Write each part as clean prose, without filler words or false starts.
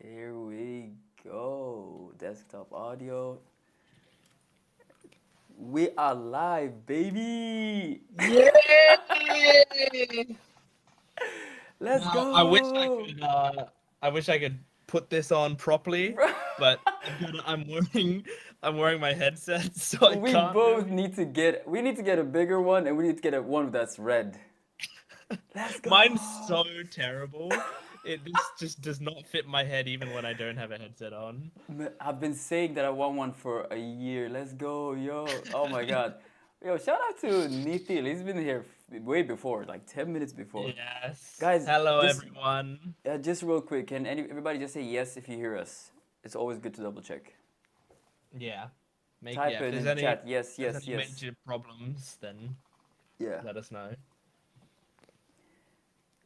Here we go. Desktop audio. We are live, baby. Yay! Let's Now, I wish I go. could. I wish I could put this on properly, Bro. but I'm wearing my headset, so I We can't both really. need to get we need to get a bigger one and we need to get a one that's red. Let's Mine's go. so terrible. This just does not fit my head even when I don't have a headset on. I've been saying that I want one for a year. Let's go, yo. Oh my god. Yo, shout out to Nithil. He's been here way before, like 10 minutes before. Yes. Guys, Hello, just everyone. just real quick, can everybody just say yes if you hear us? It's always good to double check. Yeah. Type If it there's in the any chat. Yes, yes, yes. major problems, then Yeah. let us know.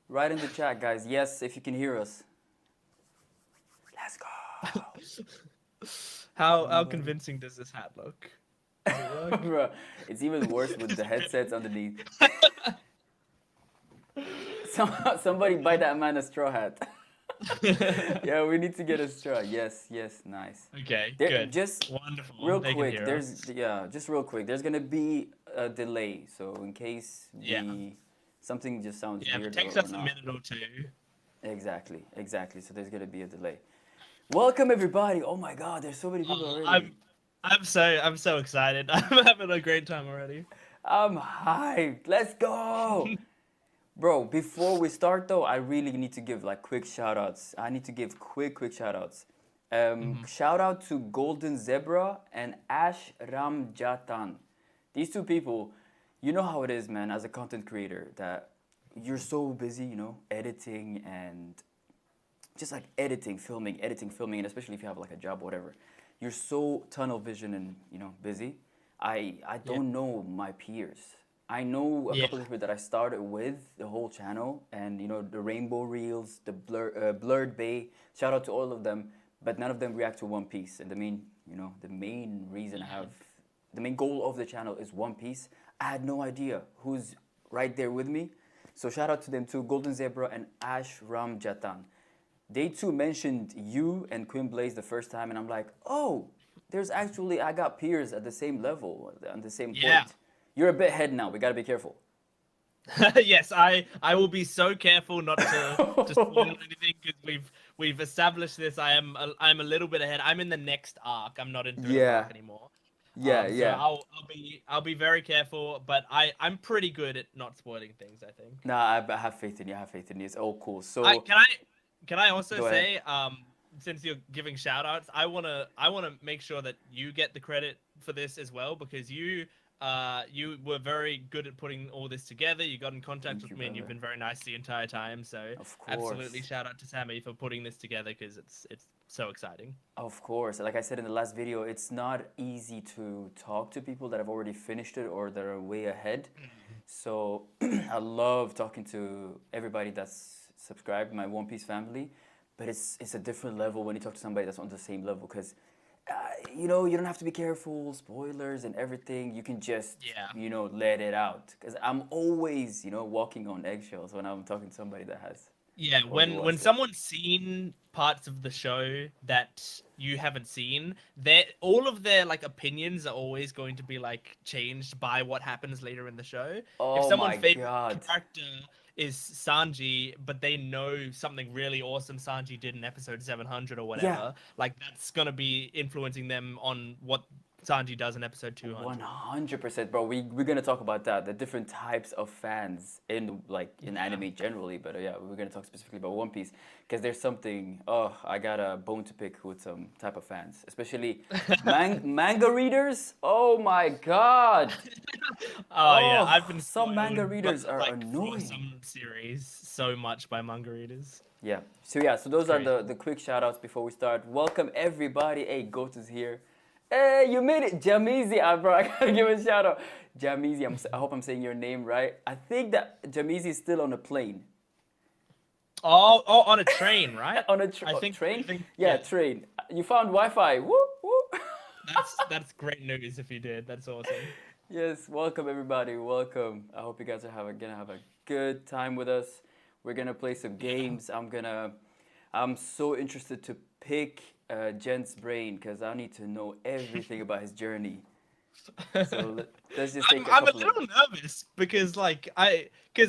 Write in the chat, guys. Yes, if you can hear us. Let's go. How Somebody. convincing does this hat look? Does it work? Bro, it's even worse with Just the a bit. headsets underneath. Somebody buy that man a straw hat. Yeah, we need to get a straw. Yes, yes, nice. Okay, There, good. just Wonderful. real They can quick. hear There's us. yeah, just real quick. There's gonna be a delay, so in case Yeah. we something just sounds Yeah, if it weird takes or us a not. minute or two. Exactly, exactly. So there's gonna be a delay. Welcome everybody. Oh my God, there's so many people Oh, already. I'm so excited. I'm having a great time already. I'm hyped. Let's go. Bro, before we start though, I really need to give like quick shout outs. I need to give quick shout outs. Hmm. Shout out to Golden Zebra and Ash Ramjatan. These two people, you know how it is, man, as a content creator, that you're so busy, editing and just like editing, filming, and especially if you have like a job, whatever, you're so tunnel vision and busy. I Yeah. don't know my peers. I know a Yeah. couple of people that I started with the whole channel, and the rainbow reels, the blurred bay. Shout out to all of them, but none of them react to One Piece. And the main reason I have, the main goal of the channel is One Piece. I had no idea who's right there with me. So shout out to them too, Golden Zebra and Ash Ram Jatan. They too mentioned you and Quinn Blaze the first time, and I'm like, oh, I got peers at the same level, on the same Yeah. point. You're a bit ahead now. We gotta be careful. Yes, I will be so careful not to spoil anything because we've established this. I'm a little bit ahead. I'm in the next arc. I'm not in Thriller Yeah, arc anymore. yeah, So yeah. I'll be very careful, but I'm pretty good at not spoiling things, I think. Nah, I have faith in you. I have faith in you. It's all cool. I So can I can I also go ahead. say, since you're giving shout outs, I wanna make sure that you get the credit for this as well because you were very good at putting all this together. You got in contact Thank with you, me and you've brother. been very nice the entire time. So Of absolutely course. shout out to Sammy for putting this together because it's so exciting. Of course. Like I said in the last video, it's not easy to talk to people that have already finished it or that are way ahead. So I love talking to everybody that's subscribed, my One Piece family, but it's a different level when you talk to somebody that's on the same level because you don't have to be careful, spoilers and everything. You can just Yeah. let it out because I'm always walking on eggshells when I'm talking to somebody that has Yeah, already when watched it. someone's seen parts of the show that you haven't seen, they all of their like opinions are always going to be like changed by what happens later in the show. If Oh someone's my favorite God. character is Sanji, but they know something really awesome Sanji did in episode 700 or Yeah, whatever, like that's gonna be influencing them on what Sanji does in episode 200. 100%, bro. We're gonna talk about that, the different types of fans in Yeah. anime generally, but yeah, we're gonna talk specifically about One Piece because there's something. Oh, I got a bone to pick with some type of fans, especially manga readers. Oh my God. Oh yeah, Oh, I've been some manga spoiled but readers are like for annoying. some series so much by manga readers. Yeah. So It's those are crazy. the quick shout outs before we start. Welcome everybody. Hey, Goat is here. Hey, you made it, Jamizi. Bro, I gotta give a shout out. Jamizi, I hope I'm saying your name right. I think that Jamizi is still on a plane. Oh, on a train, right? On a I train? think Yeah, yeah. train. You found Wi-Fi. Woo, woo. That's great news if you did. That's awesome. Yes, welcome everybody. Welcome. I hope you guys are gonna have a good time with us. We're gonna play some Yeah. games. I'm so interested to pick Jent's brain because I need to know everything about his journey. So let's just take a I'm a couple of little nervous because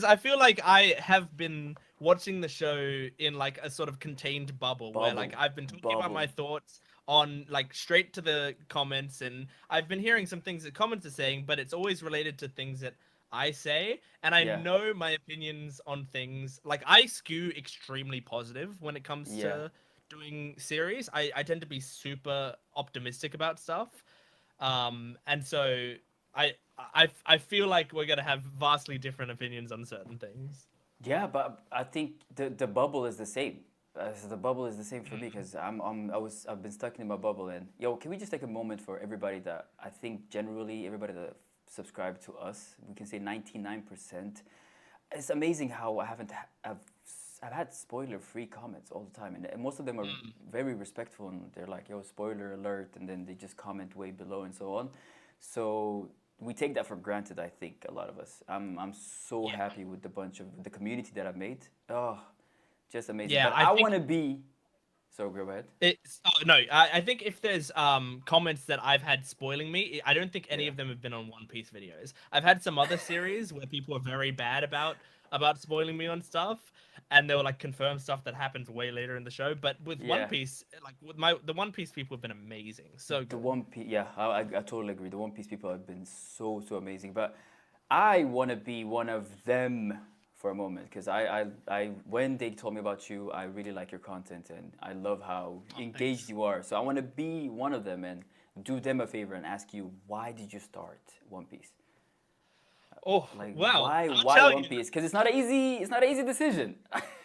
I feel like I have been watching the show in like a sort of contained bubble where like bubble, I've been talking about my bubble. thoughts on like straight to the comments, and I've been hearing some things that comments are saying, but it's always related to things that I say, and I Yeah, know my opinions on things. Like I skew extremely positive when it comes yeah. to doing series. I tend to be super optimistic about stuff. And so I feel like we're gonna have vastly different opinions on certain things. Yeah, but I think the bubble is the same. So the bubble is the same for me Mm. because I've been stuck in my bubble. And yo, can we just take a moment for everybody that I think generally everybody that subscribed to us, we can say 99%. It's amazing how I've had spoiler free comments all the time, and most of them are Mm. very respectful, and they're like, yo, spoiler alert, and then they just comment way below and so on. So we take that for granted. I think a lot of us. I'm so Yeah, happy with the bunch of the community that I've made. Oh, just amazing. yeah. But I I think want to be. So go ahead. it's. Oh no, I think if there's comments that I've had spoiling me, I don't think any Yeah. of them have been on One Piece videos. I've had some other series where people are very bad about spoiling me on stuff, and they'll like confirm stuff that happens way later in the show. But with One Yeah. Piece, like with my the One Piece people have been amazing, so The good. One Piece, yeah, I totally agree. The One Piece people have been so amazing, but I want to be one of them for a moment because when they told me about you, I really like your content and I love how Oh, engaged thanks. you are. So I want to be one of them and do them a favor and ask you, why did you start One Piece? Oh Like well, I'll why tell One you. Piece? Because it's not an easy decision.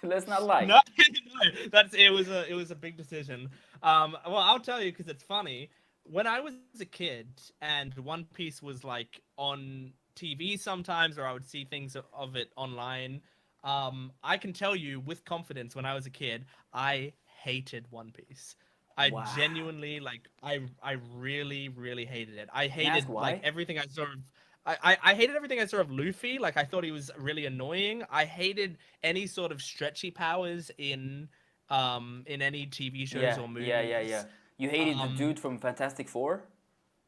Let's not lie. No, no, that's it was a big decision. Well, I'll tell you because it's funny. When I was a kid and One Piece was like on TV sometimes, or I would see things of it online, I can tell you with confidence when I was a kid, I hated One Piece. I Wow. genuinely like I really really hated it. I Can I ask hated like why? everything I sort of I hated everything I saw of Luffy. Like I thought he was really annoying. I hated any sort of stretchy powers in any TV shows Yeah, or yeah. movies. You hated the Um dude from Fantastic Four?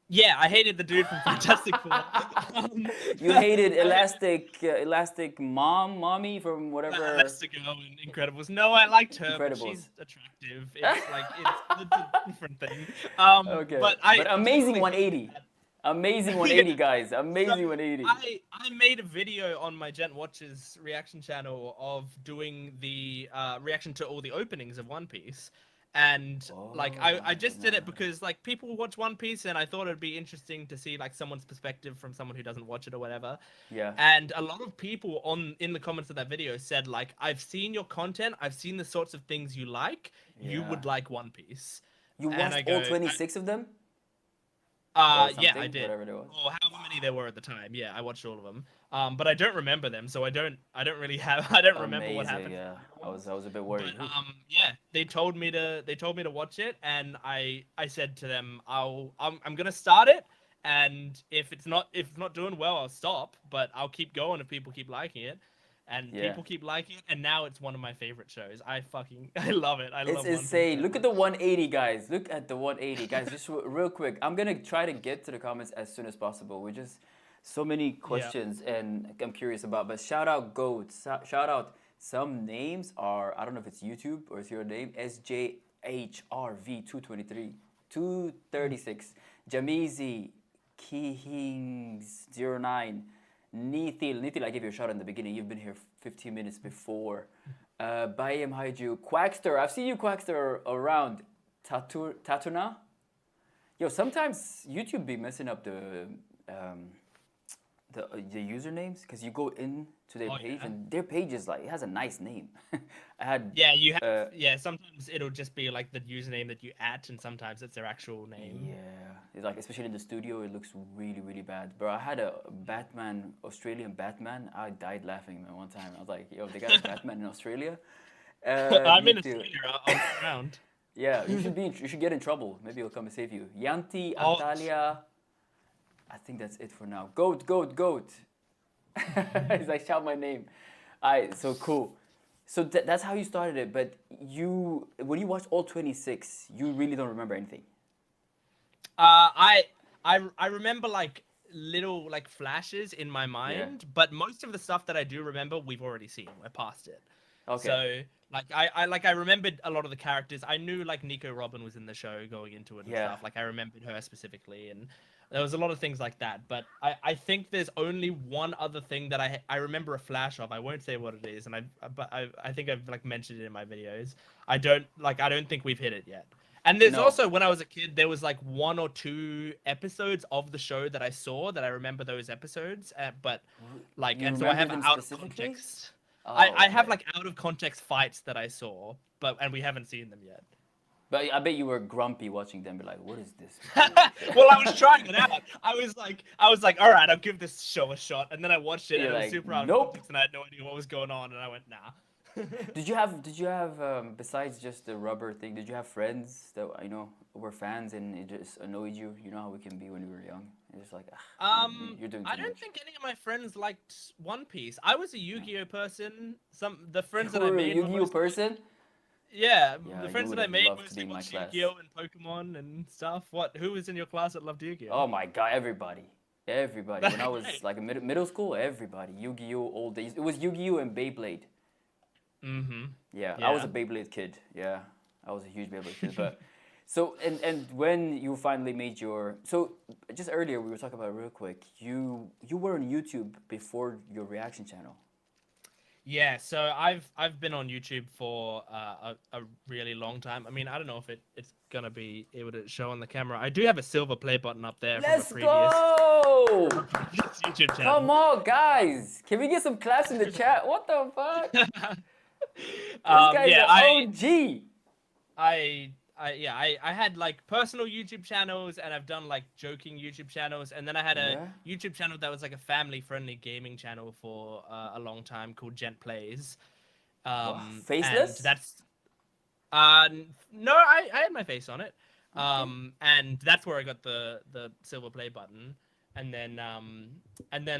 yeah, I hated the dude from Fantastic Four. Um, You hated I hated Elastic Mommy from whatever Elastigirl in Incredibles. No, I liked her, but Incredibles. she's attractive. It's like it's a different thing. Okay, But I but amazing genuinely hated 180, that. amazing Yeah. 180, guys, So amazing 180. I made a video on my Gent Watches reaction channel of doing the reaction to all the openings of One Piece. And like Oh, I just no. did it because like people watch One Piece and I thought it'd be interesting to see like someone's perspective from someone who doesn't watch it or whatever. Yeah, And a lot of people on in the comments of that video said like I've seen your content, I've seen the sorts of things you like, you yeah. would like One Piece. You And watched I all go, 26 of them or yeah, I something, did. whatever there was. Or however many there were at the time. Yeah, I watched all of them. But I don't remember them, so I don't really have I don't remember what Amazing, happened to yeah. the other ones. I was a bit But worried. Who? yeah, they told me to watch it, and I said to them, I'm gonna start it, and if it's not doing well, I'll stop, but I'll keep going if people keep liking it. And Yeah. people keep liking it, and now it's one of my favorite shows. I love it. I It's love One Piece insane. so Look at the much. 180, guys. Look at the 180, guys. Just real quick. I'm gonna try to get to the comments as soon as possible. We just so many Yeah. questions, and I'm curious about. But shout out goats. Shout out. Some names are I don't know if it's YouTube or it's your name. SJHRV 223 236. Jamizi Kihings 09. Nithil, I gave you a shout out in the beginning. You've been here 15 minutes before. Bayem Haiju, Quackster. I've seen you, Quackster, around. Tatuna. Yo, sometimes YouTube be messing up um, the usernames because you go in to their Oh page yeah. and their page is like it has a nice name. I had Yeah, you have. uh, Yeah, sometimes it'll just be like the username that you at, and sometimes it's their actual name. yeah, it's like especially in the studio, it looks really bad. Bro, I had a Batman, Australian Batman. I died laughing man one time. I was like, yo, they got a Batman in Australia. I'm in Need to, Australia. I'll come around. yeah, you should get in trouble. Maybe he'll come and save you. Yanti Oh, Atalia. I think that's it for now. Goat. He's like shout my name. Alright, so cool. So that's how you started it. But you, when you watched all 26, you really don't remember anything. Uh, I I remember like little like flashes in my Yeah. mind, but most of the stuff that I do remember, we've already seen. We're past it. Okay. So like I remembered a lot of the characters. I knew like Nico Robin was in the show going into it and Yeah. stuff. Like I remembered her specifically, and there was a lot of things like that. But I think there's only one other thing that I remember a flash of. I won't say what it is, and I think I've like mentioned it in my videos. I don't think we've hit it yet. And there's No. also when I was a kid, there was like one or two episodes of the show that I saw that I remember those episodes, but like, You and so I remember have them out of specifically? context. Oh, I have okay. like out of context fights that I saw, but and we haven't seen them yet. But I bet you were grumpy watching them. Be like, what is this? Well, I was trying it out. I was like, all right, I'll give this show a shot, and then I watched it, You're and it was like, super out of nope. context, and I had no idea what was going on, and I went, nah. Did you have besides just the rubber thing? Did you have friends that were fans and it just annoyed you? You know how we can be when we were young. It's just like, you're doing I too don't much. think any of my friends liked One Piece. I was a No. Yu-Gi-Oh person. Some the friends You that I were a made were Yu-Gi-Oh mostly person? yeah, Yeah, the you friends would that I have made loved to be mostly in my watched class. Yu-Gi-Oh and Pokemon and stuff. What? Who was in your class that loved Yu-Gi-Oh? Oh my god, everybody. Everybody. When I was Okay. like in middle school, everybody. Yu-Gi-Oh! Old days. It was Yu-Gi-Oh! And Beyblade. Mm-hmm. Yeah, I was a Yeah. Beyblade kid. Yeah, I was a huge Beyblade kid. But so and when you finally made your just earlier we were talking about it real quick. You were on YouTube before your reaction channel. Yeah, so I've been on YouTube for a really long time. I mean, I don't know if it's gonna be able to show on the camera. I do have a silver play button up there Let's from a go! previous YouTube Come channel. on, guys! Can we get some claps in the chat? What the fuck? Um, This guy's yeah, an OG. I had like personal YouTube channels and I've done like joking YouTube channels and then I had a Yeah. YouTube channel that was like a family friendly gaming channel for a long time called Jent Plays. What? And Faceless? that's no, I had my face on it. Okay. And that's where I got the silver play button. And then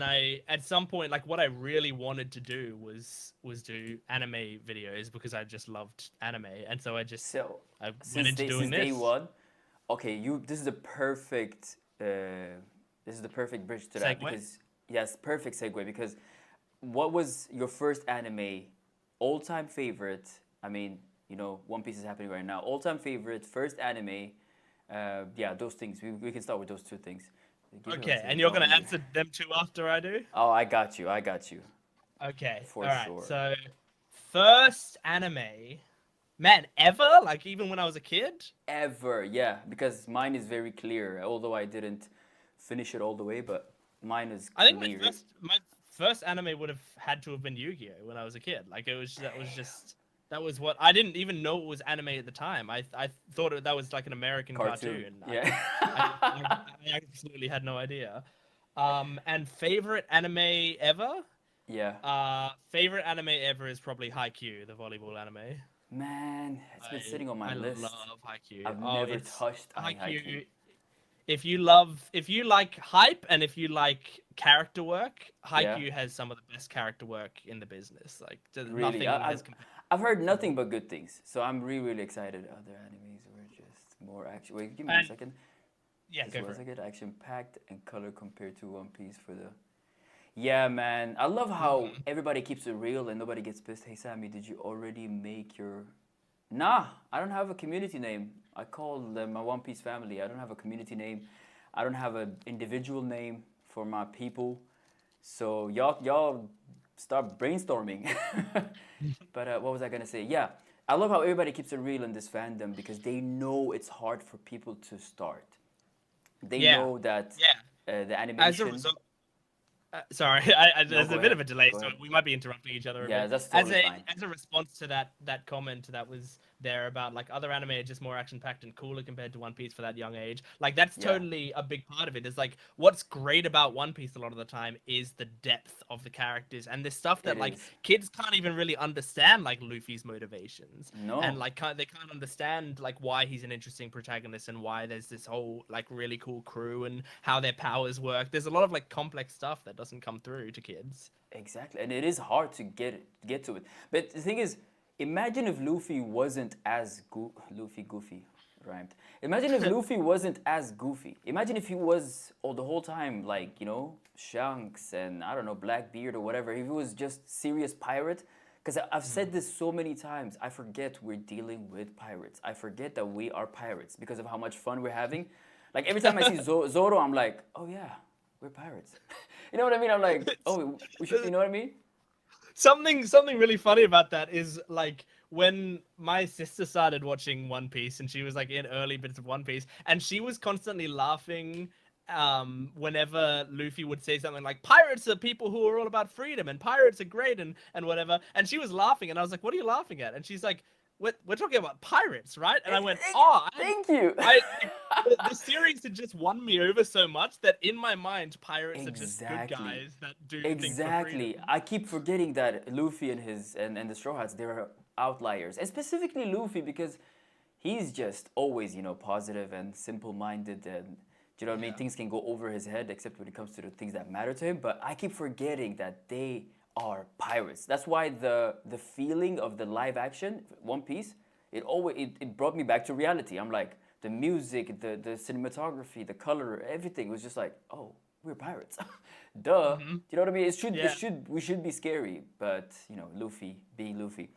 I at some point like what I really wanted to do was do anime videos because I just loved anime and so So, I went into doing since day this one, okay, this is the perfect this is the perfect bridge to that segue. because yes, perfect segue because what was your first anime all-time favorite? I mean, One Piece is happening right now. All-time favorite, first anime. Yeah, those things. We can start with those two things. Give me one Okay, second. and you're Oh, gonna answer them two after I do. oh, I got you. I got you Okay, for all right. sure. So first anime, man, ever like even when I was a kid. Ever, yeah, because mine is very clear. Although I didn't finish it all the way, but mine is I think clear. my first anime would have had to have been Yu-Gi-Oh when I was a kid. Like that was what I didn't even know it was anime at the time. I thought that was like an American Cartoon. cartoon. Yeah. I absolutely had no idea. And favorite anime ever? Yeah. Favorite anime ever is probably Haikyuu, the volleyball anime. Man, it's been sitting on my I list. love Haikyuu. I've Oh, never it's touched a Haikyuu. Haikyuu. If you like hype and if you like character work, Yeah. Haikyuu has some of the best character work in the business. Like Really, nothing has I've heard nothing but good things, so I'm really excited. Other animes were just more action. Wait, give me one and second. yeah, This go for was it. a good action packed and color compared to One Piece for the. Yeah, man. I love how Mhm. everybody keeps it real and nobody gets pissed. Hey, Sammy, did you already make your. Nah, I don't have a community name. I call them my One Piece family. I don't have a community name. I don't have an individual name for my people. So y'all start brainstorming. But what was I gonna say? Yeah, I love how everybody keeps it real in this fandom because they know it's hard for people to start. They Yeah, know that yeah. the As a animation. result, sorry, No, there's go a bit ahead. of a delay, Go so ahead. we might be interrupting each other a Yeah, bit. that's totally fine. As a response to that comment that was they're about like other anime are just more action packed and cooler compared to One Piece for that young age. Like that's Yeah, totally a big part of it. Is like what's great about One Piece a lot of the time is the depth of the characters and this stuff that it like is. kids can't even really understand, like Luffy's motivations, and No, like they can't understand like why he's an interesting protagonist and why there's this whole like really cool crew and how their powers work. There's a lot of like complex stuff that doesn't come through to kids. exactly, and it is hard to get to it. But the thing is, imagine if Luffy wasn't as Luffy goofy, rhymed. Imagine if Luffy wasn't as goofy. Imagine if he was all the whole time like Shanks and I don't know Blackbeard or whatever. If he was just serious pirate. Because I've said this so many times, I forget we're dealing with pirates. I forget that we are pirates because of how much fun we're having. Like every time I see Zoro, I'm like, oh yeah, we're pirates. You know what I mean? I'm like, oh, we should. You know what I mean? Something really funny about that is like when my sister started watching One Piece and she was like in early bits of One Piece and she was constantly laughing whenever Luffy would say something like pirates are people who are all about freedom and pirates are great and whatever, and she was laughing and I was like, what are you laughing at? And she's like, we're talking about pirates, right? And I went, oh, Thank you. I the series had just won me over so much that in my mind, pirates are just good Exactly. guys that do things for Exactly. freedom. I keep forgetting that Luffy and his and the Straw Hats, they're outliers, and specifically Luffy because he's just always positive and simple-minded, and do you know what I mean? Yeah. Things can go over his head except when it comes to the things that matter to him. But I keep forgetting that they are pirates. That's why the feeling of the live action One Piece, it brought me back to reality. I'm like the music, the cinematography, the color, everything was just like, oh, we're pirates. Duh. Do Hmm. you know what I mean? Yeah. We should be scary, but Luffy being Luffy.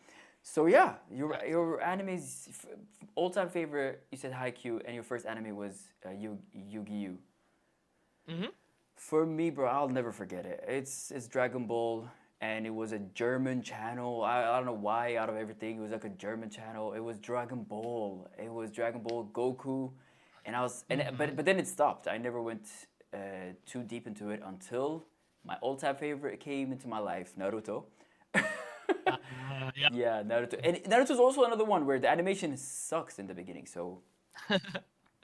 So yeah, your anime's all time favorite. You said Haikyuu, and your first anime was Yu-Gi-Oh. Hmm. For me, bro, I'll never forget it. It's Dragon Ball, and it was a German channel. I don't know why. Out of everything, it was like a German channel. It was Dragon Ball. It was Dragon Ball Goku, and I was and Hmm. but then it stopped. I never went too deep into it until my all-time favorite came into my life, Naruto. Yeah. Yeah, Naruto. And Naruto's also another one where the animation sucks in the beginning. So,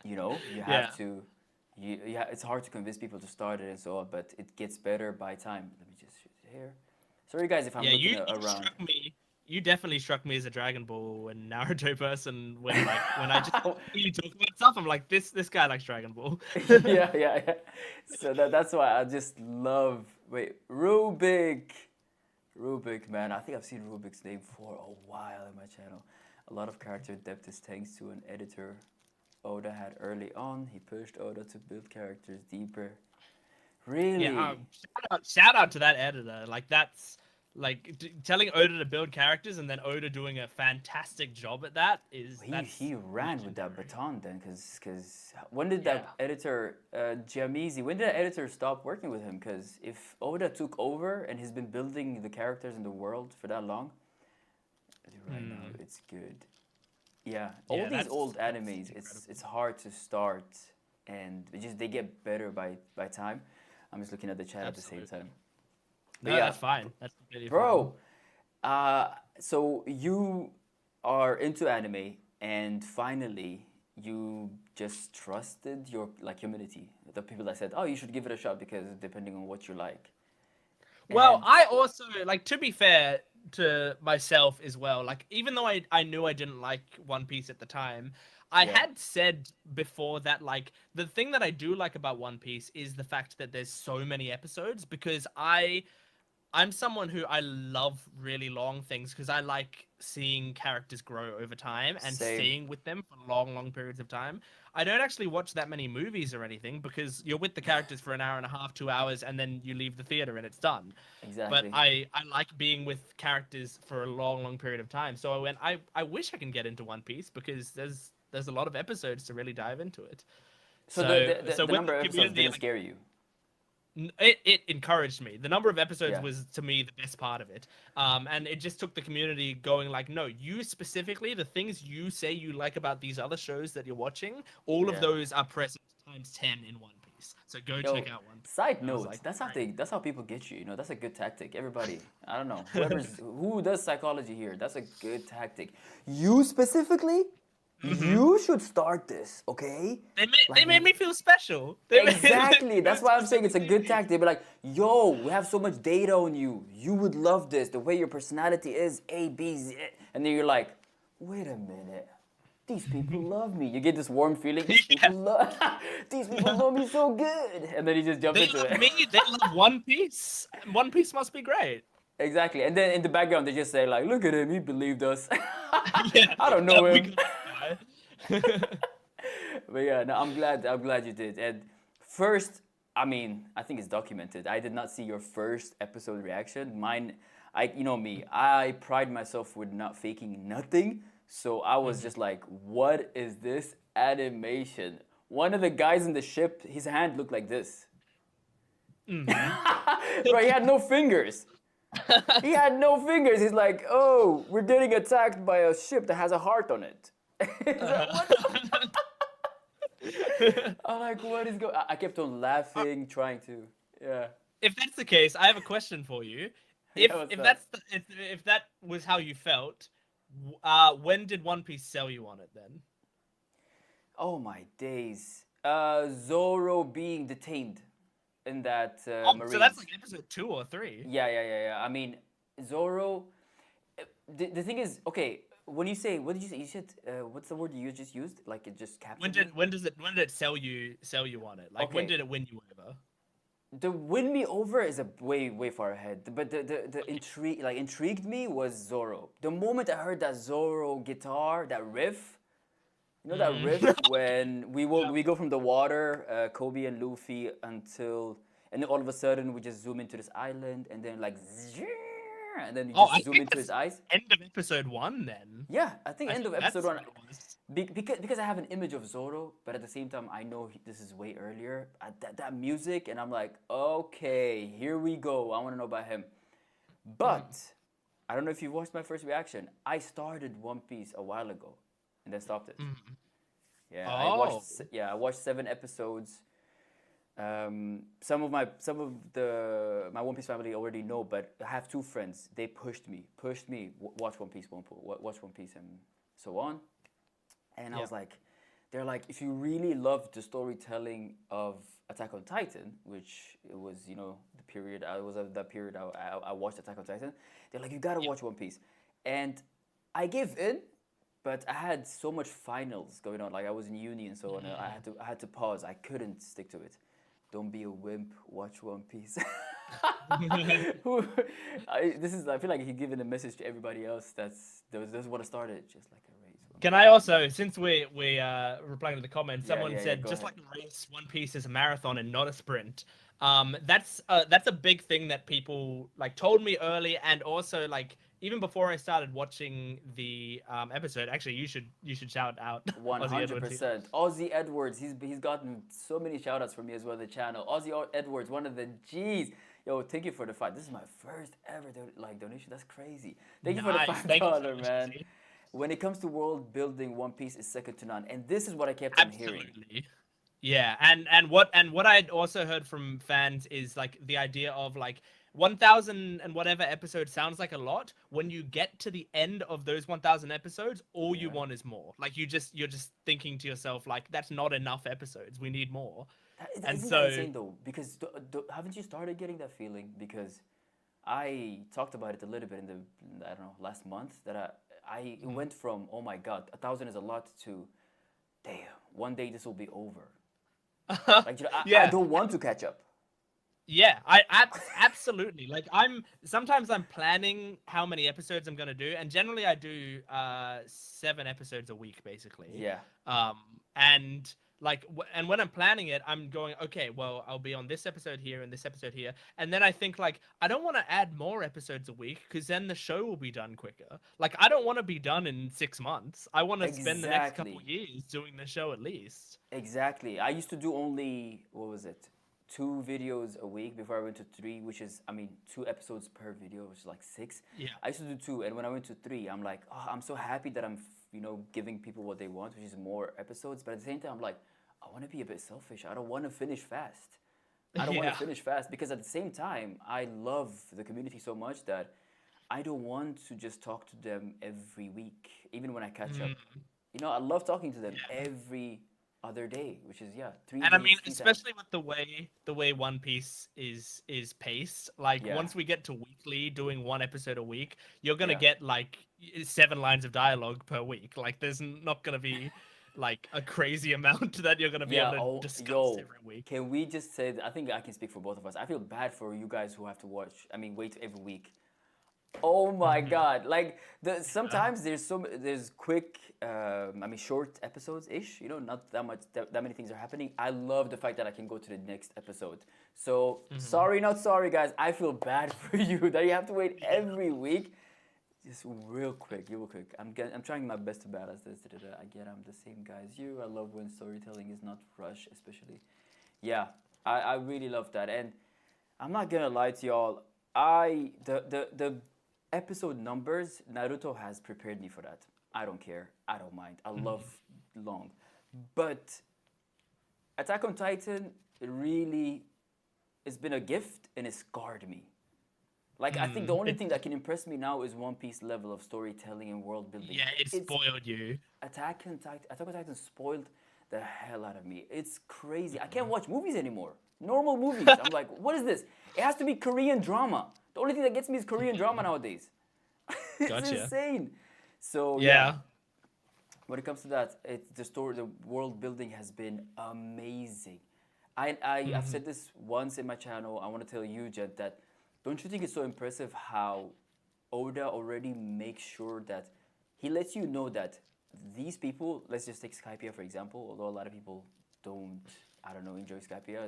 you Yeah. have to, it's hard to convince people to start it and so on, but it gets better by time. Let me just shoot here. Sorry, guys, if I'm Yeah, looking you around. struck me. You definitely struck me as a Dragon Ball and Naruto person when I just you talk about stuff. I'm like this guy likes Dragon Ball. Yeah, yeah, yeah. So that's why I just love. Wait, Rubik, man. I think I've seen Rubik's name for a while in my channel. A lot of character depth is thanks to an editor Oda had early on. He pushed Oda to build characters deeper. Yeah, Really? shout out to that editor. Like that's like telling Oda to build characters and then Oda doing a fantastic job at that is that's He ran with that legendary. baton then, cause when did Yeah. that editor Giamizi? When did that editor stop working with him? Cause if Oda took over and he's been building the characters in the world for that long, right now Hmm. it's good. Yeah, all Yeah, these old that's animes, it's incredible. hard to start, and they get better by time. I'm just looking at the chat at the same Absolutely. time. But No, yeah, that's fine. That's completely fine. bro. Uh, so you are into anime, and finally you just trusted your like community, the people that said, "Oh, you should give it a shot because depending on what you like." Well, And I also like to be fair to myself as well. Like even though I knew I didn't like One Piece at the time, I yeah, had said before that like the thing that I do like about One Piece is the fact that there's so many episodes because I'm someone who I love really long things because I like seeing characters grow over time and same, staying with them for long, long periods of time. I don't actually watch that many movies or anything because you're with the characters for an hour and a half, 2 hours, and then you leave the theater and it's done. But exactly. I like being with characters for a long, long period of time. So I wish I can get into One Piece because there's a lot of episodes to really dive into it. So So so the with number the of episodes community, didn't like scare you. it encouraged me. The number of episodes Yeah, was to me the best part of it. And it just took the community going like, no, you specifically, the things you say you like about these other shows that you're watching, all of yeah. those are present times 10 in One Piece. Piece. So go Yo, check out One Piece. side And I was note, like, great. that's how people get you, you know. That's a good tactic. Everybody, I don't know, who does psychology here, that's a good tactic. You specifically, Hmm. you should start this, okay? They Like made me feel special. exactly. They That's why I'm saying it's a specifically good me. tactic. They'd be like, yo, we have so much data on you. You would love this. The way your personality is, A, B, Z. And then you're like, wait a minute. These people love me. You get this warm feeling. These people Yeah. love these people love me so good. And then you just jump They into love it. me. They love One Piece. One Piece must be great. Exactly. And then in the background they just say like, look at him, he believed us. Yeah, I don't know we him. got this guy. But yeah, no, I'm glad you did. And first, I mean, I think it's documented. I did not see your first episode reaction. Mine, you know me, I pride myself with not faking nothing. So I was Mhm. just like, what is this animation? One of the guys in the ship, his hand looked like this. Mhm. Bro, he had no fingers. He had no fingers. He's like, oh, we're getting attacked by a ship that has a heart on it. He's like, what the I'm like, what is going? I kept on laughing, trying to. Yeah. If that's the case, I have a question for you. Yeah. What's If up? that's if that was how you felt, when did One Piece sell you on it then? Oh my days. Zoro being detained in that Oh, so that's marine. like episode 2 or 3. Yeah. I mean, Zoro. The thing is, okay. When you say, what did you say? You said, what's the word you just used? Like it just captured me. When did it sell you on it? Like when Okay. did it win you over? The win me over is a way far ahead. But the intrigued me was Zoro. The moment I heard that Zoro guitar, that riff, you know that Mm. riff when Yeah. we go from the water, Kobe and Luffy until, and then all of a sudden we just zoom into this island, and then like, and then you Oh, just I zoom think into his that's eyes. end of episode 1 then. Yeah, I think I end think of episode that's one. what it was. Because I have an image of Zoro, but at the same time I know this is way earlier. That music, and I'm like, okay, here we go. I want to know about him. Mm. But I don't know if you watched my first reaction. I started One Piece a while ago, and then stopped it. Mm. Yeah, Oh. I watched 7 episodes. Some of the my One Piece family already know, but I have two friends. They pushed me. Watch One Piece, watch One Piece, and so on. And I Yeah. was like, they're like, if you really love the storytelling of Attack on Titan, which it was, you know, the period I was at that period I watched Attack on Titan. They're like, you gotta Yeah. watch One Piece, and I gave in, but I had so much finals going on. Like I was in uni and so on. I had to pause. I couldn't stick to it. Don't be a wimp. Watch One Piece. Who- I feel like he's giving a message to everybody else that's want to start it just like a race. One Can Piece I is also, since we replying to the comments, someone yeah. said Go just ahead. like a race, One Piece is a marathon and not a sprint. That's a big thing that people like told me early, and also like even before I started watching the episode. Actually, you should shout out One Ozzy hundred Edwards here. percent. Ozzy Edwards. He's gotten so many shout outs from me as well. The channel. Edwards, one of the G's. Yo, thank you for the five. This is my first ever donation. That's crazy. Thank you for the Nice, five thank you so dollar much, man. Ozzy. When it comes to world building, One Piece is second to none. And this is what I kept on hearing. Absolutely. Yeah, and what I'd also heard from fans is like the idea of like 1000 and whatever episodes sounds like a lot. When you get to the end of those 1000 episodes, all you Yeah. want is more. Like you're just thinking to yourself like that's not enough episodes. We need more. And Isn't that so insane though? Because haven't you started getting that feeling? Because I talked about it a little bit in I don't know, last month that I it went from, oh my god, 1,000 is a lot, to damn, one day this will be over. Like, you know, I yeah, don't want to catch up. yeah, absolutely. Like sometimes I'm planning how many episodes I'm gonna do, and generally I do 7 episodes a week basically. Yeah. Um, and like and when I'm planning it, I'm going, okay, well, I'll be on this episode here and this episode here, and then I think like I don't want to add more episodes a week because then the show will be done quicker. Like I don't want to be done in 6 months. I want to spend the next couple Exactly. years doing the show at least. Exactly. I used to do only, what was it? 2 videos a week before I went to three, which is, I mean, 2 episodes per video, which is like six. Yeah. I used to do two, and when I went to three, I'm like, oh, I'm so happy that I'm, you know, giving people what they want, which is more episodes. But at the same time, I'm like, I want to be a bit selfish. I don't want to finish fast. I don't want to Yeah. finish fast because at the same time, I love the community so much that I don't want to just talk to them every week, even when I catch up. Mm, I love talking to them yeah. every other day, which is yeah, three And I mean, days, 3 times. especially with the way One Piece is paced, like Yeah, once we get to weekly, doing one episode a week, you're gonna yeah, get like 7 lines of dialogue per week. Like, there's not gonna be like a crazy amount that you're gonna be able yeah. to Oh, discuss yo, every week. can we just say that? I think I can speak for both of us. I feel bad for you guys who have to watch. I mean, wait every week. Oh my Hmm. God! Like Yeah. sometimes there's quick, I mean short episodes ish. Not that much that many things are happening. I love the fact that I can go to the next episode. So Hmm. sorry, not sorry, guys. I feel bad for you that you have to wait Yeah. every week. Just real quick. I'm trying my best to balance this. I get I'm the same guy as you. I love when storytelling is not rushed, especially. Yeah, I really love that, and I'm not gonna lie to y'all. The episode numbers Naruto has prepared me for that. I don't care. I don't mind. I love Hmm. long, but Attack on Titan really it's been a gift and it scarred me. Like I think the Mm. only thing that can impress me now is One Piece level of storytelling and world building. Yeah, it It's spoiled you. Attack on Titan spoiled the hell out of me. It's crazy. I can't Hmm. watch movies anymore. Normal movies. I'm like, what is this? It has to be Korean drama. The only thing that gets me is Korean drama nowadays. It's Gotcha. insane. So yeah, Yeah. when it comes to that, the story, the world building has been amazing. I've Hmm. said this once in my channel. I want to tell you, Jed, that don't you think it's so impressive how Oda already makes sure that he lets you know that these people, let's just take Skypiea for example, although a lot of people don't, I don't know, enjoy Skypiea.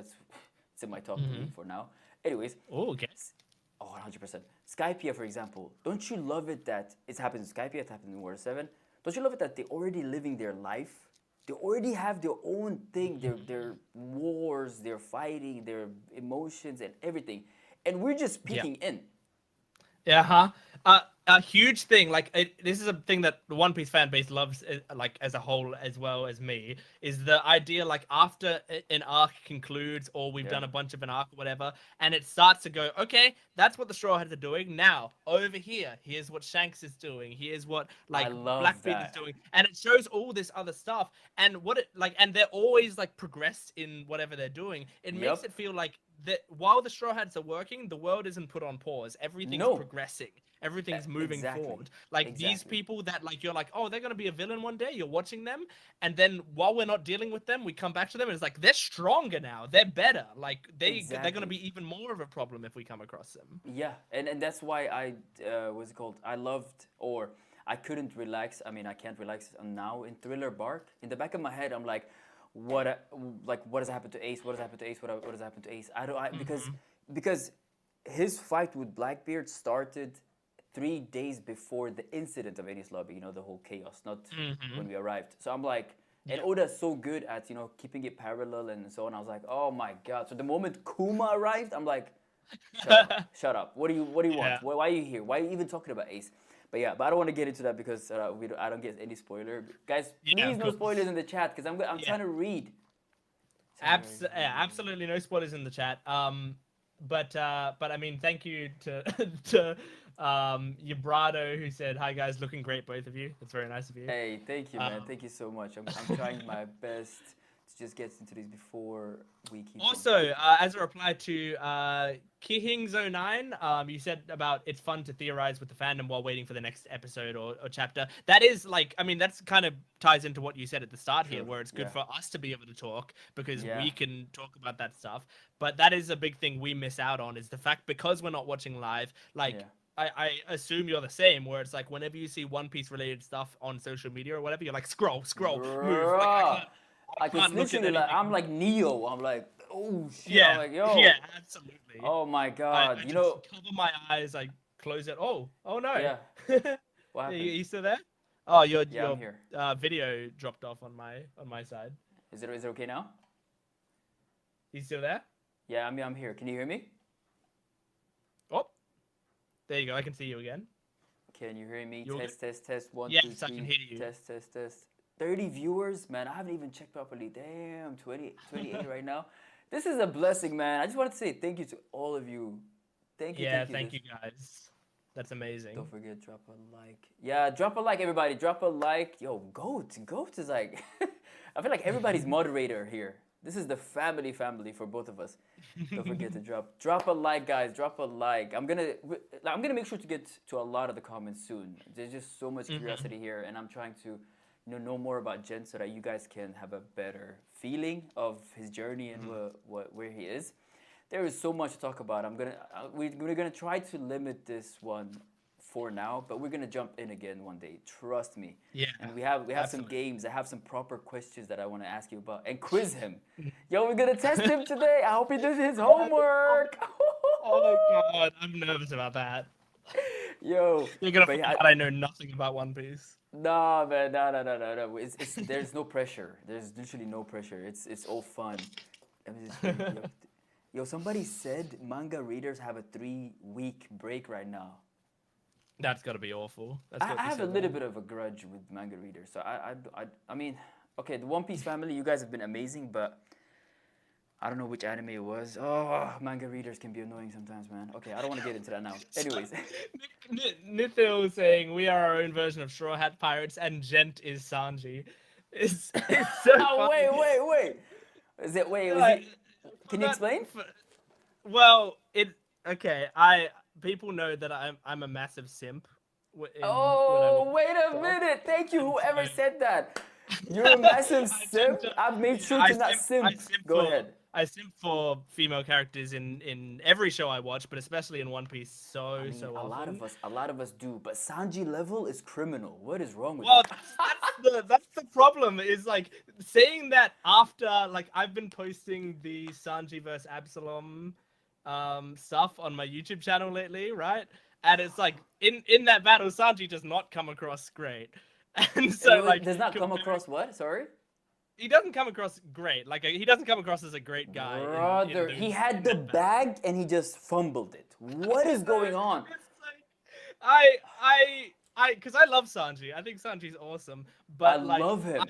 It's in my top three Hmm. for now. Anyways, Oh, okay. oh, 100%. Skypiea, for example, don't you love it that it's happened in Skypiea, it happened in Water 7? Don't you love it that they're already living their life? They already have their own thing, their wars, their fighting, their emotions, and everything. And we're just Yeah. peeking in. Yeah, huh? A huge thing, like this is a thing that the One Piece fan base loves, like as a whole, as well as me, is the idea like after an arc concludes, or we've Yeah. done a bunch of an arc or whatever, and it starts to go, okay, that's what the Straw Hats are doing. Now over here, here's what Shanks is doing. Here's what I like love Blackbeard is that. doing, and it shows all this other stuff, and what it like, and they're always like progressed in whatever they're doing. It makes Yup. it feel like that while the Straw Hats are working, the world isn't put on pause. Everything's No. progressing. Everything's moving Exactly. forward. Like these Exactly. people that like you're like, oh, they're gonna be a villain one day. You're watching them, and then while we're not dealing with them, we come back to them, and it's like they're stronger now. They're better. Like they're gonna Exactly. be even more of a problem if we come across them. Yeah, and that's why what's it called? I loved or I couldn't relax. I mean, I can't relax now in Thriller Bark. In the back of my head, I'm like, what has happened to Ace? What has happened to Ace? What has happened to Ace? I don't. Hmm. Because his fight with Blackbeard started 3 days before the incident of Enies Lobby. The whole chaos, not Hmm. when we arrived. So I'm like, and Yeah. Oda's so good at keeping it parallel and so on. I was like, oh my god. So the moment Kuma arrived, I'm like, shut up, shut up. What do you Yeah. want? Why are you here? Why are you even talking about Ace? But yeah, but I don't want to get into that because I don't get any spoiler. Guys, Yeah. please Of no course. spoilers in the chat because I'm Yeah. trying to read. Yeah, absolutely no spoilers in the chat. But I mean, thank you to to Yabrado who said, "Hi guys, looking great, both of you." That's very nice of you. Hey, thank you, man. Um, Thank you so much. I'm trying my best to just get into this before we keep on. Also, as a reply to Kihing09, you said about it's fun to theorize with the fandom while waiting for the next episode or chapter. That is like, I mean, that's kind of ties into what you said at the start here, True. where it's good Yeah. for us to be able to talk because Yeah. we can talk about that stuff. But that is a big thing we miss out on is the fact because we're not watching live, like, Yeah. I assume you're the same, where it's like whenever you see One Piece related stuff on social media or whatever, you're like, scroll, scroll, move. Like, Bruh. I Like it's can't look at literally like I'm anything. like Neo. I'm like, oh shit. I'm Yeah, like, yeah, yo. absolutely. Oh my I god. just cover my eyes, I close it. Oh no. Yeah. What happened? You still there? Oh, your Yeah, I'm your here. video dropped off on my side. Is it okay now? You still there? Yeah, I'm here. Can you hear me? Oh, there you go. I can see you again. Can you hear me? You're good? Test, test, test. One, two, Yes, I can three. hear you. Test, test, test. 30 viewers, man. I haven't even checked properly. Damn, 28 right now. This is a blessing, man. I just wanted to say thank you to all of you. Thank you, Yeah, thank you. thank you guys. That's amazing. Don't forget, drop a like. Yeah, drop a like, everybody. Drop a like. Yo, Goat is like, I feel like everybody's moderator here. This is the family for both of us. Don't forget to drop a like, guys. Drop a like. I'm gonna make sure to get to a lot of the comments soon. There's just so much curiosity here, and I'm trying to, know more about Jent so that you guys can have a better feeling of his journey and where he is. There is so much to talk about. We're gonna try to limit this one for now, but we're gonna jump in again one day. Trust me. Yeah. And we have some games. I have some proper questions that I want to ask you about and quiz him. Yo, we're gonna test him today. I hope he does his homework. Oh god, I'm nervous about that. Yo, You're gonna find out I know nothing about One Piece. nah, man, no. There's no pressure. There's literally no pressure. It's all fun. Let me just yo, somebody said manga readers have a 3-week break right now. That's gotta be awful. I have a little bit of a grudge with manga readers. So I mean, okay, the One Piece family, you guys have been amazing, but I don't know which anime it was. Oh, manga readers can be annoying sometimes, man. Okay, I don't want to get into that now. Anyways. Nithil was saying we are our own version of Straw Hat Pirates, and Jent is Sanji. It's so Oh, funny. wait. Can you explain? Well, okay. People know that I'm a massive simp. Oh, wait a minute. Thank you, whoever said that. You're a massive simp. I've made sure to not simp. Go ahead. I simp for female characters in every show I watch, but especially in One Piece. So often. A lot of us do, but Sanji level is criminal. What is wrong with Well, you? that's the problem. Is like saying that after like I've been posting the Sanji versus Absalom stuff on my YouTube channel lately, right? And it's like in that battle, Sanji does not come across great, and so like does not come across what? Sorry. He doesn't come across great. Like he doesn't come across as a great guy. Brother, he had the bag and he just fumbled it. What is going on? It's like, because I love Sanji. I think Sanji's awesome. But I love him.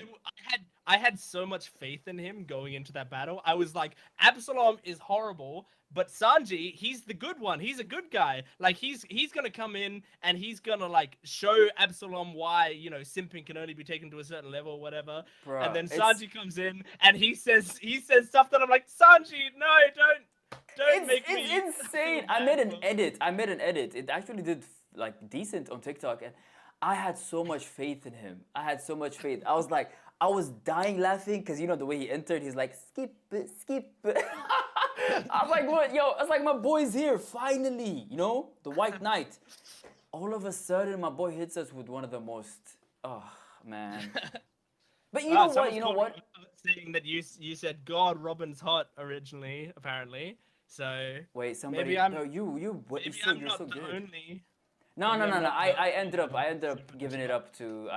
I had so much faith in him going into that battle. I was like, Absalom is horrible, but Sanji, he's the good one. He's a good guy. Like he's gonna come in and he's gonna like show Absalom why simping can only be taken to a certain level or whatever. Bruh, and then Sanji comes in and he says stuff that I'm like, Sanji, no, don't make me. It's insane. I made an edit. It actually did like decent on TikTok, and I had so much faith in him. I was dying laughing because the way he entered, he's like, skip it. I was like, what? Yo, I was like, my boy's here, finally, the White Knight. All of a sudden, my boy hits us with one of the most, oh, man. But you know what? Saying that you said, God, Robin's hot originally, apparently. So wait, somebody, maybe I'm, no, you maybe said I'm you're not so the good. only. No. I ended up giving it up to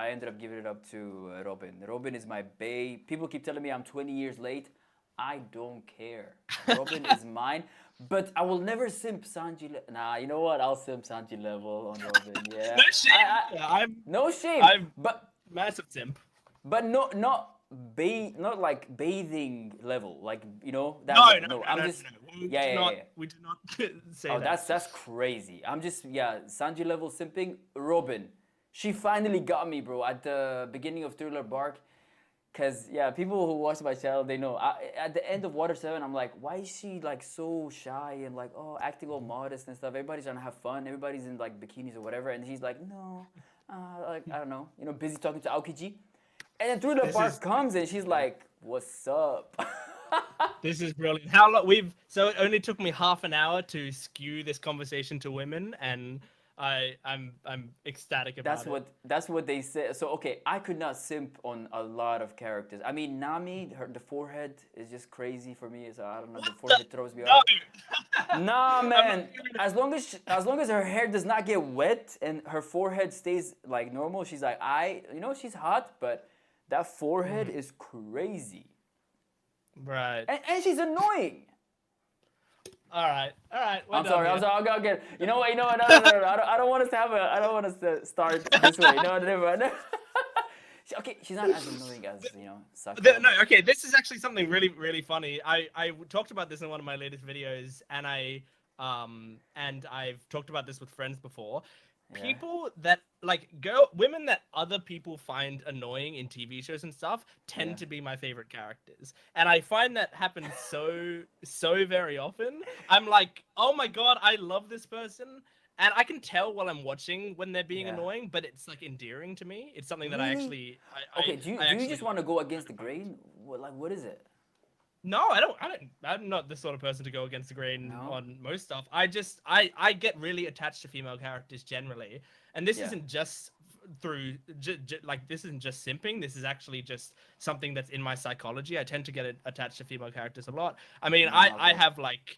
Robin. Robin is my bae. People keep telling me I'm 20 years late. I don't care. Robin is mine. But I will never simp Sanji. Nah, you know what? I'll simp Sanji level on Robin. Yeah. No shame. No shame. I'm but massive simp. But not like bathing level. Like that. No. I'm just. We do not say that. Oh, that's crazy. I'm just Sanji level simping. Robin, she finally got me, bro, at the beginning of Thriller Bark. Cause people who watch my channel, they know. At the end of Water 7, I'm like, why is she like so shy and like acting all modest and stuff? Everybody's trying to have fun. Everybody's in like bikinis or whatever, and she's like, no, like I don't know, busy talking to Aokiji. And then Thriller Bark comes and she's like, what's up? This is brilliant. How long so it only took me half an hour to skew this conversation to women, and I'm ecstatic about it. That's what they say. So okay, I could not simp on a lot of characters. I mean, Nami, the forehead is just crazy for me. So I don't know, the forehead throws me off. Nah, man. As long as her hair does not get wet and her forehead stays like normal, she's like, she's hot, but that forehead is crazy. Right. And she's annoying. All right. I'm sorry. I'll go again. You know what? No. I don't want us to start this way. No, never mind. Okay, she's not as annoying as No, Sakura, okay, this is actually something really, really funny. I talked about this in one of my latest videos, and I've talked about this with friends before. but yeah, People that women that other people find annoying in TV shows and stuff yeah. tend to be my favorite characters, and I find that happens so very often. I'm like, oh my god, I love this person. And I can tell while I'm watching when they're being Yeah. annoying, but it's like endearing to me. It's something that Really? Okay, I do you actually just want to go kind against the of find. grain? What is it? No, I don't. I don't. I'm not the sort of person to go against the grain No? on most stuff. I get really attached to female characters generally, and this Yeah. isn't just through like this isn't just simping. This is actually just something that's in my psychology. I tend to get attached to female characters a lot. I mean, No, I okay. have like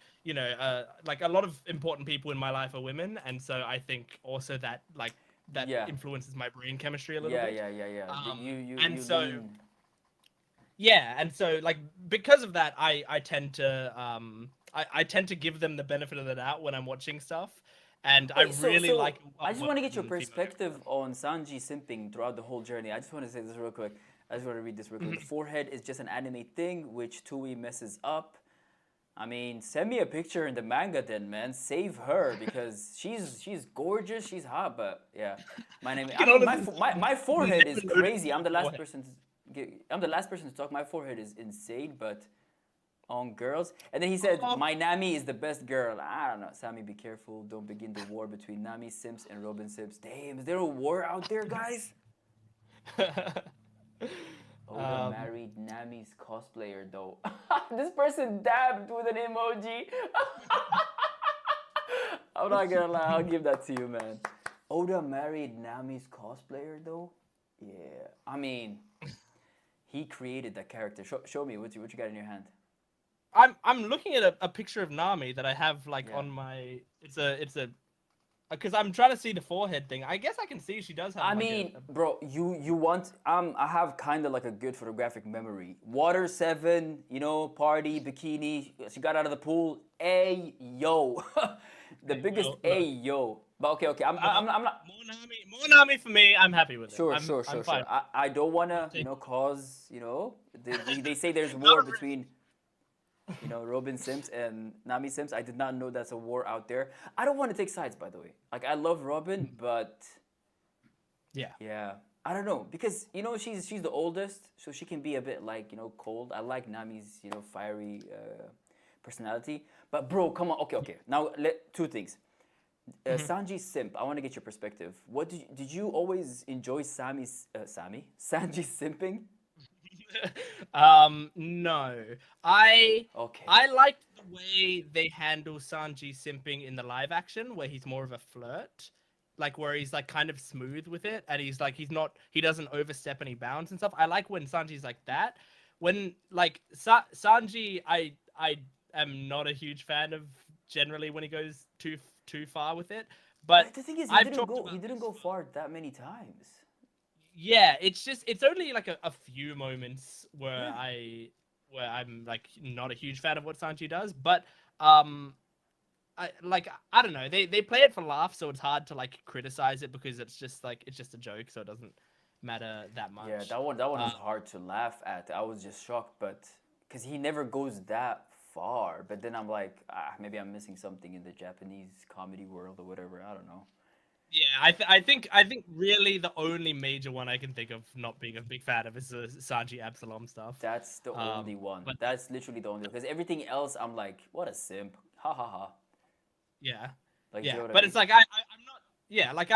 a lot of important people in my life are women, and so I think also that that Yeah. influences my brain chemistry a little Yeah, bit. yeah, yeah, yeah. And You so lean. yeah, and so like because of that, I tend to I tend to give them the benefit of the doubt when I'm watching stuff, and I Wait, really like I just want to get your female perspective on Sanji simping throughout the whole journey. I just want to say this real quick. I just want to read this real quick. The characters. forehead is just an anime thing which Tui messes up. I mean, send me a picture in the manga then, man. Save her because she's gorgeous, she's hot, but yeah. My name I I can mean, honestly say my I've forehead is never noticed crazy. your forehead. I'm the last person to talk. My forehead is insane, but on girls. And then he said, Oh, "My Nami is the best girl." I don't know. Sammy, be careful. Don't begin the war between Nami Sims and Robin Sims. Damn, is there a war out there, guys? Oda um, married Nami's cosplayer, though. This person dabbed with an emoji. I'm not gonna lie, I'll give that to you, man. Oda married Nami's cosplayer, though. Yeah, I mean, he created that character. Show me what you got in your hand. I'm looking at a picture of Nami that I have like Yeah. on my. It's a because I'm trying to see the forehead thing. I guess I can see she does have I like mean, bro, you want I have kind of like a good photographic memory. Water 7, party, bikini. She got out of the pool. Hey yo, the biggest no, hey no. yo. But okay. I'm not. More Nami for me. I'm happy with it. Sure, I'm sure, fine. sure. I don't wanna, I'll take it. cause they say there's Not war a risk. between Robin Sims and Nami Sims. I did not know that's a war out there. I don't want to take sides, by the way. Like I love Robin, but Yeah. yeah, I don't know because she's the oldest, so she can be a bit like cold. I like Nami's fiery personality, but bro, come on. Okay. Now two things. Sanji simp. I want to get your perspective. What did you always enjoy Sanji simping? No. I Okay. I liked the way they handle Sanji simping in the live action, where he's more of a flirt, like where he's like kind of smooth with it, and he doesn't overstep any bounds and stuff. I like when Sanji's like that. When like Sanji, I am not a huge fan of generally when he goes too far with it, but But the thing is, I've talked he about didn't this. go far that many times. Yeah, it's only like a few moments Yeah. where I'm like not a huge fan of what Sanji does, but um I don't know, they play it for laughs, so it's hard to like criticize it because it's just a joke, so it doesn't matter that Yeah, much. that one Um, was hard to laugh at. I was just shocked, but because he never goes that far. But then I'm like, maybe I'm missing something in the Japanese comedy world or whatever. I don't know. yeah, I think really the only major one I can think of not being a big fan of is the Sanji Absalom stuff. That's the only one. But That's literally the only because everything else I'm like, what a simp. Ha ha ha. yeah, Like, you yeah, know what I but mean? it's like I'm not. Yeah, like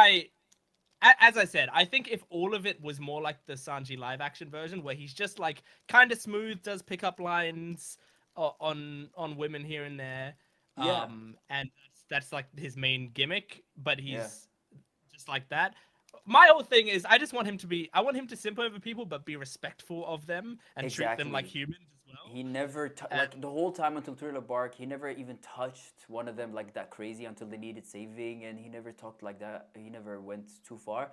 as I said, I think if all of it was more like the Sanji live action version, where he's just like kind of smooth, does pick up lines on women here and there, Yeah, and that's like his main gimmick, but yeah, he's just like that. My whole thing is I want him to simp over people, but be respectful of them and treat them like exactly. humans as well. He never And like the whole time until Thriller Bark. He never even touched one of them like that crazy until they needed saving, and he never talked like that. He never went too far.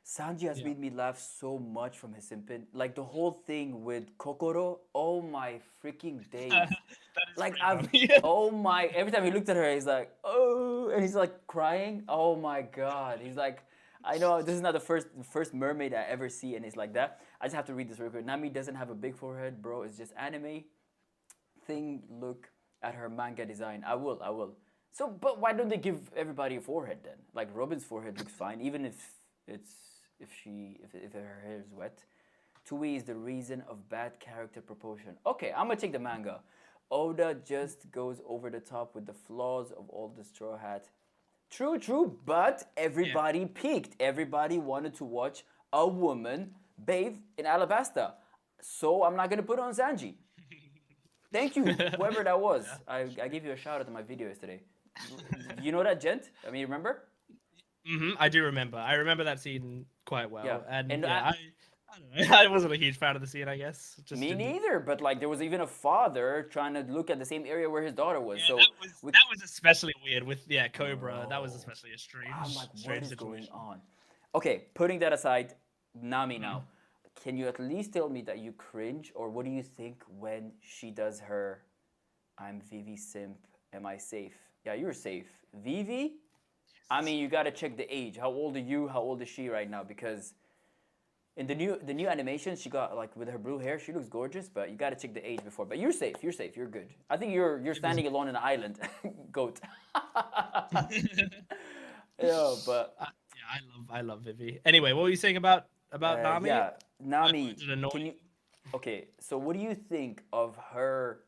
Sanji has yeah, made me laugh so much from his simpin. Like the whole thing with Kokoro. Oh my freaking days! that is Like pretty I've funny. oh my every time he looked at her, he's like oh, and he's like crying. Oh my god! He's like I know this is not the first mermaid I ever see, and it's like that. I just have to read this real quick. Nami doesn't have a big forehead, bro. It's just anime thing. Look at her manga design. I will. I will. So, but why don't they give everybody a forehead then? Like Robin's forehead looks fine, even it's if her hair is wet. Tui is the reason of bad character proportion. Okay, I'm gonna take the manga. Oda just goes over the top with the flaws of all the Straw Hat. True, true, but Yeah. everybody peaked. Everybody wanted to watch a woman bathe in Alabasta. So I'm not gonna put on Sanji. Thank you, whoever that was. Yeah. I gave you a shout out in my video yesterday. You know that gent? I mean, remember? I do remember. I remember that scene quite Yeah, well, and and yeah, I don't know. I wasn't a huge fan of the scene. I guess just me didn't. neither. But like, there was even a father trying to look at the same area where his daughter was. Yeah, So, with that was especially weird with Cobra. That was bro, especially a I'm like, what strange is going situation. on? Okay, putting that aside, Nami Mhm. now. Can you at least tell me that you cringe, or what do you think when she does her "I'm Vivi simp, am I safe?" Yeah, you're safe. Vivi? I mean, you gotta check the age. How old are you? How old is she right now? Because in the new animation, she got like with her blue hair, she looks gorgeous. But you gotta check the age before. But you're safe. You're safe. You're good. I think you're It was. standing alone in an island, goat. Yeah, but Yeah, I love Vivi. Anyway, what were you saying about Nami? yeah, I Nami, find it annoying. can you? Okay, so what do you think of her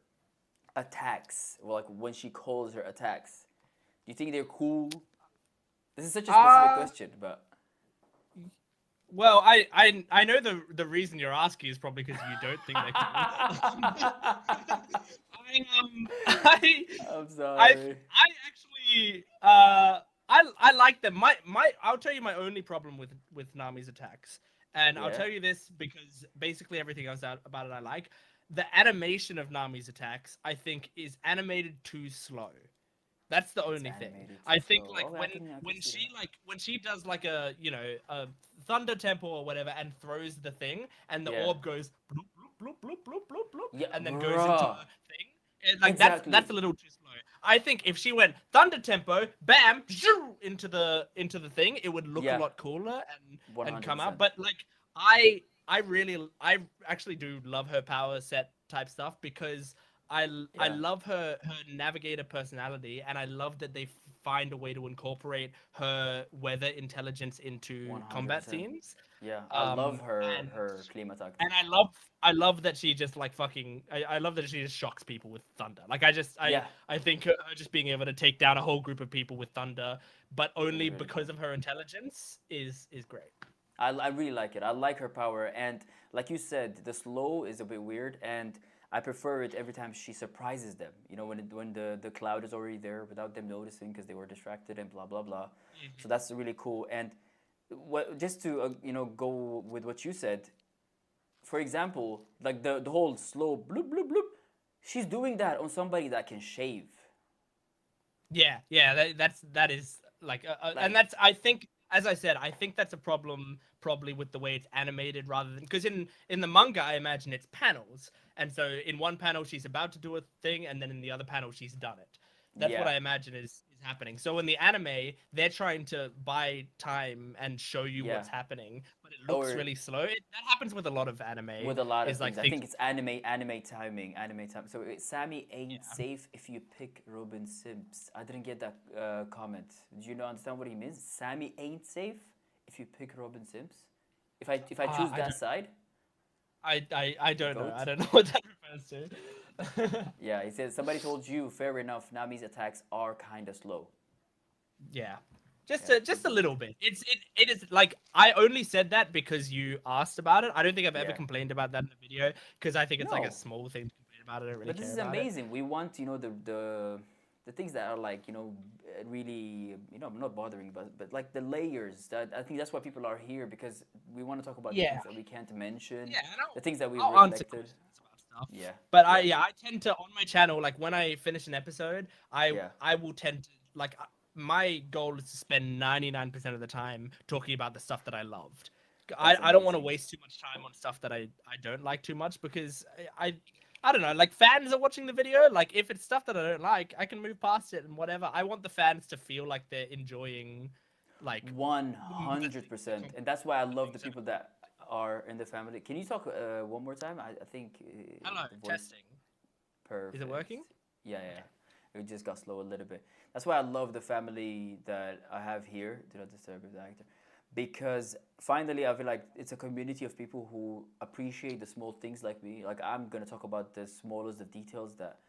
attacks? Well, like when she calls her attacks, do you think they're cool? This is such a specific Uh question, but well, I know the reason you're asking is probably because you don't think they're cool. I I'm I sorry. actually I like them. My I'll tell you my only problem with Nami's attacks, and I'll Yeah, tell you this because basically everything else about it I like. The animation of Nami's attacks I think is animated too slow. That's the it's only thing. animated too I think slow. like Okay, I can see that. when she does like a a thunder temple or whatever and throws the thing and the Yeah, orb goes bloop bloop bloop bloop bloop bloop bloop yeah, and then goes into bruh. the thing. Like that's Exactly. a little too slow. I think if she went thunder tempo, bam, zhoo, into the thing, it would look a Yeah, lot cooler one and hundred come out. percent. But like I actually do love her power set type stuff because I Yeah, love her navigator personality, and I love that they find a way to incorporate her weather intelligence one into hundred combat percent. scenes. Yeah, I love And her claim attack. I love that she just like fucking I love that she just shocks people with thunder. Like Yeah, I think her just being able to take down a whole group of people with thunder, but it's only really because cool. of her intelligence is great. I really like it. I like her power, and like you said, the slow is a bit weird, and I prefer it every time she surprises them. You know, when the cloud is already there without them noticing because they were distracted and blah blah blah. So that's really cool. And what just to go with what you said, for example, like the whole slow bloop bloop bloop, she's doing that on somebody that can shave. Yeah, that is like, and Like, that's I think, as I said, I think that's a problem probably with the way it's animated rather than because in the manga I imagine it's panels, and so in one panel she's about to do a thing, and then in the other panel she's done it. That's what yeah, I imagine is happening. So in the anime, they're trying to buy time and show you yeah, what's happening, but it looks or really slow. That happens with a lot of anime. with a lot of Is like things. I things. think it's anime timing, anime time. So Sammy ain't Yeah. safe if you pick Robin Sims. I didn't get that comment. Do you know understand what he means? Sammy ain't safe if you pick Robin Sims. If I choose I that don't. side, I don't know. I goat. don't know what that refers to. Yeah, he says somebody told you. Fair enough. Nami's attacks are kind of slow. Yeah. Yeah, Just a little bit. It is like I only said that because you asked about it. I don't think I've ever yeah. complained about that in a video because I think it's like a No, small thing to complain about. I don't really but this care is about it. amazing. We want the things that are like really not bothering, but like the layers. That I think that's why people are here because we want to talk about the Yeah. things that we can't mention, Yeah, and the things that we've I'll answer reflected. questions about stuff. Yeah, But yeah, I tend to on my channel like when I finish an episode, yeah. I will tend to like my goal is to spend 99% of the time talking about the stuff that I loved. That's I don't want to amazing. waste too much time on stuff that I don't like too much because I don't know, like fans are watching the video, like if it's stuff that I don't like, I can move past it and whatever. I want the fans to feel like they're enjoying like the 100%. And that's why I love the things that people that are in the family. Can you talk one more time? I think hello the voice testing. Is it perfect. working? Yeah, Okay. yeah. It just got slow a little bit. That's why I love the family that I have here. Do not disturb the actor. Because finally, I feel like it's a community of people who appreciate the small things like me. Like I'm gonna talk about the smallest of details that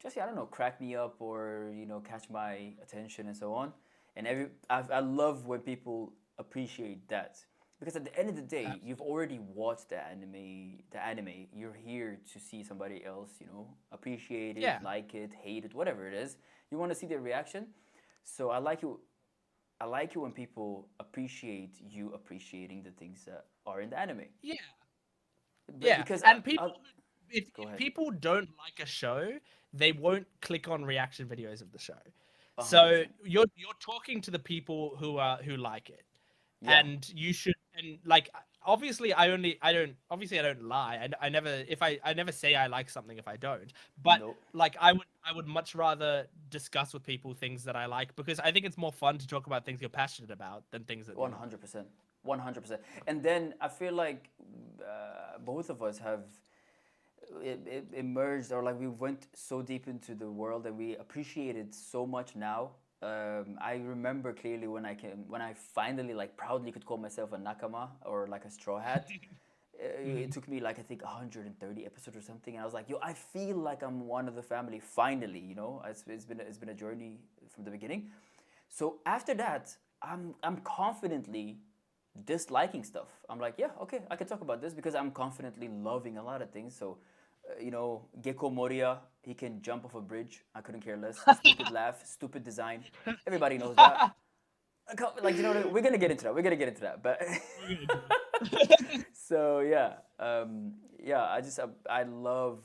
just, yeah, I don't know, crack me up or catch my attention and so on. And I love when people appreciate that because at the end of the day, you've Absolutely. already watched the anime. The anime, you're here to see somebody else, appreciate it, Yeah. like it, hate it, whatever it is. You want to see their reaction. So I like you. I like it when people appreciate you appreciating the things that are in the anime. Yeah. But Yeah. because And people who, go if ahead, people don't like a show, they won't click on reaction videos of the show. hundred So percent. you're talking to the people who like it. Yeah. And you should, and like obviously I don't lie. I never, if I never say I like something if I don't. But No. like I would much rather discuss with people things that I like, because I think it's more fun to talk about things you're passionate about than things that you're One not. hundred percent. 100%. And then I feel like both of us have emerged, or like we went so deep into the world and we appreciate it so much now. I remember clearly when I finally like proudly could call myself a nakama or like a straw hat. It Mhm. took me like I think 130 episodes or something, and I was like, yo, I feel like I'm one of the family finally. It's been a journey from the beginning. So after that, I'm confidently disliking stuff. I'm like, yeah, okay, I can talk about this because I'm confidently loving a lot of things. So, Gecko Moria, he can jump off a bridge. I couldn't care less. Stupid laugh, stupid design. Everybody knows that. Like, we're gonna get into that. We're gonna get into that. But We're gonna do it. so yeah, yeah. I love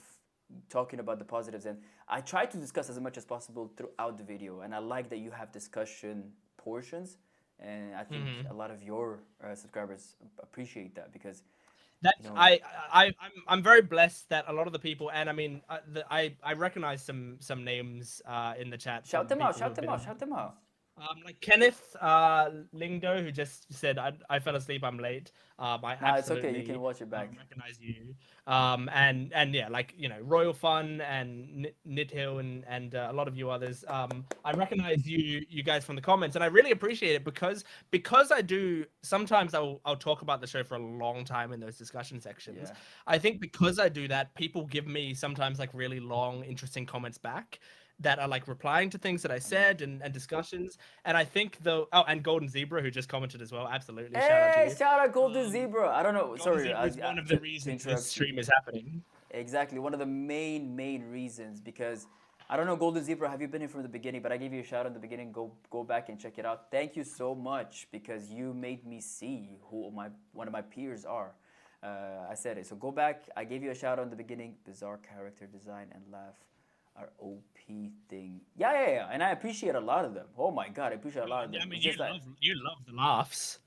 talking about the positives, and I try to discuss as much as possible throughout the video. And I like that you have discussion portions, and I think Mhm. a lot of your subscribers appreciate that because you That's know. I'm very blessed that a lot of the people, and I mean I recognize some names in the chat Shout from them out! people who Shout have them been out! on. Shout them out! Like Kenneth Lingdo, who just said, I fell asleep, I'm late. I Nah, it's okay. You can absolutely watch it back. recognize you. And yeah, like, Royal Fun and Nidhill and a lot of you others. I recognize you guys from the comments, and I really appreciate it because I do sometimes I'll talk about the show for a long time in those discussion sections. Yeah. I think because I do that, people give me sometimes like really long, interesting comments back that are like replying to things that I said, Amazing. and discussions. And I think though, oh, and Golden Zebra, who just commented as well. Absolutely, shout out to Hey, you. shout out Golden Um, Zebra. I don't know. Golden Sorry, Zebra is one of the to reasons this interrupt you. stream is happening. Exactly, one of the main reasons because I don't know Golden Zebra. Have you been here from the beginning? But I gave you a shout out in the beginning. Go back and check it out. Thank you so much because you made me see who one of my peers are. I said it. So go back. I gave you a shout out in the beginning. Bizarre character design and laugh are OP thing. Yeah. And I appreciate a lot of them. Oh my god, I appreciate a lot of them. I mean, It's just that you love the laughs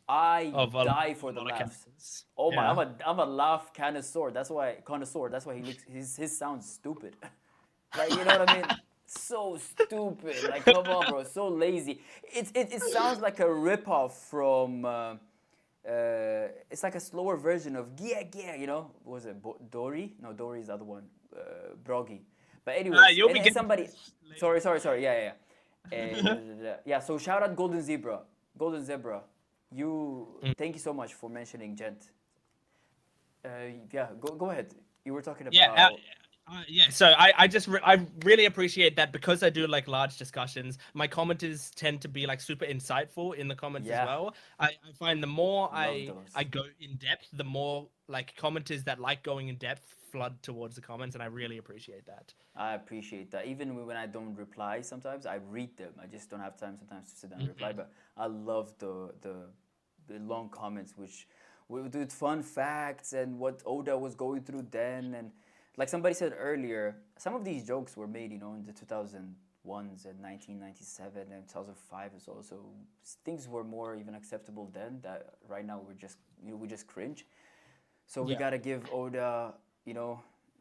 I of die for a the lot of laughs. characters. Oh my, Yeah. I'm a laugh connoisseur. That's why he looks his sounds stupid. Like you know what I mean? So stupid. Like come on, bro. So lazy. It sounds like a ripoff from. It's like a slower version of Gia Gia. What was it Dory? No, Dory is the other one. Broggy. But anyways, You'll be and getting to somebody. this later. Sorry. Yeah. Yeah. So shout out Golden Zebra. Golden Zebra. Thank you so much for mentioning Gent. Yeah, go ahead. You were talking Yeah, about. yeah. So I really appreciate that because I do like large discussions. My commenters tend to be like super insightful in the comments as Yeah, well. I find the more love I those. go in depth, the more like commenters that like going in depth flood towards the comments, and I really appreciate that. I appreciate that. Even when I don't reply, sometimes I read them. I just don't have time sometimes to sit down and reply. Mhm. But I love the long comments, which with fun facts and what Oda was going through then, and like somebody said earlier, some of these jokes were made, in the 2001s and 1997 and 2005 as well. So things were more even acceptable then. That right now we just cringe. So we Yeah. gotta give Oda,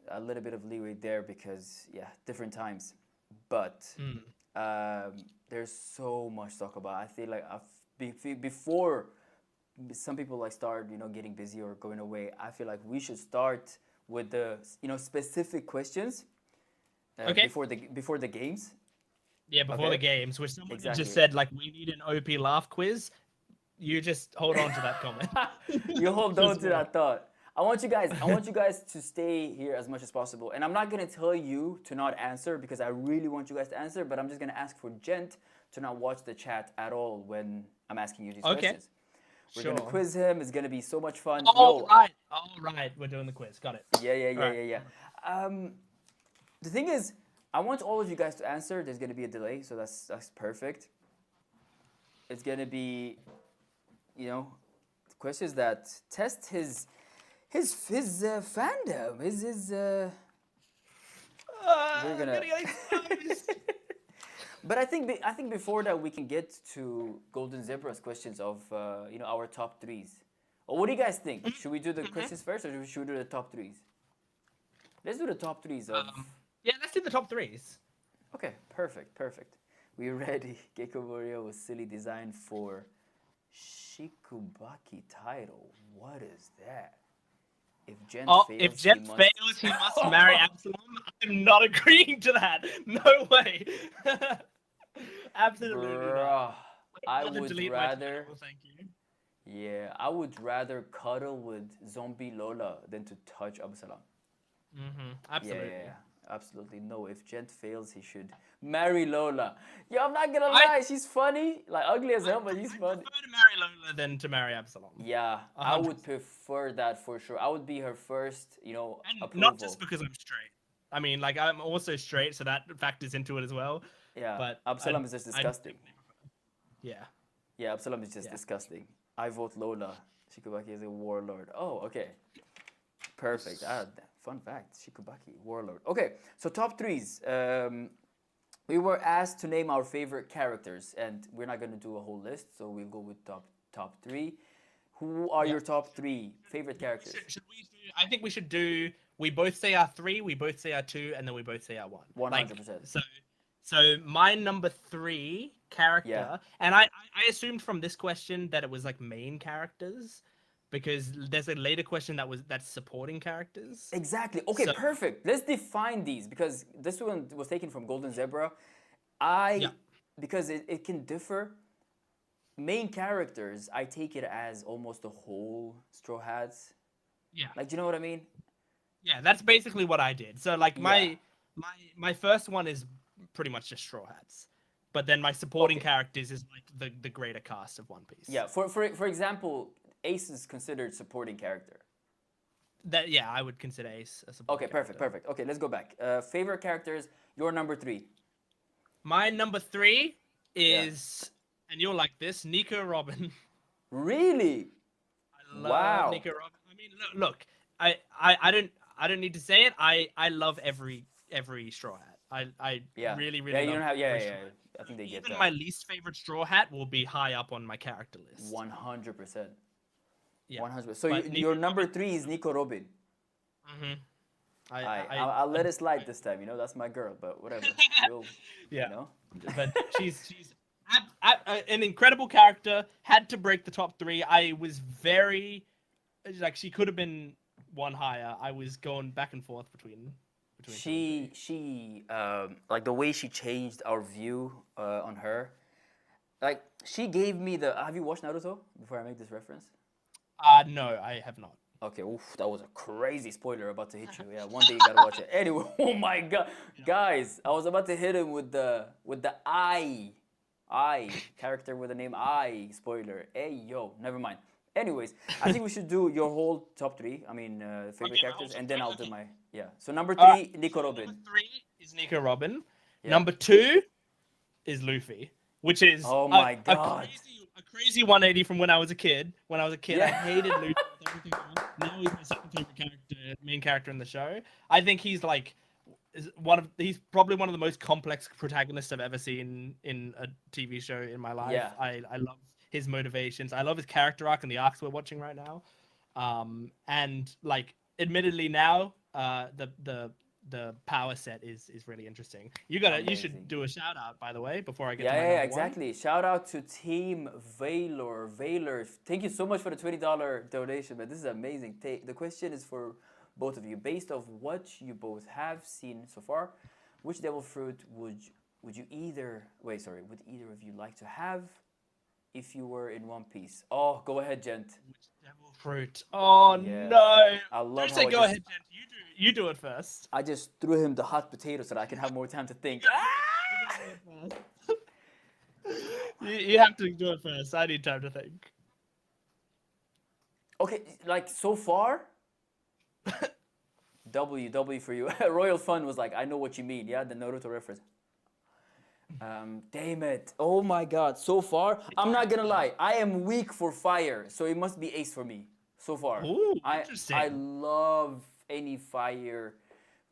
a little bit of leeway there because yeah, different times. But Mm. there's so much to talk about. I feel like before some people like start getting busy or going away, I feel like we should start with the specific questions Okay. before the games. Yeah, before the Okay, games, where someone had just exactly. said like we need an OP laugh quiz. You just hold on to that comment. You hold on Just to wait. that thought. I want you guys to stay here as much as possible. And I'm not gonna tell you to not answer because I really want you guys to answer, but I'm just gonna ask for Gent to not watch the chat at all when I'm asking you these Okay, questions. We're gonna sure. quiz him. It's gonna be so much fun. All Yo, right, all right. We're doing the quiz. Got it. yeah, yeah, All yeah, right. yeah, yeah. The thing is, I want all of you guys to answer. There's gonna be a delay, so that's perfect. It's gonna be, questions that test his fandom. We're I'm gonna. gonna get exposed. But I think before that we can get to Golden Zebra's questions of our top threes. Or what do you guys think? Should we do the questions first, or should we do the top threes? Let's do the top threes of. Yeah, let's do the top threes. Okay, perfect, perfect. We ready? Gecko Warrior was silly design for Shikubaki title. What is that? If Gent Oh, fails, if he Jent must. fails, he must marry Absalom. I'm not agreeing to that. No way. Absolutely not. Bruh, I I'd rather would delete my rather. channel, thank you. Yeah, I would rather cuddle with Zombie Lola than to touch Absalam. Yeah, Absolutely. yeah, yeah. Absolutely no. If Gent fails, he should marry Lola. Yeah, I'm not gonna I lie, she's funny, like ugly as hell, but she's I funny. prefer to marry Lola than to marry Absalom. Yeah, I 100%. would prefer that for sure. I would be her first, And not just approval. because I'm straight. I mean, like I'm also straight, so that factors into it as well. Yeah, But Absalam is just I disgusting. yeah, Yeah, Absalam is just yeah. disgusting. I vote Lola. Shikubaki is a warlord. Oh, okay. Perfect. Fun fact. Shikubaki, warlord. Okay, so top threes. We were asked to name our favorite characters, and we're not gonna do a whole list, so we'll go with top three. Who are Yeah. your top three favorite characters? Should we do? I think we should do. We both say our three. We both say our two, and then we both say our one. 100%. So my number three character, Yeah. and I assumed from this question that it was like main characters, because there's a later question that's supporting characters. Exactly. Okay, So perfect. Let's define these because this one was taken from Golden Zebra. yeah, Because it can differ. Main characters, I take it as almost the whole Straw Hats. yeah, Like, do you know what I mean? yeah. That's basically what I did. So like Yeah. my first one is pretty much just Straw Hats, but then my supporting Okay. characters is like the greater cast of One Piece. Yeah. For example, Ace is considered supporting character. That yeah, I would consider Ace a supporting Okay, perfect, character. perfect. Okay, let's go back. Favorite characters, your number three. My number three Yeah. is, and you'll like this, Nico Robin. Really? I love Wow. Nico Robin. I mean, look, I don't need to say it. I love every Straw Hat. I Yeah. really Yeah, you love don't have. Yeah, every yeah, Straw yeah. Hat. I think they get Even that. my least favorite Straw Hat will be high up on my character list. 100%. Yeah, 100%. So but Nico your number Robin. three is Nico Robin. hmm I'll let it slide this time. That's my girl, but whatever. We'll, yeah, you know. but she's an incredible character. Had to break the top three. I was very like she could have been one higher. I was going back and forth between two and She like the way she changed our view on her. Like she gave me the. Have you watched Naruto? Before I make this reference. No, I have not. Okay, oof, that was a crazy spoiler about to hit you. Yeah, one day you gotta watch it. Anyway, oh my god, guys, I was about to hit him with the I character with the name I spoiler. Hey yo, never mind. Anyways, I think we should do your whole top three. I mean, favorite Okay, my whole characters, top and then three? I'll do Okay. my yeah. So number All right. three, Nico Robin. Number three is Nico Robin. Yeah. Number two is Luffy, which is Oh my god. a crazy 180 from when I was a kid. When I was a kid, I Yeah. hated Luffy with everything else. Now he's my second favorite character, main character in the show. I think he's like he's probably one of the most complex protagonists I've ever seen in a TV show in my life. Yeah. I love his motivations. I love his character arc and the arcs we're watching right now. And like admittedly now, the the power set is really interesting. You should Amazing. do a shout out, by the way, before I get to Yeah, my yeah, yeah, number one. exactly. Shout out to Team Valor. Valor, thank you so much for the $20 donation, man. This is amazing. The question is for both of you. Based off what you both have seen so far, which devil fruit would you either wait, sorry, would either of you like to have if you were in One Piece? Oh, go ahead, Gent. Which devil fruit? Oh Yeah. no! I love Don't how say go ahead, Jen. You do it first. I just threw him the hot potato so that I can have more time to You think. gotta Ah! do it first. You have to do it first. I need time to think. Okay, like so far, W for you. Royal Fun was like, I know what you mean. Yeah, the Naruto reference. Damn it. Oh my god. So far, I'm not gonna lie. I am weak for fire, so it must be ace for me. So far. Ooh, I interesting. love any fire.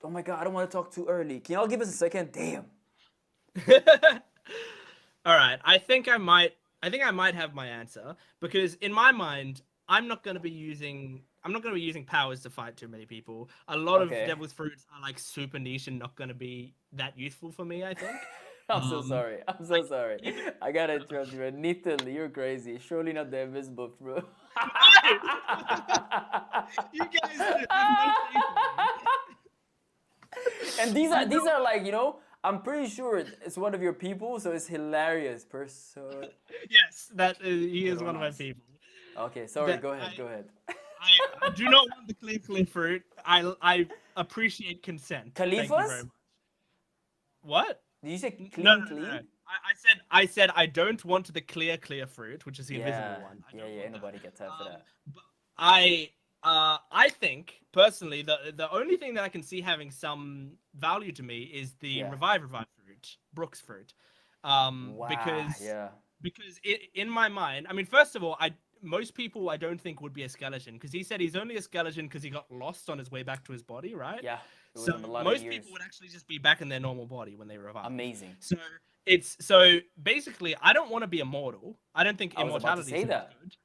Oh my god, I don't want to talk too early. Can y'all give us a second? Damn. All right. I think I might have my answer because in my mind, I'm not going to be using powers to fight too many people. A lot of Okay. devil's fruits are like super niche and not going to be that useful for me, I think. I'm so Um sorry. I'm so like sorry. even I gotta interrupt you, man. Nathan, you're crazy. Surely not the invisible fruit. you guys have no faith in me. And You these know are like, I'm pretty sure it's one of your people, so it's hilarious. yes, he is one of my Personas. people. Okay, sorry, That go ahead, go ahead. I do not want the clear fruit. I appreciate consent. Thank you very Khalifas? much. What? Did you say No, clean, no, no, no. clean? I said I don't want the clear fruit, which is the invisible Yeah, one. I yeah, don't yeah. want Ain't that. nobody got time for that. But I think personally the only thing that I can see having some value to me is the Yeah. revive fruit, Brooks fruit, Wow, because yeah. in my mind, I mean, first of all, I most people I don't think would be a skeleton because he said he's only a skeleton because he got lost on his way back to his body, right? Yeah. It So was a lot of most people years. would actually just be back in their normal body when they revive. Amazing. So it's so basically, I don't want to be immortal. I don't think I was about to immortality say sounds that. good,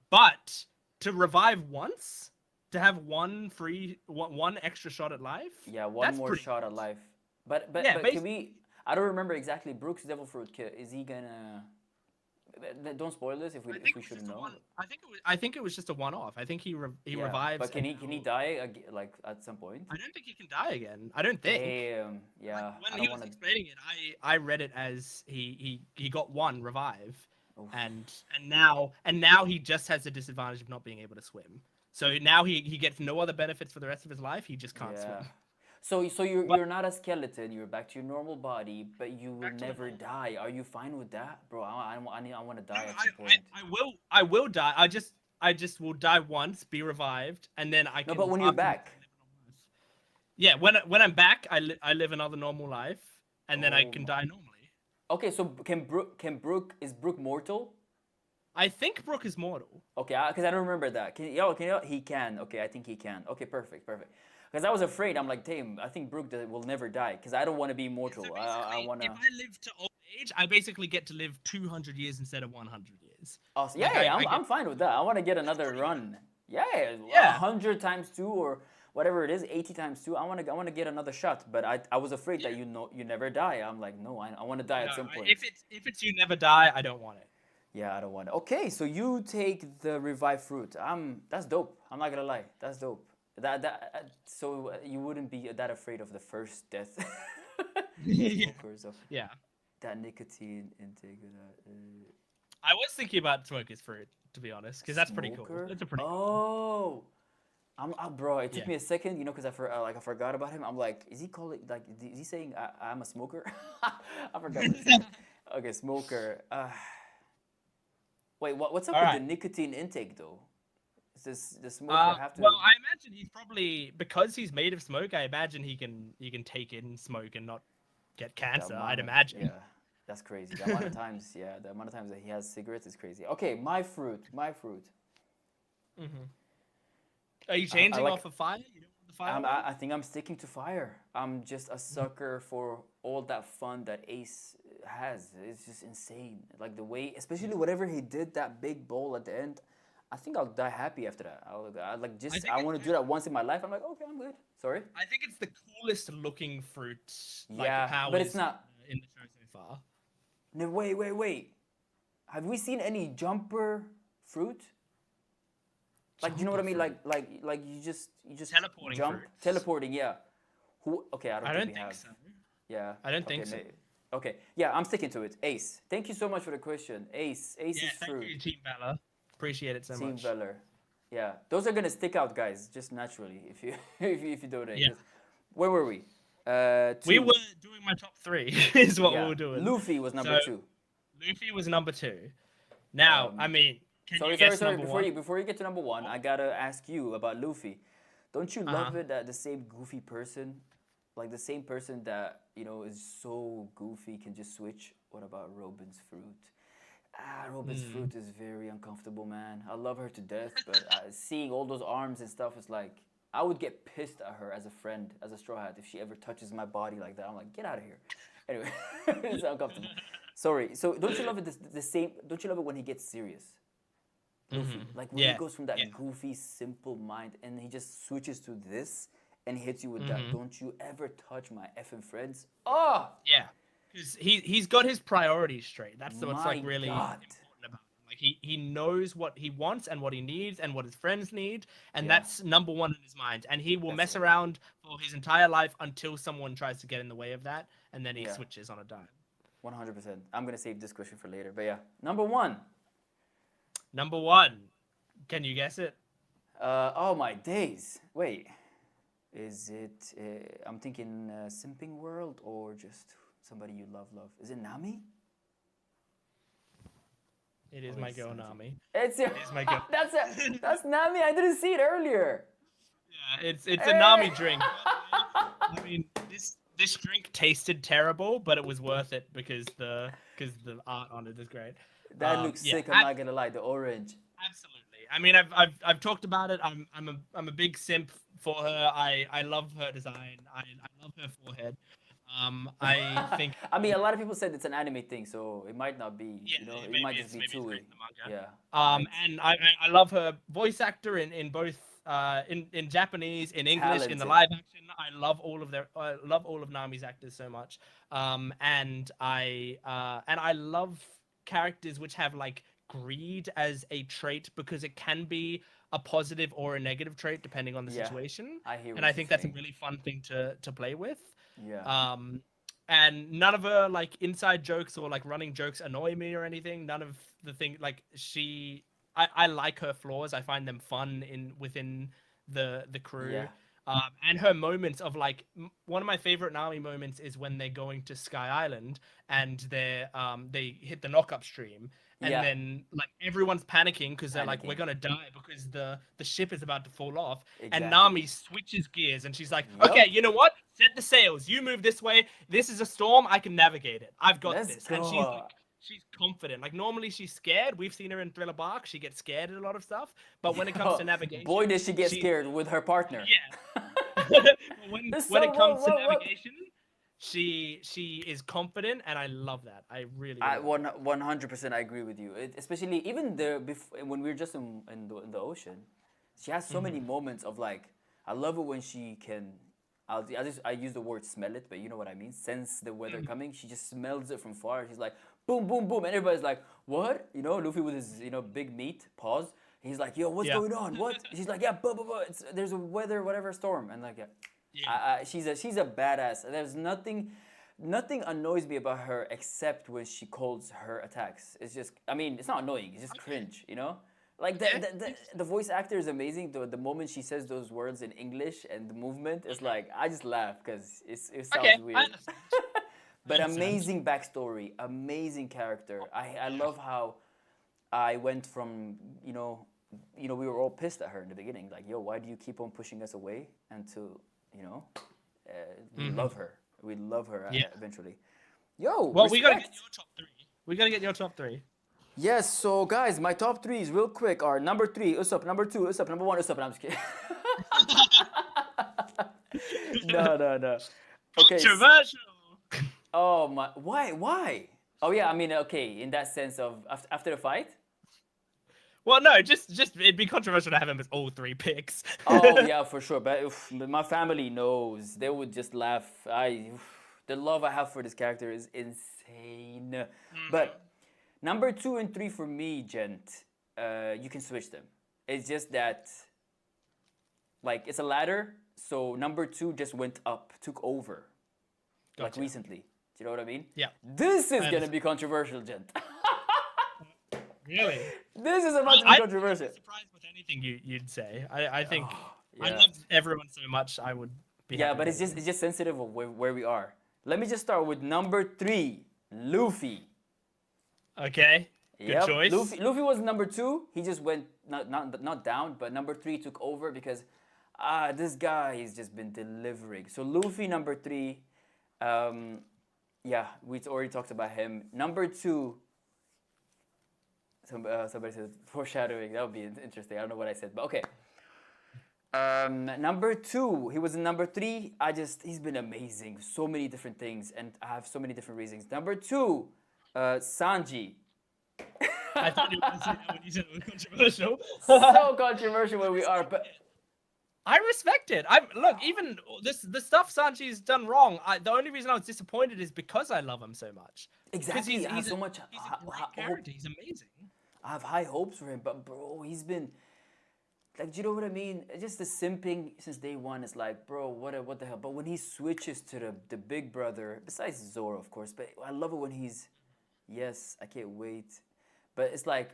but to revive once, to have one extra shot at life, Yeah, one that's more pretty shot at good. life. But but Yeah, but can basically. we? I don't remember exactly. Brooks Devil Fruit. Is he gonna? Don't spoil this I if think we it was shouldn't just a know. one. I think it was just a one-off. I think he Yeah, revives but and can he now die like at some point? I don't think he can die again. I don't think. Damn. Like Yeah, I when he don't was want to. explaining it, I read it as he got one revive, Oof. and now he just has the disadvantage of not being able to swim. So now he gets no other benefits for the rest of his life. He just can't Yeah. swim. So But you're not a skeleton. You're back to your normal body, but you will back to the never normal. die. Are you fine with that, bro? I want to No, die at some point. I will die. I just will die once, be revived, and then I No, but can when you're afterwards back. I live a normal life. Yeah, when I'm back, I live another normal life, and then I Oh can my. die normally. Okay, so Brooke is Brooke mortal? I think Brooke is mortal. Okay, because I don't remember that. Can you? He can. Okay, I think he can. Okay, perfect, perfect. Because I was afraid. I'm like, damn, I think Brooke will never die. Because I don't want to be Yeah, so immortal. I basically, if wanna. I live to old age, I basically get to live 200 years instead of 100 years. Awesome. Yeah, Like yeah, I get I'm fine with that. I want to get that's another pretty good. run. Yeah, a Yeah. hundred times two or whatever it is, 80 times two. I want to get another shot. But I was afraid that Yeah. you never die. I'm like, no, I want to die No, at some point. if it's you never die, I don't want it. Yeah, I don't want to. Okay, so you take the revived fruit. That's dope. I'm not gonna lie. That's dope. So you wouldn't be that afraid of the first death, the Yeah. smokers of Yeah. that nicotine intake. I was thinking about smoker's fruit to be honest, because that's pretty cool. Smoker. It's a pretty cool one. Oh, bro. It took Yeah. me a second, because I forgot about him. I'm like, is he calling is he saying I'm a smoker? I forgot what he said. Okay, smoker. Wait, what's up All with the right. nicotine intake though? Does the smoker have Well, to? I imagine he's probably because he's made of smoke. I imagine he can take in smoke and not get The cancer. I'd amount of imagine. yeah, that's crazy. The amount of times, yeah, the amount of times that he has cigarettes is crazy. Okay, my fruit. Hmm. Are you I changing like. off of fire? You don't want the fire one? I think I'm sticking to fire. I'm just a sucker for all that fun that Ace has. It's just insane. Like the way, especially whatever he did, that big bowl at the end. I think I'll die happy after that. I like I just think I want to do that once in my life. I'm like, okay, I'm good. Sorry. I think it's the coolest looking fruit, like Yeah, but it's powers not. in the show so far. No, wait. Have we seen any jumper fruit? Like, do you know what I Jumper mean? fruit, Like you just teleporting jump, fruits. teleporting. Yeah. Who? Okay, I don't I think don't we think have. so. Yeah. I don't Okay. think so. Okay. Yeah, I'm sticking to it. Ace. Thank you so much for the question. Ace. Yeah, Ace's thank fruit. you, Team Valor. Appreciate it so Team much. Valor. Yeah, those are gonna stick out, guys, just naturally if you if you donate. Yeah, 'Cause where were we? we were Two. doing my top three, is what we Yeah, were doing. Luffy was number So two. Luffy was number two. Now, I Um, mean, can you guess sorry. number one? Before you get to number one, Oh, I gotta ask you about Luffy. Don't you uh-huh. love it that the same goofy person, like the same person that is so goofy, can just switch? What about Robin's fruit? Robin's Hmm. fruit is very uncomfortable, man. I love her to death, but seeing all those arms and stuff is like I would get pissed at her as a friend, as a straw hat, if she ever touches my body like that. I'm like, get out of here. Anyway, it's uncomfortable. Sorry. So don't you love it the same? Don't you love it when he gets serious? Luffy, like when he Yeah, goes from yeah. that goofy, simple mind and he just switches to this and hits you with that. Hmm. Don't you ever touch my effing friends? Oh Yeah, because he's got his priorities straight. That's what's like my really god. important about him. Like he knows what he wants and what he needs and what his friends need, and Yeah, that's number one in his mind. And he will that's mess it. around for his entire life until someone tries to get in the way of that, and then he Yeah, switches on a dime. 100%. I'm gonna save this question for later. But yeah, number one. Number one, can you guess it? Oh my days. Wait, is it? I'm thinking simping world or just somebody you love. Love. Is it Nami? It is Or my is girl Sanji? Nami. It's It is my girl. that's Nami. I didn't see it earlier. Yeah, it's a Nami Hey! drink. I mean, this drink tasted terrible, but it was worth it because the art on it is great. That looks Yeah, sick. I'm not gonna lie. The orange. absolutely. I mean, I've talked about it. I'm a big simp for her. I love her design. I love her forehead. I think I mean, a lot of people said it's an anime thing, so it might not be. yeah, It might just be maybe it's too. great in the manga. Yeah. Might. And I love her voice actor in both in Japanese, in English, in the Talented. live action. I love all of Nami's actors so much. And I love characters which have like greed as a trait because it can be a positive or a negative trait depending on the Yeah. situation. I hear And what I you're think that's a saying. really fun thing to play with. Yeah. Um, and none of her like inside jokes or like running jokes annoy me or anything. None of the thing like I like her flaws. I find them fun within the crew. Yeah. And her moments of like one of my favorite Nami moments is when they're going to Sky Island and they hit the knock up stream and Yeah. then like everyone's panicking because they're like we're Panicking. gonna die because the ship is about to fall off and Exactly. Nami switches gears and she's like okay, Yup. you know what, set the sails, you move this way, this is a storm, I can navigate it, I've got Let's this. And she's go. like she's confident. Like normally she's scared. We've seen her in Thriller Bark. She gets scared at a lot of stuff. But when it comes to navigation, Boy, did she get she scared with her partner. yeah. But It's when so it comes to what? navigation, she is confident, and I love that. I really, I really love that. 100% I agree with you. Especially even when we were just in the ocean, she has so many moments of like I love it when she can. I use the word smell it, but you know what I mean. Sense the weather coming. She just smells it from far. She's like boom, boom, boom, and everybody's like what? Luffy with his big meat paws. He's like yo, what's Yeah. going on? What? She's like yeah, blah blah blah. There's a weather whatever storm, and like yeah. Yeah. She's a badass. There's nothing annoys me about her except when she calls her attacks. It's just I mean it's not annoying. It's just cringe. Like the voice actor is amazing. The moment she says those words in English and the movement is like I just laugh because it sounds Okay, I weird. understand. But I understand. amazing backstory, amazing character. I love how I went from we were all pissed at her in the beginning, like yo, why do you keep on pushing us away? And to we love her. We love her Yeah. eventually. Yo, Well, we gotta get respect. your top three. We gotta get your top three. Yes, so guys, my top threes real quick are number 3, Usopp, number 2, Usopp, number 1, Usopp. No, I'm just kidding. No. Okay. Controversial. Oh my, why? Oh yeah, I mean, okay, in that sense of after the fight. Well, no, just it'd be controversial to have him as all three picks. Oh yeah, for sure. But my family knows. They would just laugh. The love I have for this character is insane. Mhm. But number two and three for me, Gent, you can switch them. It's just that, like, it's a ladder. So number two just went up, took over, like Gotcha. recently. Do you know what I mean? Yeah. This is I gonna understand. be controversial, Gent. Really? This is about to be I'd controversial. be surprised with anything you'd say. I think Oh, I yeah. love everyone so much. I would be Yeah, happy but with anything. it's just sensitive of where we are. Let me just start with number three, Luffy. Okay. Good Yep, choice. Luffy was number two. He just went not down, but number three took over because this guy has just been delivering. So Luffy number three, yeah, we already talked about him. Number two, somebody said foreshadowing. That would be interesting. I don't know what I said, but okay. Number two, he was in number three. He's been amazing. So many different things, and I have so many different reasons. Number two, Sanji. I thought you were going to say that when you said it was controversial. So controversial where we are, but I respect it. I look, even the stuff Sanji's done wrong. The only reason I was disappointed is because I love him so much. Because exactly, I have so much he's a great character. He's amazing. I have high hopes for him. But bro, he's been like, do you know what I mean? Just the simping since day one is like, bro, what the hell? But when he switches to the big brother, besides Zoro, of course, but I love it when he's, yes, I can't wait. But it's like,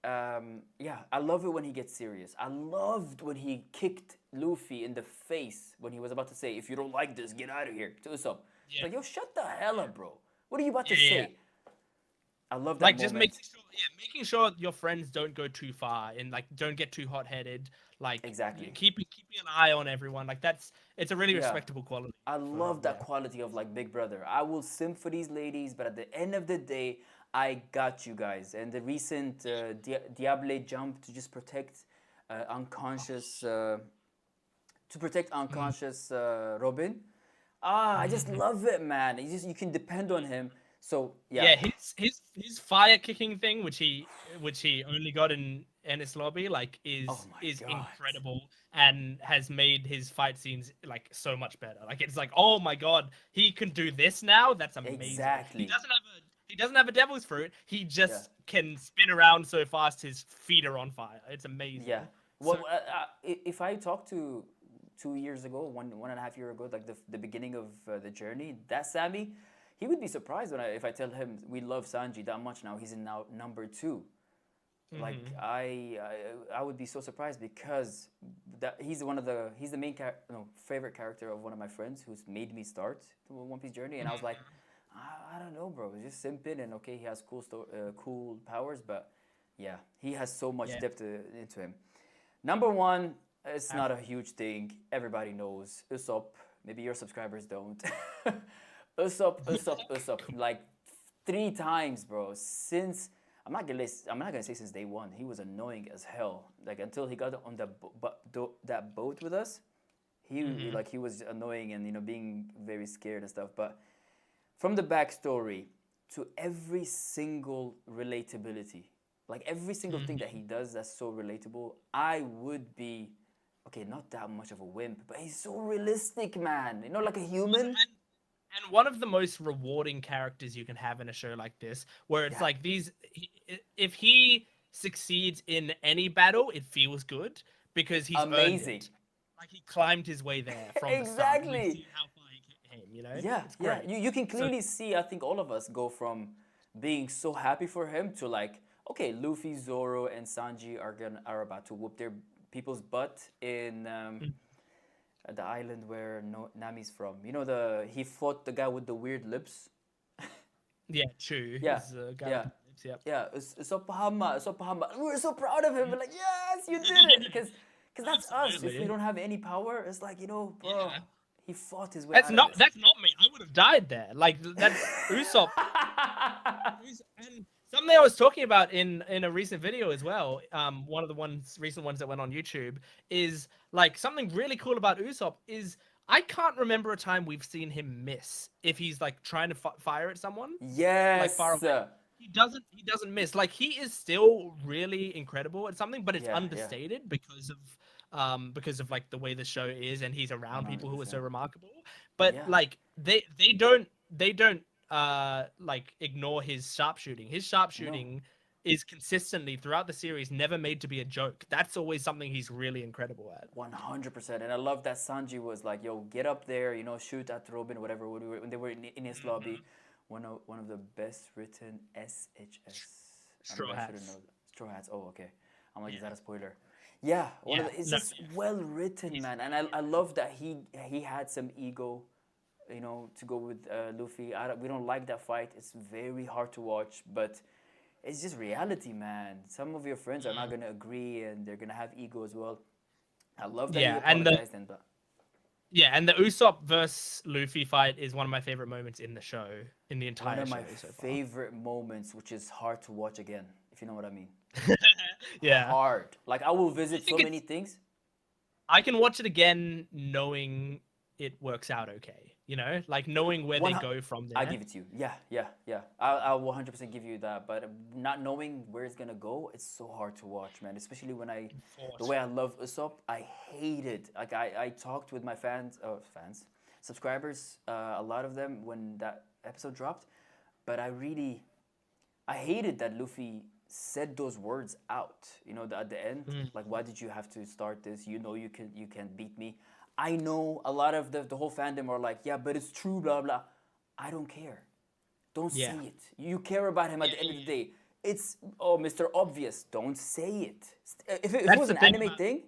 yeah, I love it when he gets serious. I loved when he kicked Luffy in the face when he was about to say, "If you don't like this, get out of here." To Usopp, Yeah. like, yo, shut the hell up, bro. What are you about to Yeah. say? I love that Like just moment. making sure your friends don't go too far and like don't get too hot headed. Like Exactly. keeping an eye on everyone. Like it's a really Yeah. respectable quality. I love that Yeah. quality of like Big Brother. I will simp for these ladies, but at the end of the day, I got you guys. And the recent Diable jump to just protect unconscious, to protect unconscious Robin. I just love it, man. You can depend on him. So yeah, Yeah, his fire kicking thing, which he only got in Ennis Lobby, like oh my is god, incredible and has made his fight scenes like so much better. Like it's like, oh my god, he can do this now. That's amazing. exactly. He doesn't have a devil's fruit. He Yeah, just can spin around so fast his feet are on fire. It's amazing. yeah. So Well, if I talked to 2 years ago, 1.5 year ago, like the beginning of the journey, that Sammy, he would be surprised if I tell him we love Sanji that much now. He's in now number two. Like I would be so surprised because he's the main favorite character of one of my friends who's made me start the One Piece journey, and I was like, I don't know, bro, just simping, and okay, he has cool powers, but yeah, he has so much yeah. depth into him. Number one, it's not a huge thing. Everybody knows Usopp. Maybe your subscribers don't. Usopp. Like 3 times, bro. Since I'm not gonna say since day one. He was annoying as hell. Like until he got on that boat with us, he was annoying and being very scared and stuff. But from the backstory to every single relatability, like every single thing that he does that's so relatable, I would be okay, not that much of a wimp, but he's so realistic, man. Like a human. And one of the most rewarding characters you can have in a show like this, where it's Yeah. like if he succeeds in any battle, it feels good because he's earned Amazing. it. Like he climbed his way there from the start. We've Exactly. seen how far he came, Yeah, It's yeah. great. You can So clearly see, I think all of us go from being so happy for him to like, okay, Luffy, Zoro, and Sanji are about to whoop their people's butt in the island where Nami's from. He fought the guy with the weird lips. yeah, true. Yeah, He's a guy yeah, with lips, yep. yeah. Usopahama. We're so proud of him. We're like, yes, you did it. Because that's us. If we Absolutely. don't have any power, it's like, bro, Yeah. he fought his way out of this. That's not me. I would have died there. Like that's Usopp. And something I was talking about in a recent video as well, one of the recent ones that went on YouTube is like something really cool about Usopp is I can't remember a time we've seen him miss if he's like trying to fire at someone. Yes. Far away. he doesn't miss. Like he is still really incredible at something, but it's Yeah, yeah, understated because of like the way the show is, and he's around people who are so 100%. remarkable. But Yeah, like they don't like ignore his sharpshooting. His no, sharpshooting is consistently throughout the series never made to be a joke. That's always something he's really incredible at. 100%. And I love that Sanji was like, "Yo, get up there, shoot at Robin, whatever." When they were in his Hmm. lobby, one of the best written SHS. I Straw maybe I should have Hats. known. Straw Hats. Oh, okay. I'm like, is Yeah. that a spoiler? Yeah, one of Yeah. the. It's No. just Yeah. well written, He's man, and I really love that he had some ego, to go with Luffy. We don't like that fight. It's very hard to watch, but it's just reality, man. Some of your friends are not good. gonna agree, and they're gonna have ego as well. I love that he Yeah, and the apologized, and Usopp versus Luffy fight is one of my favorite moments in the show, in the one entire of show my so far. favorite moments, which is hard to watch again, if you know what I mean. Yeah, Hard. Like I will I visit so think many it's. things. I can watch it again knowing it works out okay. Like knowing where One, they go from I there. give it to you. Yeah, yeah, yeah. I'll 100% give you that. But not knowing where it's gonna go, it's so hard to watch, man. Especially the way I Unfortunately. love Usopp, I hate it. Like I talked with my subscribers, a lot of them when that episode dropped. But I hated that Luffy said those words out. At the end, Mm. like, why did you have to start this? You can beat me. I know a lot of the whole fandom are like, yeah, but it's true, blah blah. I don't care. Don't say Yeah. it. You care about him at Yeah, the end yeah, of the yeah. day. It's Mr. Obvious. Don't say it. If it That's was the an thing anime about thing,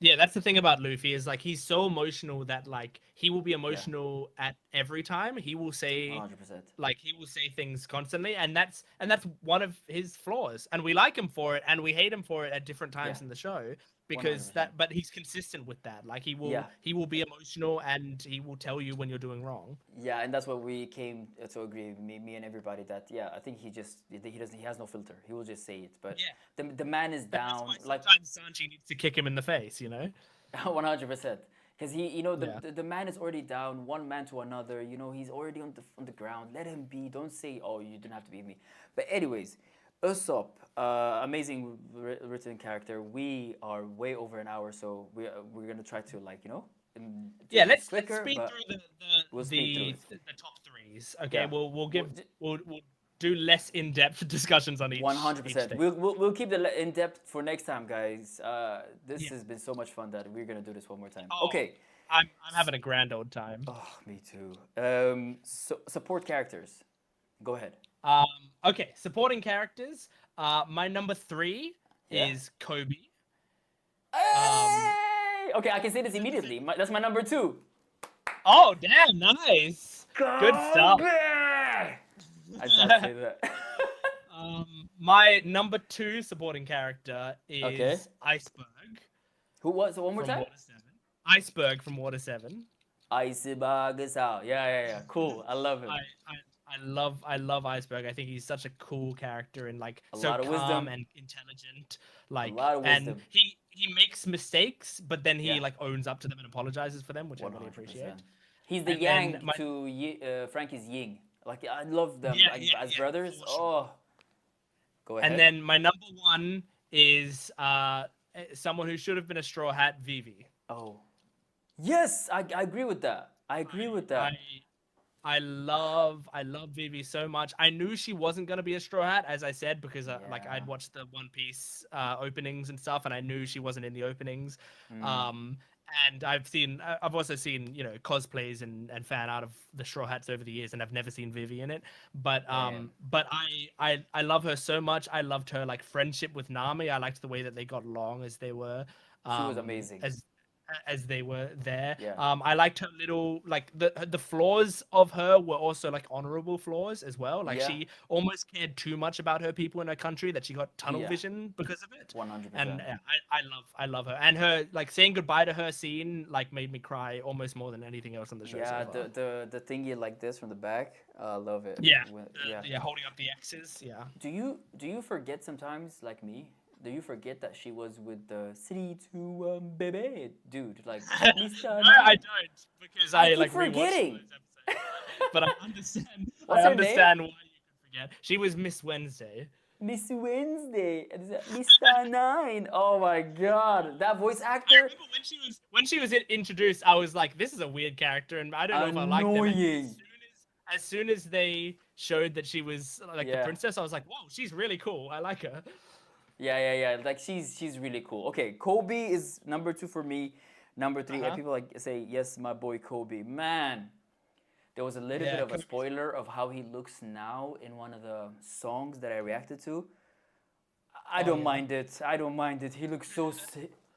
Yeah, that's the thing about Luffy is like he's so emotional that like he will be yeah, emotional at every time. He will say 100%. like he will say things constantly, and that's one of his flaws. And we like him for it and we hate him for it at different Yeah, times in the show because 100%. that but he's consistent with that. Like he Yeah, will he will be emotional and he will tell you when you're doing wrong. yeah, and that's what we came to agree. Me and everybody that yeah, I think he has no filter. He will just say it. But Yeah. the man is And that's why down like sometimes Sanji needs to kick him in the face. 100%. Because the, Yeah. the the man is already down, one man to another. He's already on the ground. Let him be. Don't say, "Oh, you didn't have to beat me." But anyways, Usopp, amazing written character. We are way over an hour, so we're gonna try to do Yeah, this let's quicker, speed but through we'll speed through it. the top threes. Okay, Yeah. we'll Well, give we'll do less in depth discussions on each 100%. thing. We'll keep the in depth for next time, guys. This Yeah. has been so much fun that we're gonna do this one more time. Oh, Okay. I'm having a grand old time. Oh, me too. So support characters. Go ahead. Um, okay, supporting characters. My number three Yeah. is Kobe. Um, Hey! Okay, I can say this immediately. That's my number two. oh, damn, nice, good stuff. Kobe! I just had to say that. My number two supporting character Okay. is Iceberg Who was? So one more from time. Water Seven. Iceberg from Water Seven. Iceberg is out. Yeah, yeah, yeah. Cool. I love him. I, I love Iceberg. I think he's such a cool character and like A so lot of calm wisdom. and intelligent. A Like lot of and wisdom. he makes mistakes, but then he Yeah. like owns up to them and apologizes for them, which I really appreciate. 100%. He's the And then yang my to Frankie's yin. Like I love them yeah, like yeah, as yeah, brothers. for sure. Oh, go And ahead. then my number one is someone who should have been a straw hat, Vivi. Oh, yes, I agree with that. I agree with I I that. I love Vivi so much. I knew she wasn't gonna be a Straw Hat, as I said, because like Yeah. I'd watched the One Piece openings and stuff, and I knew she wasn't in the openings. Mm, Um, and I've also seen cosplays and fan art of the Straw Hats over the years, and I've never seen Vivi in it. But damn. I love her so much. I loved her like friendship with Nami. I liked the way that they got along as they were She was amazing. as they were there. Yeah. I liked her little like the flaws of her were also like honorable flaws as well. Like Yeah. she almost cared too much about her people in her country that she got tunnel Yeah. vision because of it. And 100%. I love her. And her like saying goodbye to her scene like made me cry almost more than anything else on the show so Yeah, far. the thingy like this from the back. I love it. Yeah, Yeah. yeah, holding up the X's. Yeah. Do you forget sometimes like me? Do you forget that she was with the city to baby dude like Mr. I don't because I I keep like rewatched forgetting. those episodes. But I understand. I What's her name? understand why you could forget. She was Miss Wednesday. Miss Wednesday, Mr. Nine. Oh my God, that voice I actor, remember when she was introduced, I was like, "This is a weird character," and I don't know if I liked them. And annoying. as soon as they showed that she was like the Yeah, princess, I was like, "Whoa, she's really cool. I like her." yeah. Like she's really cool. Okay, Kobe is number two for me. Number Uh three, and huh. people like say yes, my boy Kobe. Man, there was a little bit Yeah. of a spoiler of how he looks now in one of the songs that I reacted to. I Oh don't yeah. mind it. I don't mind it. He looks so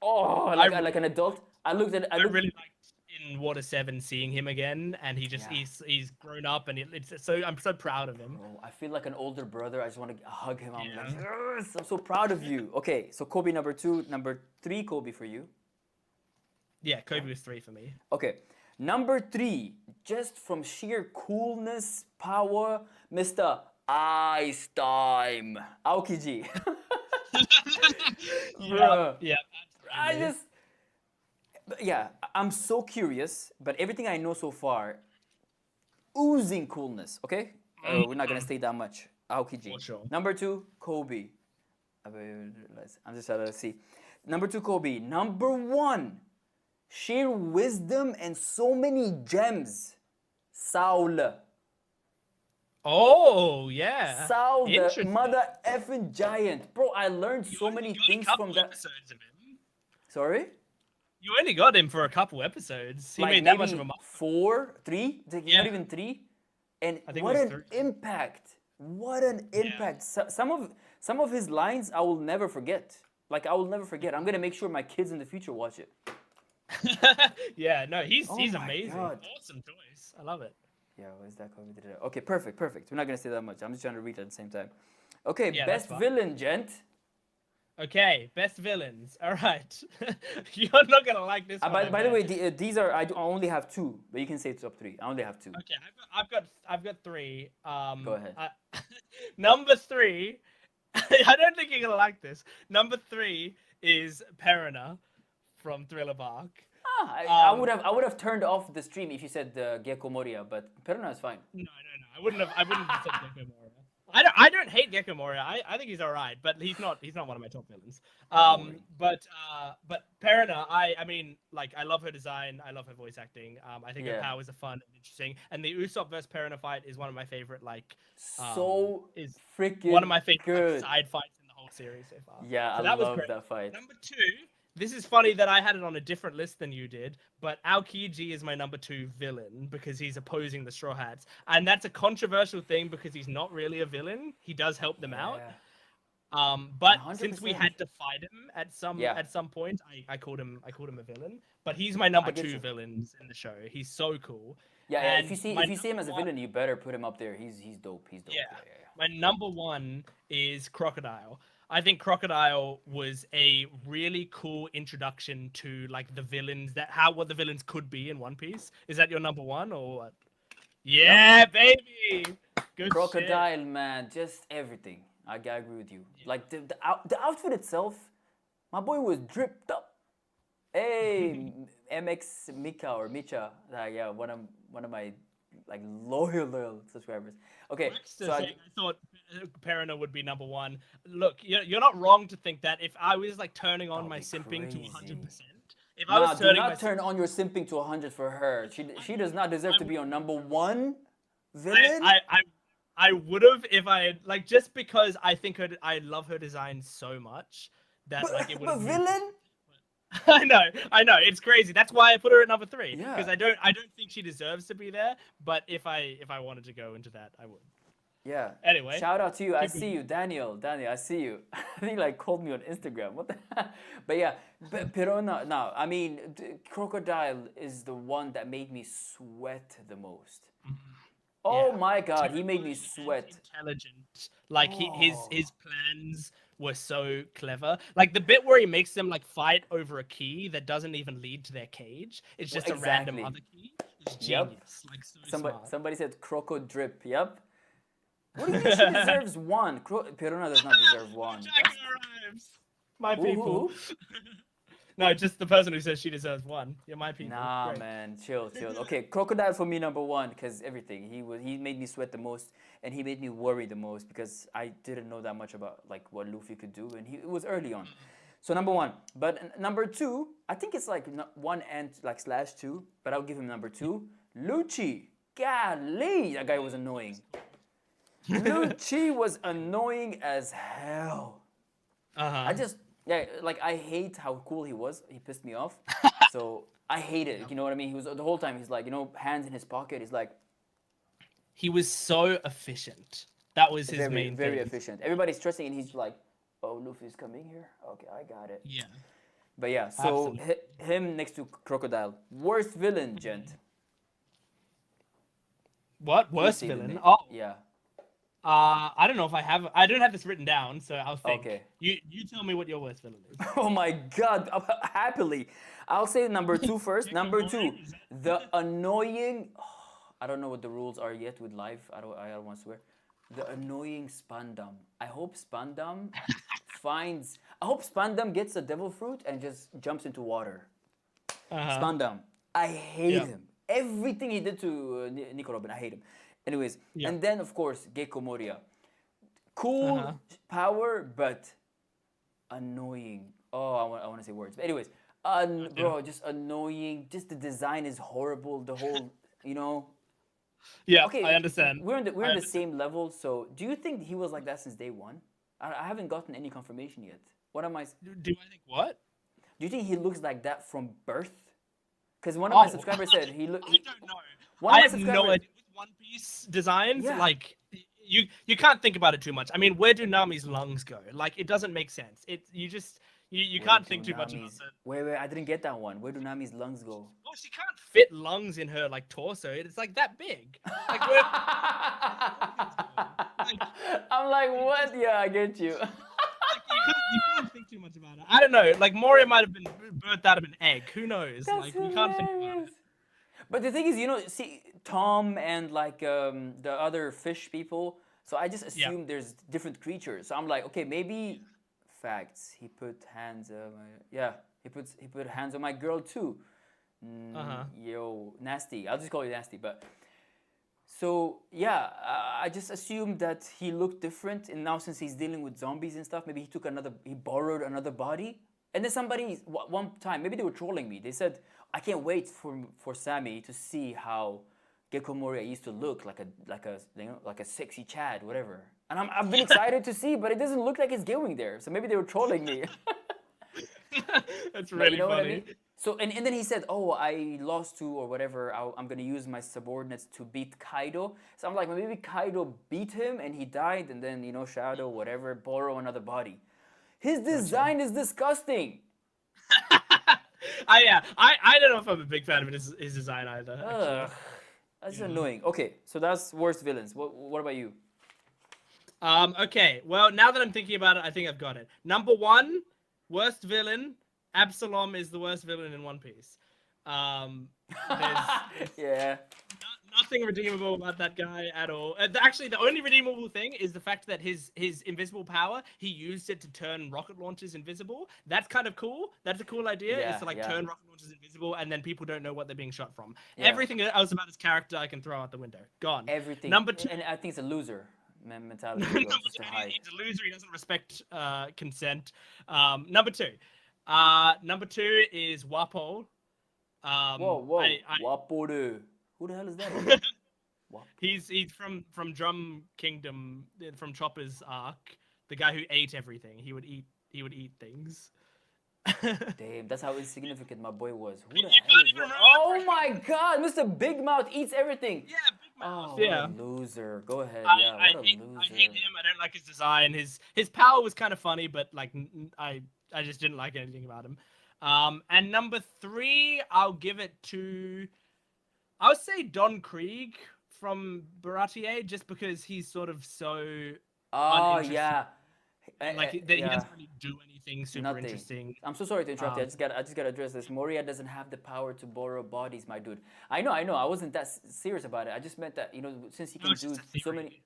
oh, I like an adult. I I looked. really liked in Water 7 seeing him again, and Yeah, he's grown up, and it's so I'm so proud of him. bro. I feel like an older brother. I just want to hug him. I'm like, Yeah. yes, I'm so proud of you. Okay, so Kobe number two, number three, Kobe for you. Yeah, Yeah. Kobe was 3 for me. Okay, number three, just from sheer coolness, power, Mister Ice Time, Aokiji. Yeah, Bruh, yeah, I absolutely. just yeah, I'm so curious, but everything I know so far, oozing coolness. Okay, we're not gonna Mhm. stay that much. For Aokiji. sure. Number two, Kobe. I'm just trying to see. Number two, Kobe. Number one, sheer wisdom and so many gems. Saul. Oh, yeah. Saul, the Interesting. mother effing giant. Bro, I learned You so only many got a things from couple that. episodes of him. Sorry? You only got him for a couple episodes. He Like made that much of a maybe mark. four, three, like Yeah, not even three. And I think it what was an 3. impact! What an Yeah. impact! Some of his lines I will never forget. Like I will never forget. I'm gonna make sure my kids in the future watch it. Yeah, no, Oh he's my amazing. God! Awesome choice. I love it. Yeah, what is that called? Okay, perfect. We're not gonna say that much. I'm just trying to read at the same time. Okay, Yeah, that's best fine. villain, Gent. Okay, best villains. All right. You're not gonna like this one, I By the way, bet. these are I only have two, but you can say top three. I only have two. Okay, I've got 3. Go ahead. Number 3. I don't think you're gonna like this. Number 3 is Perina from Thriller Bark. Ah, Um, I would have turned off the stream if you said Gecko Moria, but Peruna is fine. no. I wouldn't have said Gecko Moria. I don't hate Gecko Moria. I think he's all right, but he's not one of my top villains. Boring. But Perina, I mean, like, I love her design. I love her voice acting. I think her Yeah. powers are fun and interesting. And the Usopp versus Perina fight is one of my favorite, So is one of freaking my favorite good. side fights in the whole series so far. Yeah, I So that was love great. that fight. Number 2, this is funny that I had it on a different list than you did, but Aokiji is my number 2 villain because he's opposing the Straw Hats. And that's a controversial thing because he's not really a villain. He does help them out. Yeah. But since we 100%. had to fight him Yeah. at some point, I called him a villain. But he's my number I get 2 you. villains in the show. He's so cool. Yeah. And my If you see him as a number villain, you better put him up there. He's dope. He's dope. yeah. Yeah. My number 1 is Crocodile. I think Crocodile was a really cool introduction to like the villains what the villains could be in One Piece. Is that your number 1 or what? Yeah, baby. Good Crocodile, man, just everything. I agree with you. Like the outfit itself, my boy was dripped up. Hey, MX Mika or Micha, yeah, one of my like loyal subscribers. Okay, Shit. so I thought Perina would be number 1. Look, you're not wrong to think that. If I was like turning on That would my be simping to crazy. 100%, if I nah, was do turning my not turn on your simping to 100 for her. She does not deserve to be on number one villain. I would have if I had like just because I love her design so much that like it would but have villain? I know, it's crazy. That's why I put her at number 3 Yeah. because I don't think she deserves to be there. But if I wanted to go into that, I would. Yeah. Anyway, Shout out to you. I keep see you, Daniel. I see you. I think he, like called me on Instagram. What the? But yeah, Pirona. No, I mean, Crocodile is the one that made me sweat the most. Oh Yeah. my God, he made me sweat. Intelligent. Like Oh. his plans were so clever. Like the bit where he makes them like fight over a key that doesn't even lead to their cage. It's just a random exactly. other key. It's Yep. genius. Like so smart. Somebody said Croco drip. Yep. What do you mean she deserves one? Pirona does not deserve one. Jackie arrives. My Who, people. who? No, just the person who says she deserves one. You're my people. Nah, Great. man, chill, chill. Okay, crocodile for me number one because everything. He made me sweat the most, and he made me worry the most because I didn't know that much about like what Luffy could do, and it was early on. So number one, but number two, I think it's like one and like slash two, but I'll give him number two. Lucci, golly, that guy was annoying. Lucci was annoying as hell. I Uh-huh. just yeah, like I hate how cool he was. He pissed me off. So I hate it. Yeah. You know what I mean? He was the whole time. He's like, hands in his pocket. He's like He was so efficient. That was his very, main very thing. efficient. Everybody's stressing, and he's like, "Oh, Luffy's coming here. Okay, I got it." Yeah. But yeah, so Absolutely. him next to Crocodile, worst villain, Gent. What? You Worst say the villain? name. Oh. Yeah. I don't know if I have. I don't have this written down, so I'll think. Okay. You tell me what your worst villain is. Oh my God! Happily, I'll say number two first. Number two, Is that- the annoying. I don't know what the rules are yet with live. I don't want to swear. The annoying Spandam. I hope Spandam finds. I hope Spandam gets a devil fruit and just jumps into water. Uh-huh. Spandam. I hate Yeah. him. Everything he did to Nico Robin, I hate him. Anyways, Yeah. and then of course Gecko Moria. Cool Uh-huh. power, but annoying. Oh, I want to say words. But anyways, bro, just annoying. Just the design is horrible. The whole, Yeah, Okay, I understand. we're in the I understand. same level. So, do you think he was like that since day one? I haven't gotten any confirmation yet. What am I? Do I think what? Do you think he looks like that from birth? Because one of my Oh. subscribers said he looked. I don't know. One I of my have no subscribers. idea with One Piece designs. Yeah. Like you can't think about it too much. I mean, where do Nami's lungs go? Like it doesn't make sense. You Where can't do think too much about Nami's- it. Wait, I didn't get that one. Where do Nami's lungs go? Well, she can't fit lungs in her like torso. It's like that big. Like where? I'm like, what? Yeah, I get you. You can't think too much about it. I don't know. Like Moria might have been birthed out of an egg. Who knows? That's like you can't think about hilarious. it. But the thing is, see Tom and like the other fish people. So I just Yeah. assume there's different creatures. So I'm like, okay, maybe facts. He put hands on my he put hands on my girl too. Yo, nasty. I'll just call you nasty. But so yeah, I just assumed that he looked different, and now since he's dealing with zombies and stuff, maybe he borrowed another body. And then somebody one time, maybe they were trolling me. They said, "I can't wait for Sammy to see how Gecko Moria used to look like a sexy Chad, whatever." And I've been excited to see, but it doesn't look like it's going there. So maybe they were trolling me. That's But really you know funny. what I mean? So and then he said, "Oh, I lost to or whatever. I'm gonna use my subordinates to beat Kaido." So I'm like, maybe Kaido beat him and he died, and then Shadow, whatever, borrow another body. His design is disgusting. I don't know if I'm a big fan of his design either. Ugh, that's annoying. Okay, so that's worst villains. What about you? Okay. Well, now that I'm thinking about it, I think I've got it. Number one, worst villain. Absalom is the worst villain in One Piece. There's Yeah. nothing redeemable about that guy at all. Actually, the only redeemable thing is the fact that his invisible power, he used it to turn rocket launchers invisible. That's kind of cool. That's a cool idea. Yeah, is to like yeah. turn rocket launchers invisible, and then people don't know what they're being shot from. Yeah. Everything else about his character, I can throw out the window. Gone. Everything. Number two. And I think it's a loser mentality. Number Just to two, hide. he's a loser. He doesn't respect consent. Number two. Number two is Wapo. Whoa. I- Wapore. Who the hell is that? Wap- He's from Drum Kingdom, from Chopper's arc. The guy who ate everything. He would eat things. Damn, that's how insignificant my boy was. Who the You hell can't is even that? remember. Oh my God, Mr. Big Mouth eats everything. Yeah, Big Mouth. Oh, yeah. what a loser. Go ahead. I Yeah, what a hate loser. him. I don't like his design. His power was kind of funny, but like I just didn't like anything about him. And number three, I'll give it to, I would say Don Krieg from Baratier, just because he's sort of so Oh uninteresting. yeah. Like he yeah. doesn't really do anything super Nothing. interesting. I'm so sorry to interrupt you. I just got to address this. Moria doesn't have the power to borrow bodies, my dude. I know. I wasn't that serious about it. I just meant that since he No, can it's do just a so theory. many.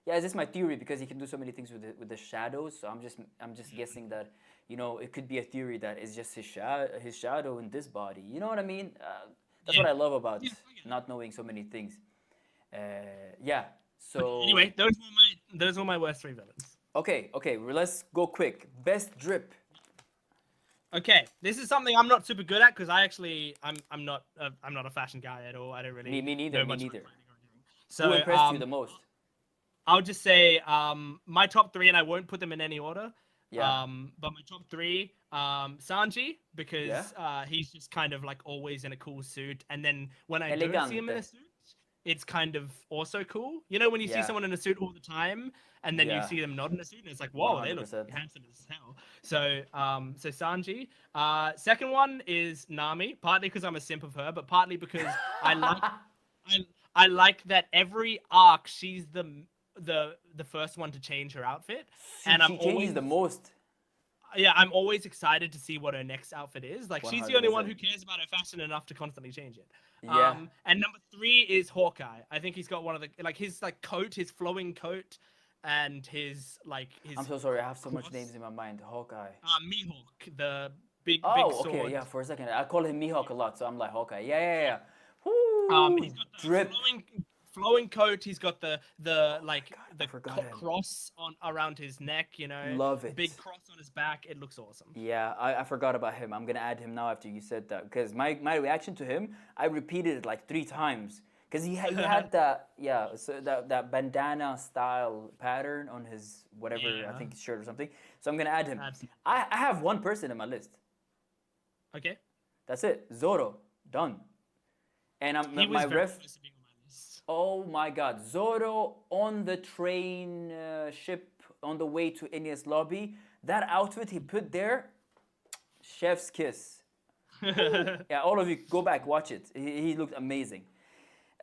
Yeah, it's just my theory because he can do so many things with the shadows. So I'm just guessing that, it could be a theory that it's just his shadow in this body. You know what I mean? That's Yeah. what I love about Yeah, I get it. not knowing so many things. Yeah. But So anyway, those were my worst three villains. okay, well, let's go quick. Best drip. Okay, this is something I'm not super good at because I'm not a fashion guy at all. I don't Me, really me neither. know Me much about neither. clothing or anything. Who So impressed you the most? I'll just say my top three, and I won't put them in any order. Yeah. But my top three, Sanji, Yeah. because he's just kind of like always in a cool suit, and then when I don't see him in Elegante. a suit, it's kind of also cool. You know, when you see Yeah. someone in a suit all the time, and then you Yeah. see them not in a suit, and it's like, One whoa, they hundred look percent. handsome as hell. So Sanji. Second one is Nami, partly because I'm a simp of her, but partly because I like I I like that every arc she's the first one to change her outfit, She and she changes the most. I'm always excited to see what her next outfit is. Like One she's the hundred only one percent. who cares about her fashion enough to constantly change it. Yeah. And number three is Hawkeye. I think he's got one of the like his like coat, his flowing coat, and his I'm so sorry. I have so much names cross. in my mind. Hawkeye. Mihawk, the big Oh, okay. sword. Yeah. For a second, I call him Mihawk a lot, so I'm like Hawkeye. Yeah, yeah, Yeah. yeah. Whoo, He's got the drip. flowing coat. He's got the Oh my like god, I the forgot him. cross on around his neck. Love it. Big cross on his back. It looks awesome. Yeah, I forgot about him. I'm gonna add him now after you said that because my reaction to him, I repeated it like 3 times because he had that so that bandana style pattern on his whatever I Yeah, think shirt or something. So I'm gonna add him. absolutely. I have one person in my list. Okay, That's it. Zoro. Done. And he was my very ref. close to being on my list. Oh my God, Zoro on the train ship on the way to Enies lobby. That outfit he put there, chef's kiss. Yeah, all of you go back watch it. He looked amazing.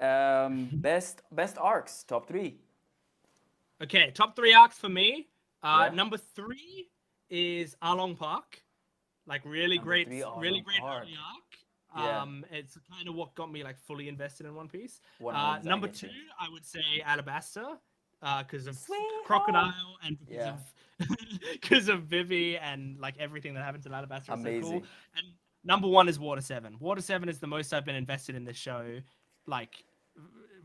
Best arcs, top three. Okay, top three arcs for me. Yeah. Number three is Along Park. Like really Number great, three, really Arlong great Park. early arc. Yeah. It's kind of what got me like fully invested in One Piece. 100%, I Number get two, you. I would say Alabasta, because of Sweetheart. Crocodile and because Yeah. of because of Vivi and like everything that happens in Alabasta is so cool. Amazing. And number one is Water 7. Water 7 is the most I've been invested in this show, like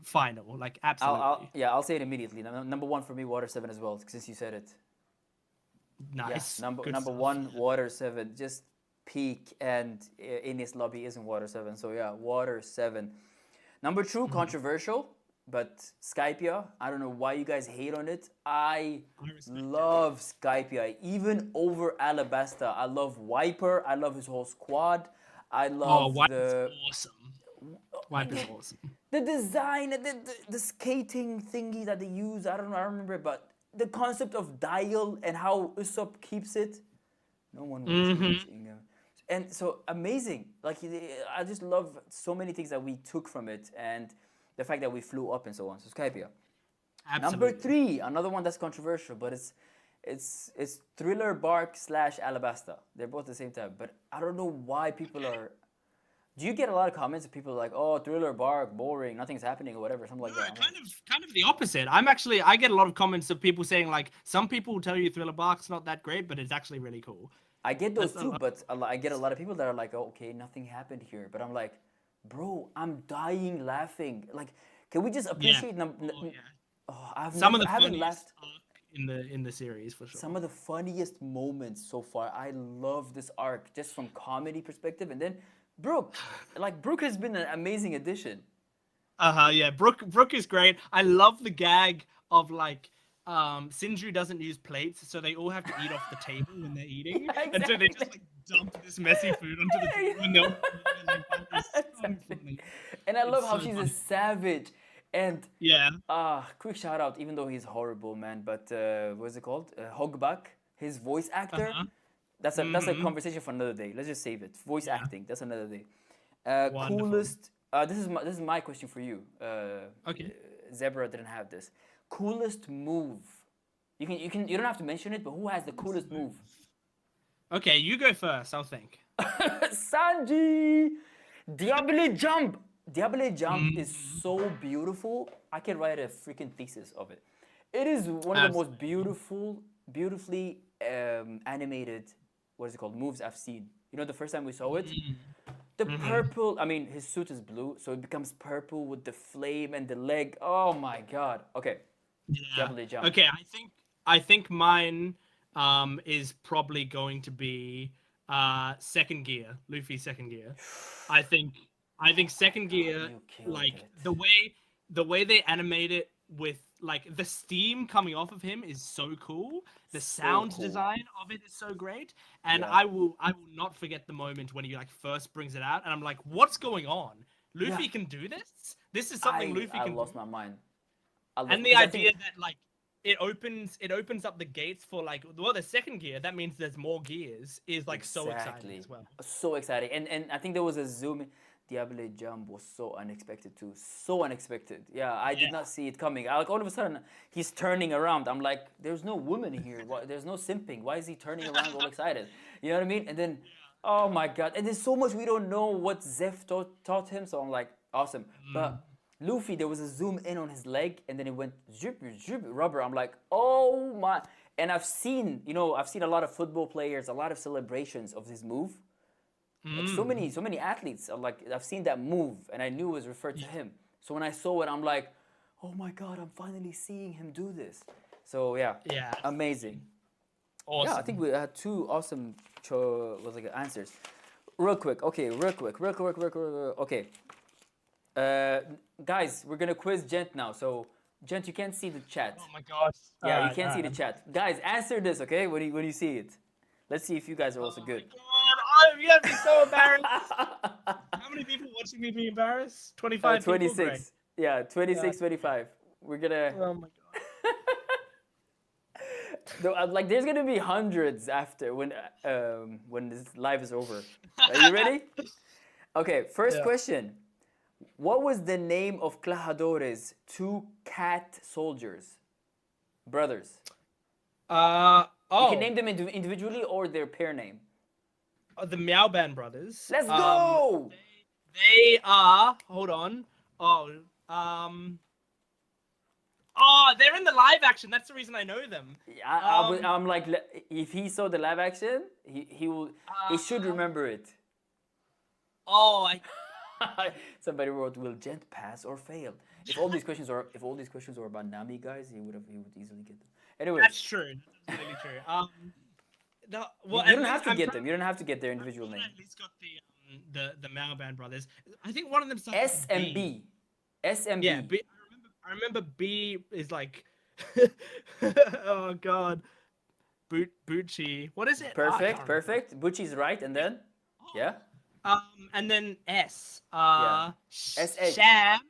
final, like absolutely I'll say it immediately. Number one for me, Water 7 as well, since you said it. nice. Yeah, number Good number stuff. one, Water 7, just peak, and Enies lobby isn't Water 7. So yeah, Water 7. Number two, controversial, but Skypia. I don't know why you guys hate on it. I respect it. love Skypia, even over Alabasta. I love Wiper. I love his whole squad. I Oh, love Wipe the is awesome. Wipe is awesome. the design, the skating thingy that they use. I don't know. I don't remember, but the concept of dial and how Usopp keeps it. No one will change. And so amazing. Like I just love so many things that we took from it, and the fact that we flew up and so on. So Skypia. Absolutely. Number three, another one that's controversial, but it's Thriller Bark / Alabasta. They're both the same type, but I don't know why people are. Do you get a lot of comments of people like, "Oh, Thriller Bark, boring, nothing's happening," or whatever, something like No, that? I'm like, kind of the opposite. I get a lot of comments of people saying like some people tell you Thriller Bark's not that great, but it's actually really cool. I get those That's too, but I get a lot of people that are like, oh, "Okay, nothing happened here," but I'm like, "Bro, I'm dying laughing. Like, can we just appreciate?" Oh, Some of the I haven't funniest laughed. arc in the series for sure. Some of the funniest moments so far. I love this arc just from comedy perspective, and then Brooke, like Brooke has been an amazing addition. Yeah. Brooke is great. I love the gag of like Sindri doesn't use plates, so they all have to eat off the table when they're eating, and so they just like dump this messy food onto the table, and they're like, that is so funny. And I love It's how so she's funny. a savage. And Yeah. quick shout out, even though he's horrible, man. But what's it called? Hogbak, his voice actor. Uh-huh. That's a conversation for another day. Let's just save it. Voice acting. That's another day. Wonderful. Coolest. This is my question for you. Okay. Zebra didn't have this. Coolest move. You don't have to mention it, but who has the coolest move? Okay, you go first. I'll think. Sanji! Diable Jump! Diable Jump is so beautiful. I can write a freaking thesis of it. It is one of the most Absolutely. beautifully animated, what is it called, moves I've seen. You know, the first time we saw it, Mm. the Hmm. purple. I mean, his suit is blue, so it becomes purple with the flame and the leg. Oh my god. Okay, Yeah. double jump. Okay, I think mine is probably going to be second gear, Luffy second gear. I think I think My second god, gear, you killed like it. the way they animate it with like the steam coming off of him is so cool. The So sound cool. design of it is so great. And Yeah. I will not forget the moment when he like first brings it out and I'm like, what's going on? Yeah. Luffy can do this? This is something I Luffy I can do? lost my mind. I lost And the because I think idea that like it opens up the gates for like well the second gear that means there's more gears is like so exciting exactly as well. so exciting, and I think there was a zoom. Diable jump was so unexpected too, so unexpected. Yeah, I did Yeah. not see it coming. Like all of a sudden, he's turning around. I'm like, there's no woman here. Why, there's no simping. Why is he turning around all excited? You know what I mean? And then, oh my god! And there's so much we don't know what Zeph taught him. So I'm like, awesome. Mm. But Luffy, there was a zoom in on his leg, and then it went zip, zip, rubber. I'm like, oh my! And I've seen, I've seen a lot of football players, a lot of celebrations of this move. Like Mm. so many athletes. Like I've seen that move, and I knew it was referred to Yeah. him. So when I saw it, I'm like, oh my god, I'm finally seeing him do this. So yeah, Yeah, amazing. absolutely. Yeah, I think Awesome. we had two awesome was like answers. Real quick, okay, okay. Uh, guys, we're gonna quiz Gent now. So Gent, you can't see the chat. Oh my gosh. All Yeah, you right, can't all see the right. chat. Guys, answer this, okay? When you see it, let's see if you guys are also Oh my good. god. Oh, you have me so embarrassed. How many people watching me be embarrassed? 25 people? Great. 26. Yeah, Yeah, 26, great. 25. We're gonna. Oh my god. Though, like, there's gonna be hundreds after when this live is over. Are you ready? Okay, first Yeah. question. What was the name of Clahadore's two cat soldiers? Brothers. You can name Oh, them individually or their pair name. the Meow Band brothers. Let's go! They are. Hold on. Oh, um. Oh, they're in the live action. That's the reason I know them. Um. I'm like, if he saw the live action, he will, he should Uh. remember it. Oh, I. Somebody wrote, "Will Gent pass or fail?" If all these questions were about Nami, guys, he would easily get them. Anyways, That's true. That's really true. No, well, you at don't have least to I'm get trying them. to You don't think. have to get their I'm individual sure I name. at least got the Mao Band brothers. I think one of them starts with a S and B. B, S and Yeah, B. B. I remember B is like. Oh God, Bucci. What is it? Oh, I can't Perfect, remember. perfect. Butchie's right, and Yeah. then yeah, And then S. yeah. S H. Sham.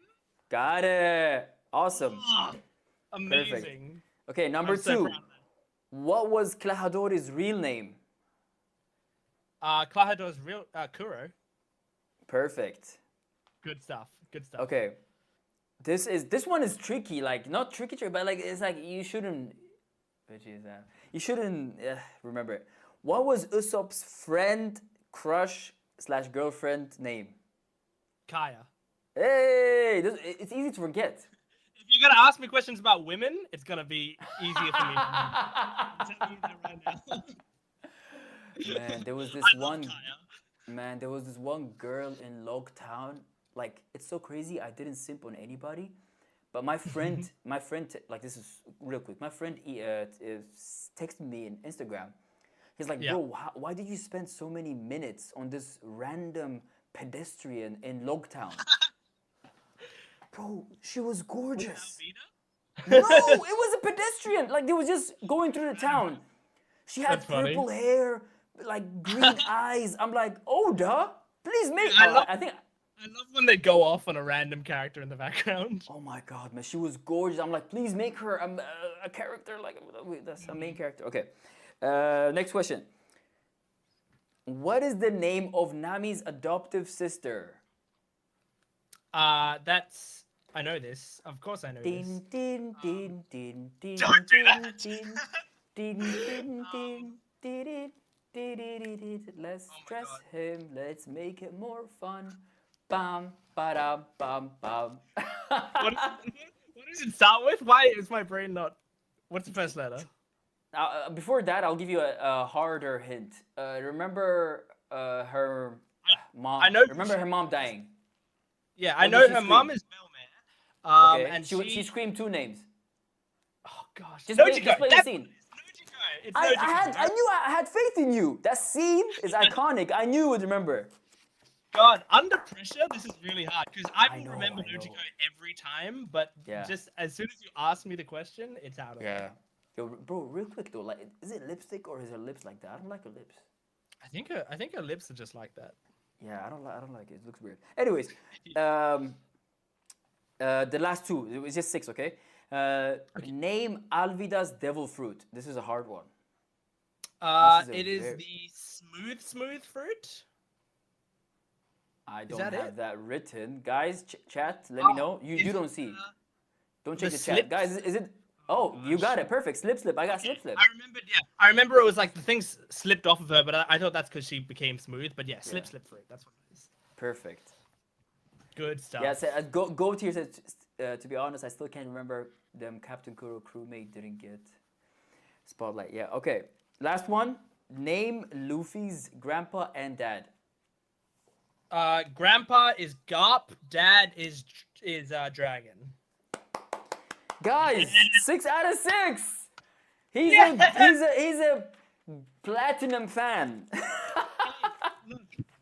Got it. Awesome. Oh, Perfect. amazing. Okay, I'm number so proud two. of that. What was Clahadore's real name? Klahador's real Kuro. Perfect. Good stuff. Good stuff. Okay, this one is tricky. Like not tricky, but like it's like you shouldn't. Which is you shouldn't remember it. What was Usopp's friend, crush slash girlfriend name? Kaya. Hey, it's easy to forget. If you're gonna ask me questions about women, it's gonna be easier for me to remember. I'm telling you that right now. Man, there was this I love one. Kaya. Man, there was this one girl in Logtown. Like it's so crazy. I didn't simp on anybody, but like this is real quick. My friend texted me in Instagram. He's like, Yeah. bro, why did you spend so many minutes on this random pedestrian in Logtown? Bro, she was Was it gorgeous. No, Alvina? it was a pedestrian. Like they was just going through the town. She That's had funny. purple hair, like green eyes. I'm like, oh, duh. Please make. I love I think. I love when they go off on a random character in the background. Oh my god, man, she was gorgeous. I'm like, please make her a character. Like that's a main character. Okay. Next question. What is the name of Nami's adoptive sister? That's I know this. Of course I know this. Din din din din din Don't do din that. din din din um, din din din. Let's oh my dress god. him. Let's make it more fun. Bam ba bam bam. What, what does it start with? Why is my brain not? What's the first letter? Before that, I'll give you a harder hint. Remember her mom. I know. Remember her mom dying. Yeah, I What did know she her scream? mom is Melman. Okay. And She screamed two names. Oh gosh, Just Nojiko. play the That's scene. Nojiko. It's I Nojiko. knew I had faith in you. That scene is iconic. I knew you would remember. God, under pressure, this is really hard because I I will know, remember I know. Nojiko every time, but Yeah. just as soon as you ask me the question, it's out of Yeah. Yo, bro, real quick though, like, is it lipstick or is her lips like that? I don't like her lips. I think her lips are just like that. Yeah, I don't like it. It looks weird. Anyways, the last two. It was just six, okay? Name Alvida's devil fruit. This is a hard one. It is the smooth fruit. I don't that have it? that written. Guys, chat, let me know. You don't see. Don't check the chat. Guys, is it... Oh, you got it. Perfect. Slip. I got slip. I remembered, yeah. I remember it was like the things slipped off of her, but I thought that's because she became smooth. But yeah, slip fruit. That's what it is. Perfect. Good stuff. Yeah, so go to your... to be honest, I still can't remember them Captain Kuro crewmate didn't get spotlight. Yeah, okay. Last one. Name Luffy's grandpa and dad. Grandpa is Garp. Dad is Dragon. Guys, 6 out of 6. He's a platinum fan.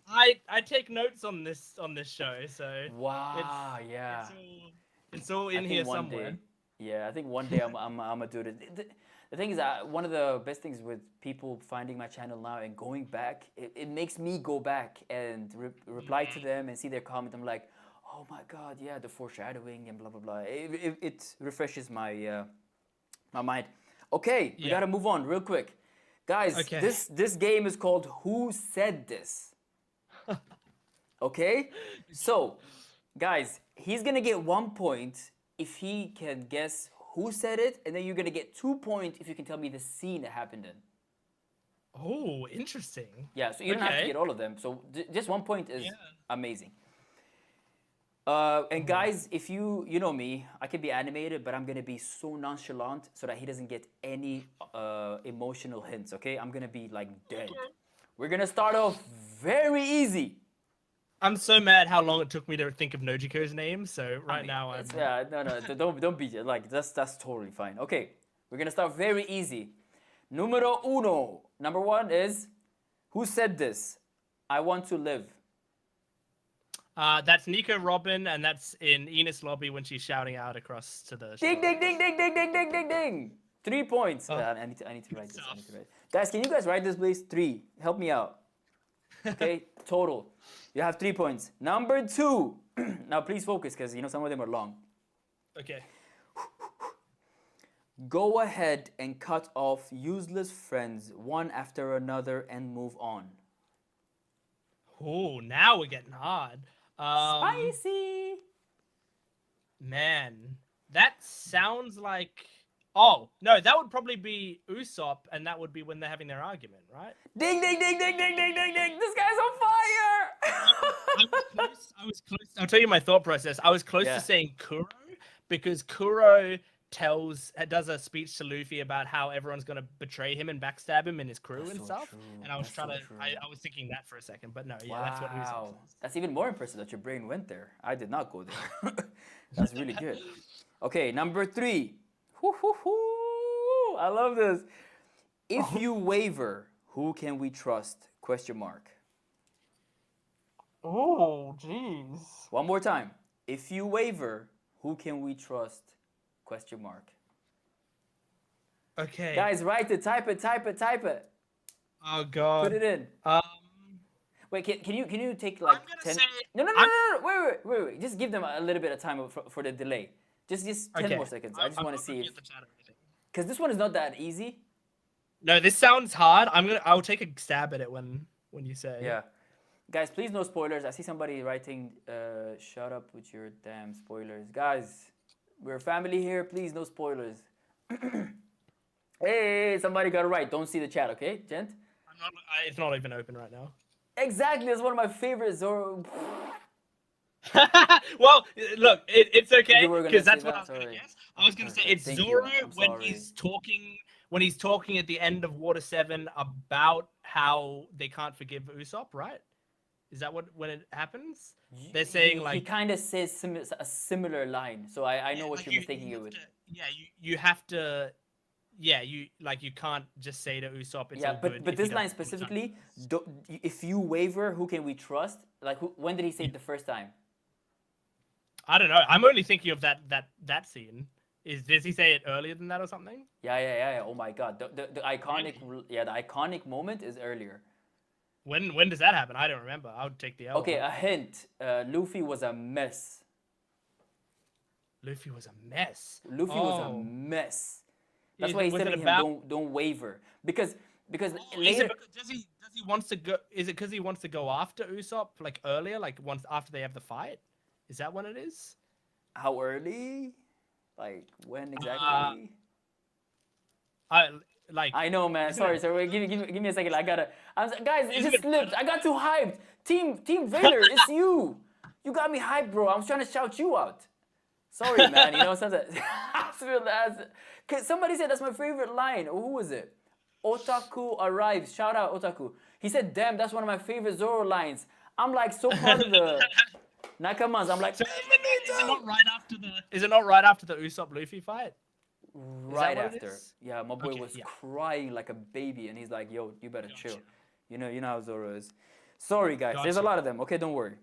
I take notes on this show, so wow, yeah. It's all in here somewhere. Yeah, I think one day I'm gonna do it. The thing is, one of the best things with people finding my channel now and going back, it makes me go back and reply to them and see their comment. I'm like, oh my god, yeah, the foreshadowing and blah blah blah. It refreshes my my mind. Okay, we gotta move on real quick, guys. Okay. This game is called Who Said This? Okay, so guys, he's gonna get 1 point if he can guess who said it, and then you're gonna get 2 points if you can tell me the scene it happened in. Oh, interesting. Yeah, so you don't have to get all of them. So just 1 point is amazing. And guys, if you know me, I can be animated, but I'm gonna be so nonchalant so that he doesn't get any emotional hints. Okay, I'm gonna be like dead. We're gonna start off very easy. I'm so mad how long it took me to think of Nojiko's name. So now I'm don't be like that's totally fine. Okay, we're gonna start very easy. Numero uno. Number one is, who said this? I want to live. That's Nico Robin, and that's in Enos lobby when she's shouting out across to the. Ding ding ding ding ding ding ding ding ding. 3 points. I need to write this. Guys, can you guys write this, please? 3. Help me out. Okay, total. You have 3 points. Number 2. Now please focus, because some of them are long. Okay. Go ahead and cut off useless friends one after another and move on. Oh, now we're getting hard. Spicy. Man, that sounds like. Oh no, that would probably be Usopp, and that would be when they're having their argument, right? Ding ding ding ding ding ding ding ding! This guy's on fire. I was close. I'll tell you my thought process. I was close to saying Kuro because Kuro does a speech to Luffy about how everyone's gonna betray him and backstab him and his crew and stuff. True. And I was I was thinking that for a second, but no, that's what Usopp says. That's even more impressive that your brain went there. I did not go there. That's really good. Okay, number 3. I love this. If you waver, who can we trust? Question mark. Oh, jeez. One more time. If you waver, who can we trust? Question mark. Okay. Guys, write it. Type it. Oh God. Put it in. Wait, can you take like 10? No. Wait. Just give them a little bit of time for the delay. Just 10 more seconds. I just want to see if, because this one is not that easy. No, this sounds hard. I'll take a stab at it when you say. Yeah. Guys, please no spoilers. I see somebody writing, shut up with your damn spoilers. Guys, we're a family here. Please no spoilers. Hey, somebody got it right. Don't see the chat, okay, Jent? It's not even open right now. Exactly. It's one of my favorite Zoro. Well, look, it's okay You were gonna because say that's what I that, was gonna sorry. guess. I Oh, was gonna say perfect. it's Thank you. Zoro I'm when sorry. he's talking at the end of Water 7 about how they can't forgive Usopp, right? Is that what when it happens? They're saying He like kind of says a similar line, so I yeah, know what like you're mistaking you it have with. to yeah, you have to yeah, you can't just say to Usopp it's Yeah, all good but if he this doesn't line want to touch specifically, this. if you waver, who can we trust? Like, when did he say it the first time? I don't know. I'm only thinking of that scene. Does he say it earlier than that or something? Yeah. Oh my God, the iconic, Really? yeah, the iconic moment is earlier. When does that happen? I don't remember. I would take the L on Okay, that a one. hint. Luffy was a mess. Luffy was a mess. Luffy was a Oh, mess. That's is why it? he's Was it telling him about? don't waver because Oh, is it later. because does he wants to go? Is it because he wants to go after Usopp like earlier, like once after they have the fight? Is that what it is? How early? Like, when Uh, exactly? I like. I know, man. Isn't it? Sorry. Wait, give me a second. I gotta. Guys, it Isn't just it right slipped. I got too hyped. Team Vader, it's you. You got me hyped, bro. I was trying to shout you out. Sorry, man. You know, sometimes. Somebody said that's my favorite line. Who was it? Otaku arrives. Shout out, Otaku. He said, damn, that's one of my favorite Zoro lines. I'm like so part of the Nakamas. I'm like, So is it Magneto! not right after the? Is it not right after the Usopp Luffy fight? Is that Right what it after. is? Yeah, my boy Okay, was yeah. crying like a baby, and he's like, yo, you better chill. Gotcha. You know how Zoro is. Sorry, guys. There's a Gotcha. lot of them. Okay, don't worry.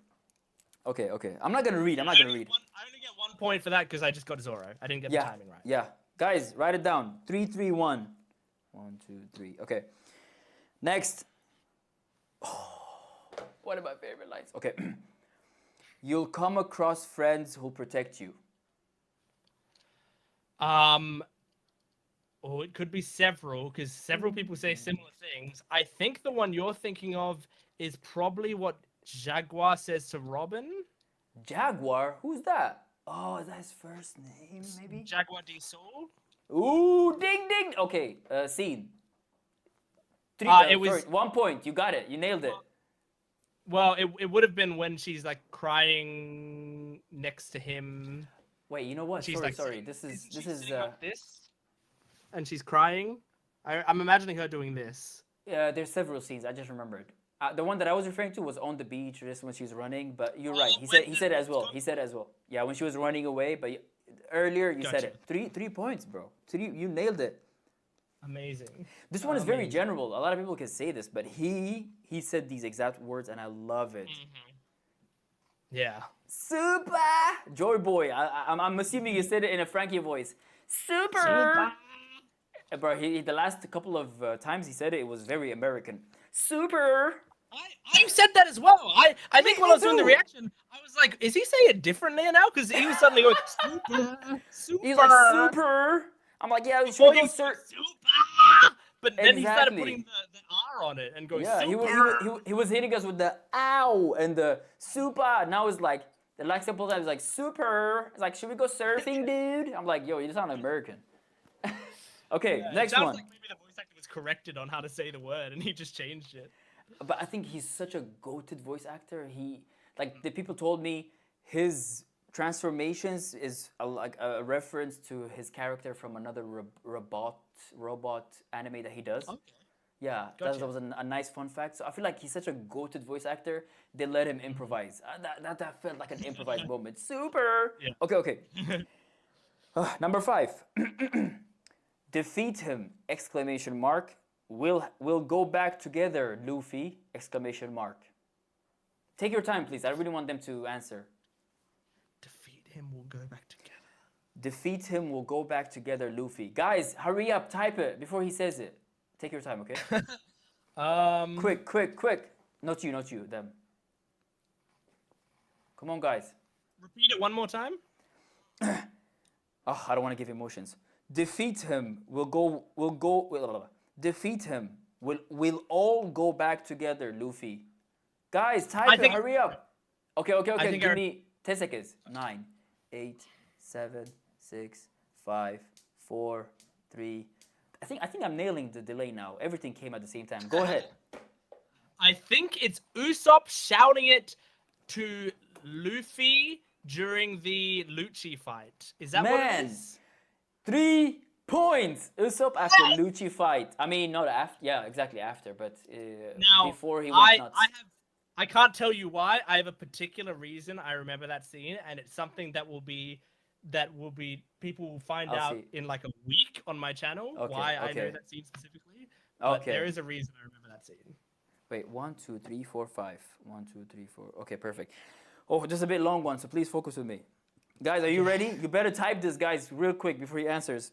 Okay. I'm not gonna read. I'm not gonna read. I only get 1 point for that because I just got Zoro. I didn't get the Yeah, timing right. yeah. Guys, write it down. 3-3-1. 1, 2, 3. Okay. Next. One of my favorite lines. Okay. You'll come across friends who'll protect you. Um, oh, it could be several because several people say similar things. I think the one you're thinking of is probably what Jaguar says to Robin. Jaguar? Who's that? Oh, is that his first name, maybe? Jaguar D Soul. Ooh, ding ding. Okay, scene. It Sorry, was 1 point. You got it. You nailed it. well, it would have been when she's like crying next to him. Wait, you know what? She's Sorry, like sorry. sitting, This isn't this she is sitting like this? And she's crying. I'm imagining her doing this. there's several scenes. I just remembered. The one that I was referring to was on the beach, just when she's running. But you're right. Oh, He said it as well. He said it as well. Yeah, when she was running away. But earlier you said Gotcha. it. Three points, bro. You nailed it. Amazing. This one is very Amazing. general. A lot of people can say this, but he said these exact words, and I love it. Yeah. Super Joy Boy. I'm assuming you said it in a Frankie voice. Super. Super. Bro, the last couple of times he said it, it was very American. Super. I said that as well. I think when Me I was doing the too. reaction, I was like, is he saying it differently now? Because he was suddenly going super, super. He's like super. I'm like, yeah, should Before we he go was going, sir? super. But then he started putting Exactly. the R on it and going Yeah, super. he was hitting us with the ow and the super. Now it's like the last couple times like super. It's like, should we go surfing, dude? I'm like, yo, you sound American. Okay, Yeah, it next sounds one. like maybe the voice actor was corrected on how to say the word and he just changed it. But I think he's such a goated voice actor. The people told me his transformations is like a reference to his character from another robot anime that he does. Okay. Yeah, Gotcha. that was a nice fun fact. So I feel like he's such a goated voice actor. They let him improvise. That felt like an improvised moment. Super. Yeah. Okay. Number 5. Defeat him! Exclamation mark. We'll go back together, Luffy! Exclamation mark. Take your time, please. I really want them to answer. Defeat him, we'll go back together. Defeat him, we'll go back together, Luffy. Guys, hurry up, type it before he says it. Take your time, okay? Quick. Not you, them. Come on, guys. Repeat it one more time. Oh, I don't want to give emotions. Defeat him. Defeat him. We'll all go back together, Luffy. Guys, type it. Hurry up. Okay. Give me 10 seconds. 9, 8, 7, 6, 5, 4, 3. I think I'm nailing the delay now. Everything came at the same time. Go ahead. I think it's Usopp shouting it to Luffy during the Lucci fight. Is that what it Man, is? 3 points. Usopp after Lucci fight. I mean, not after. Yeah, exactly after, but Now, before he went nuts. I can't tell you why. I have a particular reason I remember that scene, and it's something that will be people will find I'll out see. in like a week on my channel Okay, why I know okay, that scene specifically. But there okay. is a reason I remember that scene. Wait, 1, 2, 3, 4, 5. 1, 2, 3, 4. Okay, perfect. Oh, just a bit long one, so please focus with me. Guys, are you Okay. ready? You better type this, guys, real quick before he answers.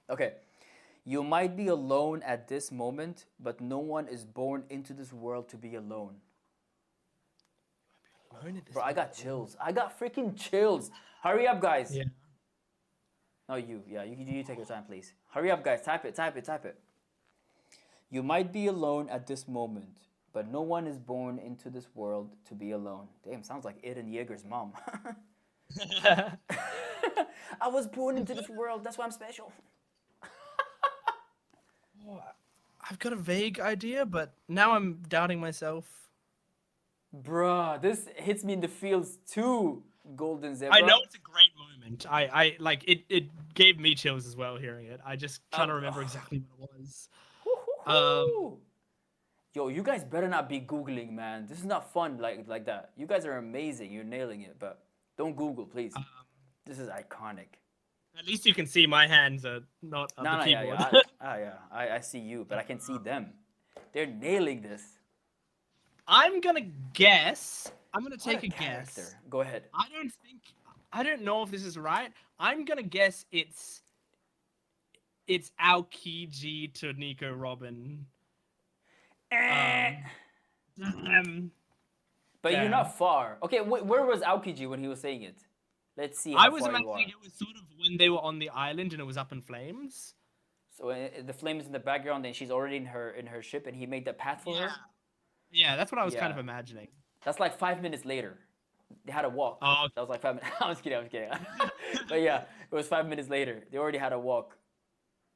Okay. You might be alone at this moment, but no one is born into this world to be alone. Alone at this Bro, I got moment. chills. I got freaking chills. Hurry up, guys. Yeah. No, you. Yeah, you take your time, please. Hurry up, guys. Type it, type it, type it. You might be alone at this moment, but no one is born into this world to be alone. Damn, sounds like Eden Yeager's mom. I was born into this world. That's why I'm special. Oh, I've got a vague idea, but now I'm doubting myself. Bruh, this hits me in the feels too, Golden I Zebra. know it's a great moment. I like it. It gave me chills as well hearing it. I just trying to remember exactly what it was. Hoo-hoo-hoo. Yo, you guys better not be Googling, man. This is not fun like that. You guys are amazing. You're nailing it, but don't Google, please. Um, This is iconic. at least you can see my hands are not on No, the no, yeah, keyboard. yeah. I see you, but I can see them. They're nailing this. I'm gonna guess. I'm gonna What take a a guess. character. Go ahead. I don't know if this is right. I'm gonna guess it's Aokiji to Nico Robin. Eh. Damn. But you're Damn. not far. Okay, where was Aokiji when he was saying it? Let's see I how was far you are. imagining it was sort of when they were on the island and it was up in flames. So the flame is in the background, and she's already in her ship, and he made the path for her. Yeah, that's what I was kind Yeah. of imagining. That's like 5 minutes later. They had a walk. Oh, That was like 5 minutes. I was kidding. I was kidding. But yeah, it was 5 minutes later. They already had a walk.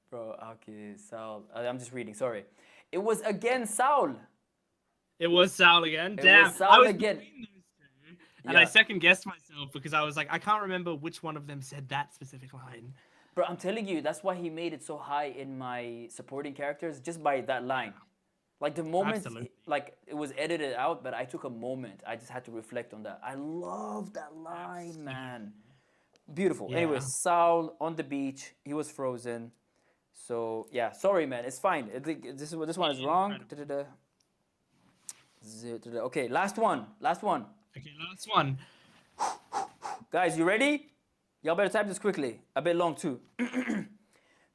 Bro, okay, Saul. I'm just reading. Sorry. It was again Saul. it was Sal again. It Damn, was Saul I was again. between those two, and I Yeah. second guessed myself because I was like, I can't remember which one of them said that specific line. Bro, I'm telling you, that's why he made it so high in my supporting characters, just by that line. Like the moment, Absolutely. like it was edited out, but I took a moment. I just had to reflect on that. I love that line, man. Beautiful. Yeah. Anyways, Saul on the beach. He was frozen. So yeah, sorry, man. It's fine. This one is wrong. Incredible. Okay, last one. Last one. Okay, last one. Guys, you ready? Y'all better type this quickly. A bit long too.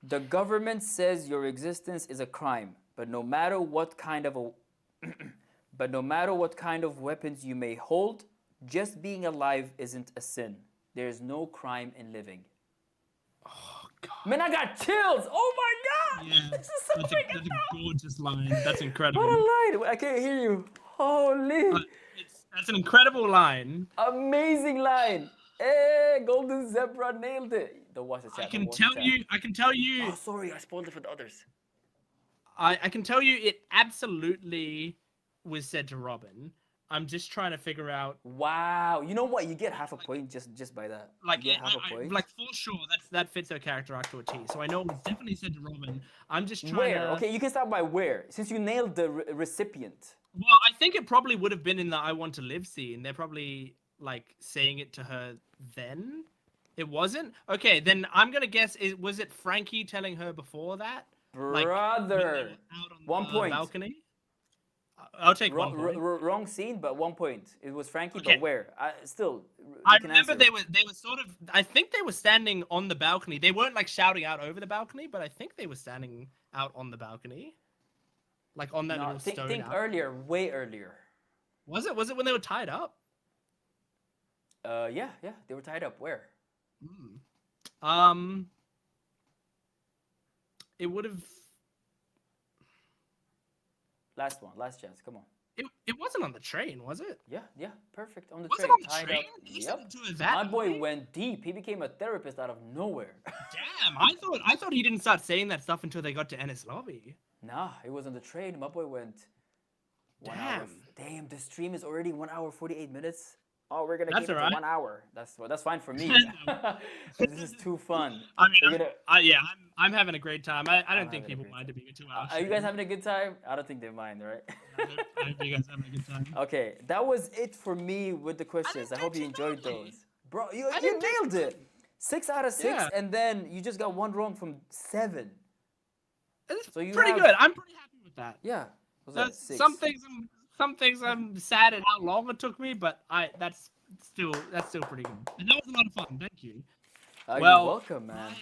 The government says your existence is a crime, but no matter what kind of weapons you may hold, just being alive isn't a sin. There is no crime in living. Oh god. Man, I got chills. Oh my god. Yeah, This is so that's freaking a gorgeous line. That's incredible. What a line. I can't hear you. Holy. That's an incredible line. Amazing line. Hey, Golden Zebra nailed it. Don't watch the chat. I can tell you, Oh, sorry. I spoiled it for the others. I can tell you it absolutely was said to Robin. I'm just trying to figure out, Wow. You know what? You get half a point just by that. like, You get half a point. like for sure that fits her character arc to a T. So I know it was definitely said to Robin. I'm just trying Where? to. Okay, you can start by where. Since you nailed the recipient. Well, I think it probably would have been in the "I Want to Live" scene. They're probably like saying it to her then. It wasn't. Okay, then I'm gonna guess. Was it Frankie telling her before that? Like, when they Brother. were out on 1 the point. balcony. I'll take Wrong, 1 point. wrong scene, but 1 point. It was Frankie, Okay. but where? Still, I you can remember answer. they were sort of. I think they were standing on the balcony. They weren't like shouting out over the balcony, but I think they were standing out on the balcony, like on that No, little stone. think out. earlier, way earlier. Was it? Was it when they were tied up? Yeah, they were tied up. Where? It would have. Last one, last chance. Come on. It wasn't on the train, was it? Yeah, perfect. On the Was it train, on the tied train? up. He said Yep. it to her that My boy early? went deep. He became a therapist out of nowhere. Damn, I thought he didn't start saying that stuff until they got to Ennis Lobby. Nah, it was on the train. My boy went. Damn. Damn, the stream is already 1 hour 48 minutes. Oh, we're gonna That's keep it to alright. 1 hour. That's fine for me. No. This is too fun. I mean, We're gonna. yeah, I'm having a great time. I I'm don't think having a people great mind time. it being a 2 hour Are you guys stream. having a good time? I don't think they mind, right? I hope you guys are having a good time. Okay, that was it for me with the questions. I didn't hope do you too enjoyed badly. those. Bro, you I didn't do too nailed it. badly. 6 out of 6, Yeah, and then you just got one wrong from 7. it's So you pretty have, good. I'm pretty happy with that. yeah, what was that, There's 6? some things I'm sad at how long it took me, but that's still pretty good. And that was a lot of fun. Thank you. You're Well, welcome, man.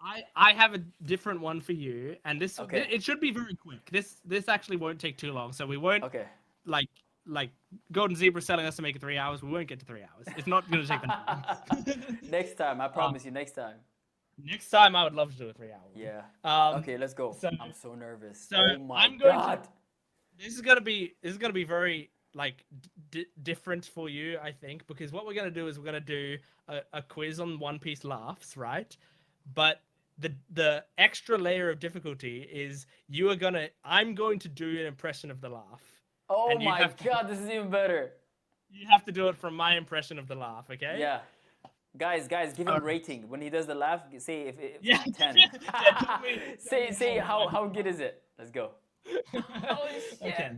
I have a different one for you, and Okay. it should be very quick. This actually won't take too long, so we won't Okay. like Golden Zebra selling us to make it 3 hours. We won't get to 3 hours. It's not going to take that long. Next time, I promise you, next time. Next time, I would love to do a 3 hour. Yeah. Um, Okay, let's go. so- I'm so nervous. so Oh my I'm going to- god. This is gonna be very like different for you, I think, because what we're gonna do is we're gonna do a quiz on One Piece laughs, right? But the extra layer of difficulty is I'm going to do an impression of the laugh. Oh And you my have to- god, this is even better. You have to do it from my impression of the laugh, okay? Yeah. Guys, give him a Alright. rating. When he does the laugh, say if Yeah. 10. Yeah, tell me say how good is it? Let's go. Holy shit. Okay.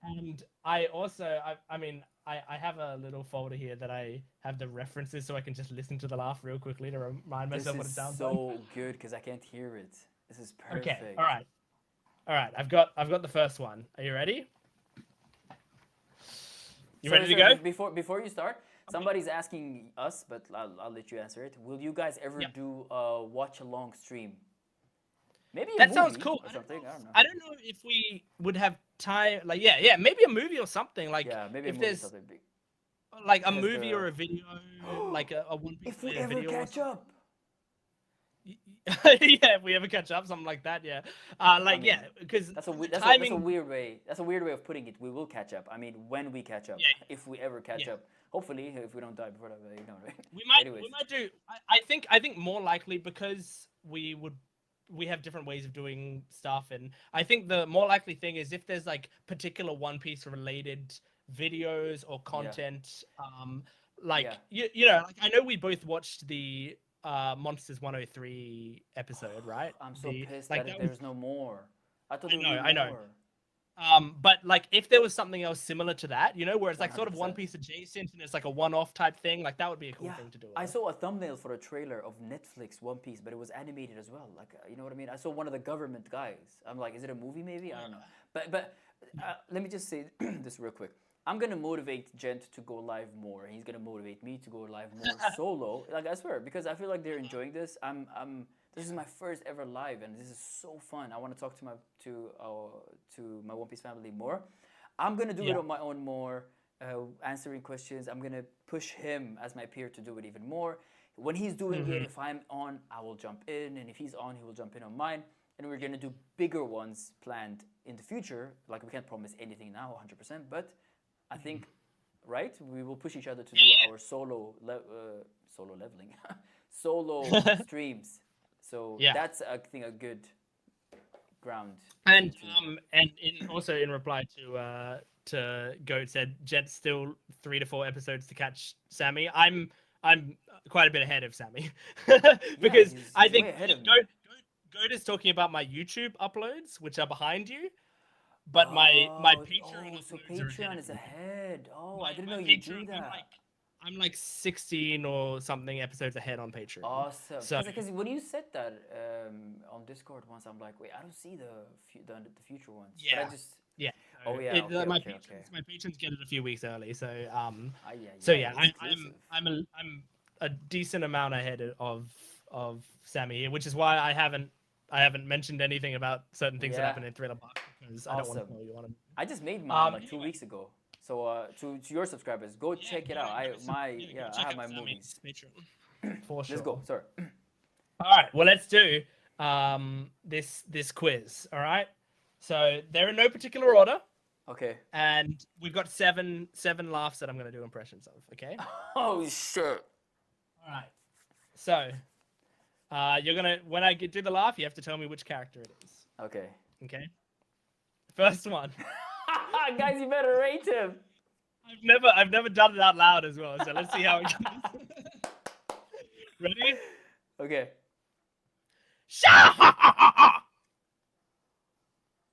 And I also, I have a little folder here that I have the references so I can just listen to the laugh real quickly to remind This myself what it is sounds like. so good because I can't hear it. This is perfect. Okay, all right. I've got the first one. Are you ready? You ready to go? Before you start, somebody's asking us, but I'll let you answer it. Will you guys ever do a watch along stream? Maybe a That movie sounds cool. or something. I don't know. I don't know if we would have time. Like, yeah, maybe a movie or something. Like, Yeah, maybe a if movie or there's something big. like a Because movie the- or a video, like a One Piece If we video. ever catch up. Yeah, if we ever catch up, something like that. Yeah, mean, yeah, because That's a timing. weird way. That's a weird way of putting it. We will catch up. I mean, when we catch up, Yeah. if we ever catch Yeah. up. Hopefully, if we don't die before that, you know, right? We might Anyways. do. I think more likely because we have different ways of doing stuff, and I think the more likely thing is if there's like particular One Piece related videos or content. Like you know, like I know we both watched the Monsters 103 episode, right? I'm so pissed like, that that there's no more. I thought there would be I know. more. But like if there was something else similar to that, you know, where it's like sort of 100%. One Piece adjacent and it's like a one-off type thing, like that would be a cool Yeah, thing to do. I saw a thumbnail for a trailer of Netflix One Piece, but it was animated as well. Like, you know what I mean? I saw one of the government guys. I'm like, is it a movie maybe? I don't know. But let me just say this real quick. I'm gonna motivate Jent to go live more. He's gonna motivate me to go live more solo. Like I swear, because I feel like they're enjoying this. This is my first ever live, and this is so fun. I want to talk to my One Piece family more. I'm gonna do it on my own more, answering questions. I'm gonna push him as my peer to do it even more. When he's doing it, if I'm on, I will jump in, and if he's on, he will jump in on mine. And we're gonna do bigger ones planned in the future. Like we can't promise anything now, 100%, but I think, right? We will push each other to do our solo leveling, solo streams. So that's I think a good ground. And also in reply to Goat said, Jent's still 3 to 4 episodes to catch Sammy. I'm quite a bit ahead of Sammy because he's I think way ahead of me. Goat is talking about my YouTube uploads, which are behind you. But my Patreon so uploads are ahead Patreon of is you. ahead. Oh, I didn't My know you Patreon, do that. I'm like 16 or something episodes ahead on Patreon. Awesome. So- Because when you said that on Discord once, I'm like, wait, I don't see the future ones. But I Yeah. just Yeah. Oh, yeah, It, okay, my okay, patrons, okay. my patrons get it a few weeks early, so yeah, exclusive. I'm a decent amount ahead of Sammy here, which is why I haven't mentioned anything about certain things that Yeah. happen in Thriller Bark because I don't want to Awesome. tell you on it. I just made mine like 2 anyway. weeks ago. So to your subscribers, go check it out. I have my movies. Patreon. For sure. Let's go. Sorry. All right. Well, let's do this quiz. All right. So they're in no particular order, Okay. and we've got seven laughs that I'm going to do impressions of. Okay. Oh shit. All right. So you're gonna when I do the laugh, you have to tell me which character it is. Okay. Okay. First one. Guys, you better rate him. I've never done it out loud as well. So let's see how it goes. Ready? Okay. Sha!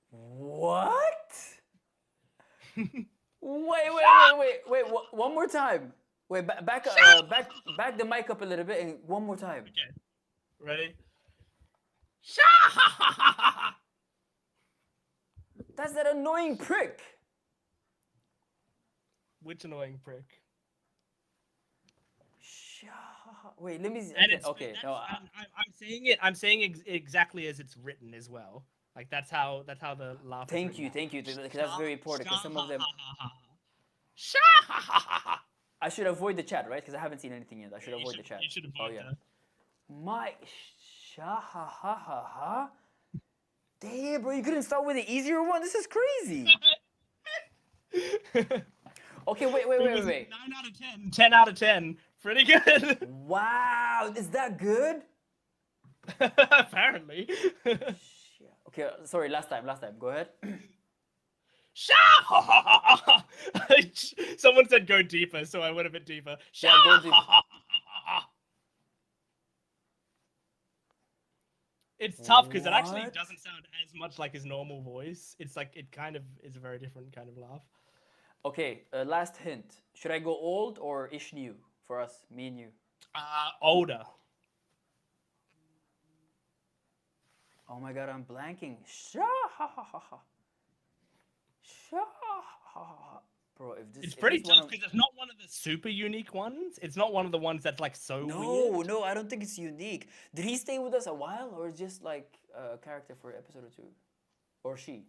What? Wait. One more time. Wait, back the mic up a little bit and one more time. Okay. Ready? Sha! That's that annoying prick. Which annoying prick? Wait, let me. And it's Okay. that's, No, I'm saying it. I'm saying exactly as it's written as well. Like that's how the laugh. thank you. Because that's very important. Because some of them, Sha! I should avoid the chat, right? Because I haven't seen anything yet. I should avoid the chat. You should avoid that. My sha ha ha ha ha. Damn, bro, you couldn't start with the easier one. This is crazy. Okay, wait. 9 out of 10. 10 out of 10. Pretty good. Wow, is that good? Apparently. Okay, sorry. Last time. Go ahead. Someone said go deeper, so I went a bit deeper. Yeah, go deeper. It's tough because it actually What? doesn't sound as much like his normal voice. It's like it kind of is a very different kind of laugh. Okay, last hint. Should I go old or ish new for us, me and you? Older. Oh my god, I'm blanking. Sha ha ha ha ha. Sha ha ha ha. Bro, if this It's if pretty this one tough because it's not one of the super unique ones. It's not one of the ones that's like so weird. No, I don't think it's unique. Did he stay with us a while or just like a character for episode or two? Or she?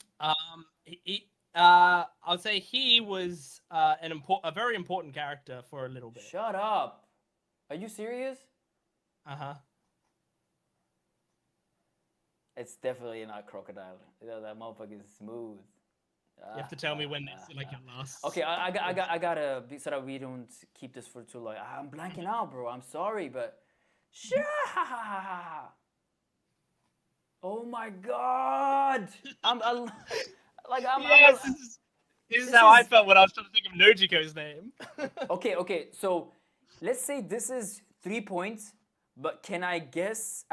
I'll say he was a very important character for a little bit. Shut up. Are you serious? Uh-huh. It's definitely not Crocodile. That motherfucker is smooth. You have to tell me when it's like your last. Okay, I gotta be so that we don't keep this for too long. I'm blanking out, bro. I'm sorry, but oh my god, I'm Yes, this is how I felt when I was trying to think of Nojiko's name. Okay. So let's say this is 3 points, but can I guess,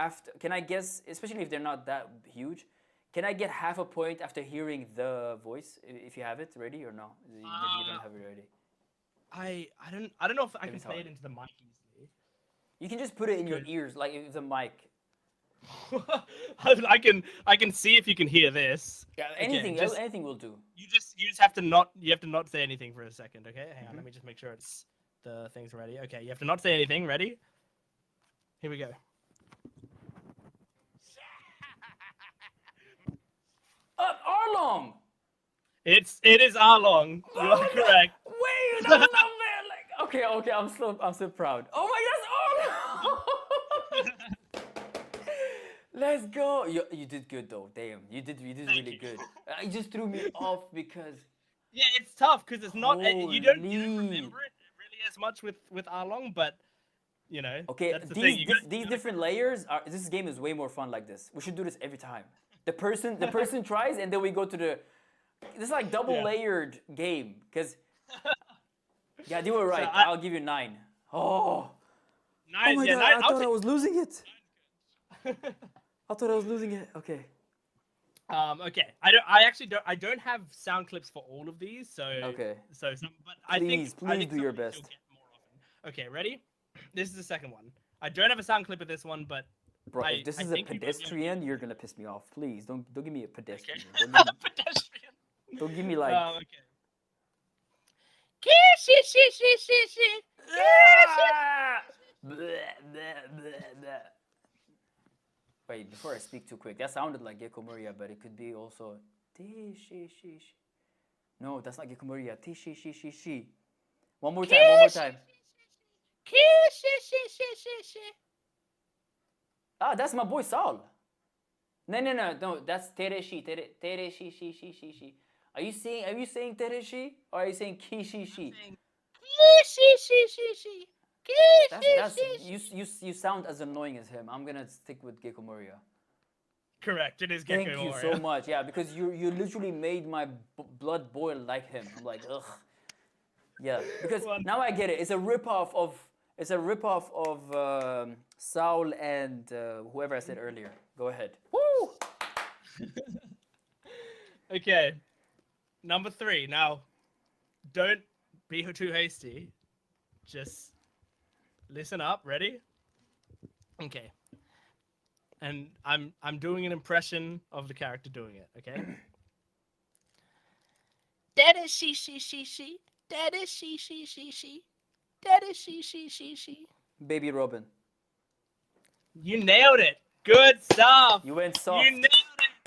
especially if they're not that huge? Can I get half a point after hearing the voice if you have it ready or no? Maybe you don't have it ready. I don't know if I can say it into the mic easily. You can just put it in your ears, like the mic. I can see if you can hear this. Yeah, anything will do. You just have to not say anything for a second, okay? Hang on, let me just make sure the thing's ready. Okay, you have to not say anything. Ready? Here we go. Arlong! It is Arlong. You are correct. Wait, that was not fair. Like, okay, I'm so proud. Oh my god, Arlong! Let's go. You did good though. Damn, you did really good. You just threw me off because. Yeah, it's tough because it's not. You don't remember it really as much with Arlong, but you know. Okay, that's the these different layers are. This game is way more fun like this. We should do this every time. The person tries, and then we go to the. This is like double layered game because. Yeah, you were right. So I'll give you 9. Oh. 9. Oh my yeah, god! 9, I thought I was losing it. I thought I was losing it. Okay. Okay. I don't have sound clips for all of these, so Okay. So some, but I think do your best. Get more often. Okay, ready? This is the second one. I don't have a sound clip of this one, but bro, if this is a pedestrian, you're gonna piss me off. Please don't give me a pedestrian. Okay. Pedestrian. Don't give me like. Okay. Wait, before I speak too quick, that sounded like Gecko Maria, but it could be also. No, that's not Gecko Maria. One more time. Ah, that's my boy Saul. No, that's Tereshi. Tereshi. Are you saying Tereshi or are you saying Kishishi? That's you sound as annoying as him. I'm gonna stick with Gecko Maria. Correct. It is Thank Gecko you Warrior. so much. Yeah, because you literally made my blood boil like him. I'm like, ugh. Yeah, because now I get it. It's a ripoff of Saul and whoever I said earlier. Go ahead. Woo! Okay. Number 3. Now, don't be too hasty. Just listen up. Ready? Okay. And I'm doing an impression of the character doing it. Okay. That is she. That is she. That is she. Baby Robin. You nailed it. Good stuff. You went You soft. nailed it.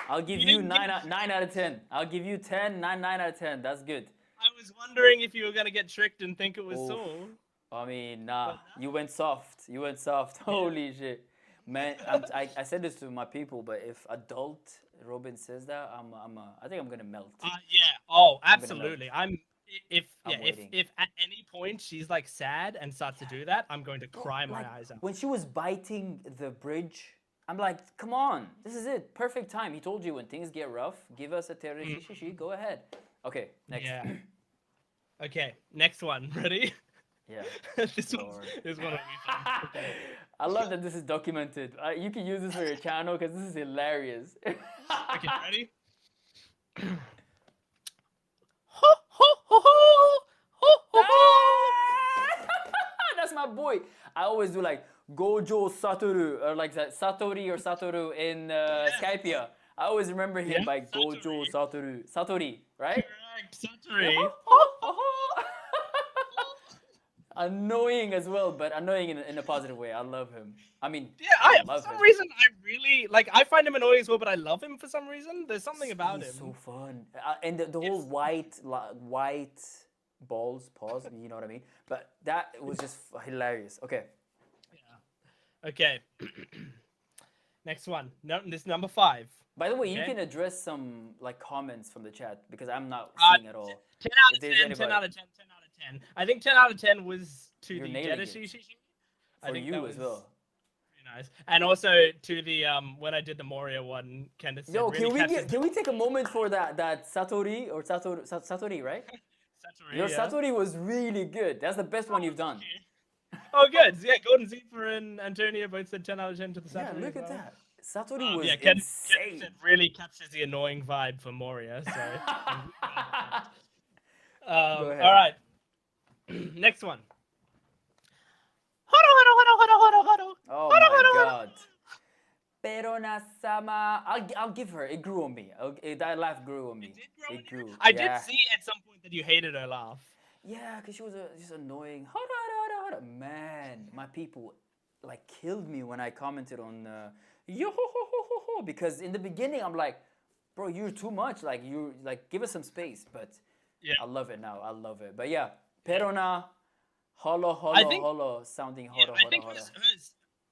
I'll give You you didn't 9 out of 10. I'll give you 10, 9 out of 10. That's good. I was wondering if you were gonna get tricked and think it was Oof. Saul. I mean, nah. But no. You went soft. You went soft. Holy shit. Man, I said this to my people, but if adult Robin says that, I think I'm gonna melt. Yeah. Oh, I'm gonna melt. absolutely. If waiting. at any point she's like sad and starts to do that, I'm going to cry my Like, eyes out. when she was biting the bridge, I'm like, come on, this is it. Perfect time. He told you when things get rough, give us a tereshishishi. Go ahead. Okay, next. Yeah. Okay, next one. Ready? Yeah. this one Lord. will be fun. Okay. I love that this is documented. You can use this for your channel because this is hilarious. Okay, ready? Ho ho ho ho ho ho ho. That's my boy. I always do like Gojo Satoru or like that Satori or Satoru in Skypia. I always remember him Yeah, by Gojo Satoru. Satori, right? Correct, Satori. Annoying as well, but annoying in a positive way. I love him. I mean, Yeah, I for love some him. reason I really like. I find him annoying as well, but I love him for some reason. There's something about He's him. so fun, and the whole white balls, pause. You know what I mean? But that was just hilarious. Okay. Yeah. Okay. Next one. No, this number 5. By the way, you Okay. can address some like comments from the chat because I'm not Uh, seeing at all. 10 out If of there's 10. anybody 10 out of 10. 10 out of 10. I think 10 out of 10 was to You're the nailing Jedishi. it. I For think you that as was well. pretty nice. And also to the when I did the Moria one, Candace said, Yo, really can we take a moment for that Satori or Satori, right? Satori, Your yeah. Satori was really good. That's the best one you've done. Oh, good. Yeah, Gordon Zephyr and Antonio both said 10 out of 10 to the Satori. Yeah, look as at well. that. Satori was Yeah, Candace insane. said really captures the annoying vibe for Moria. So, Go ahead. all right. Next one. Oh my god. Perona-sama. I'll give her. It grew on me. That laugh grew on me. It grew. I Yeah. did see at some point that you hated her laugh. Yeah, because she was just annoying. Man, my people like killed me when I commented on yo ho ho ho ho ho because in the beginning I'm like, bro, you're too much. Like you like give us some space. But Yeah. I love it now. I love it. But yeah, Perona, I think- holo, sounding holo I think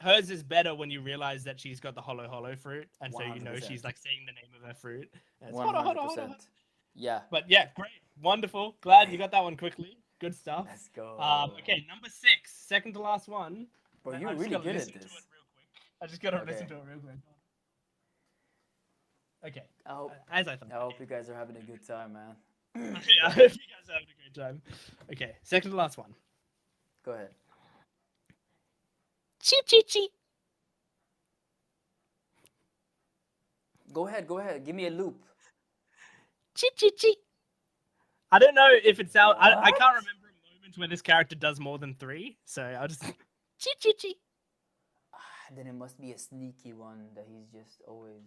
hers is better when you realize that she's got the hollow fruit, and so you know 100%. she's like saying the name of her fruit. And it's 100%. Yeah. But yeah, great, wonderful. Glad you got that one quickly. Good stuff. Let's go. Okay, number 6, second to last one. Bro, I you're just really gotta good at listen to this. it real quick. I just gotta Okay. listen to it real quick. Okay, I hope as I thought. I hope you guys are having a good time, man. Yeah, I hope you guys are having a great time. Okay, second to last one. Go ahead. Chi. Go ahead. Give me a loop. Chi. I don't know if it's out. I What? can't remember a moment where this character does more than 3, so I'll just. Chi. Then it must be a sneaky one that he's just always.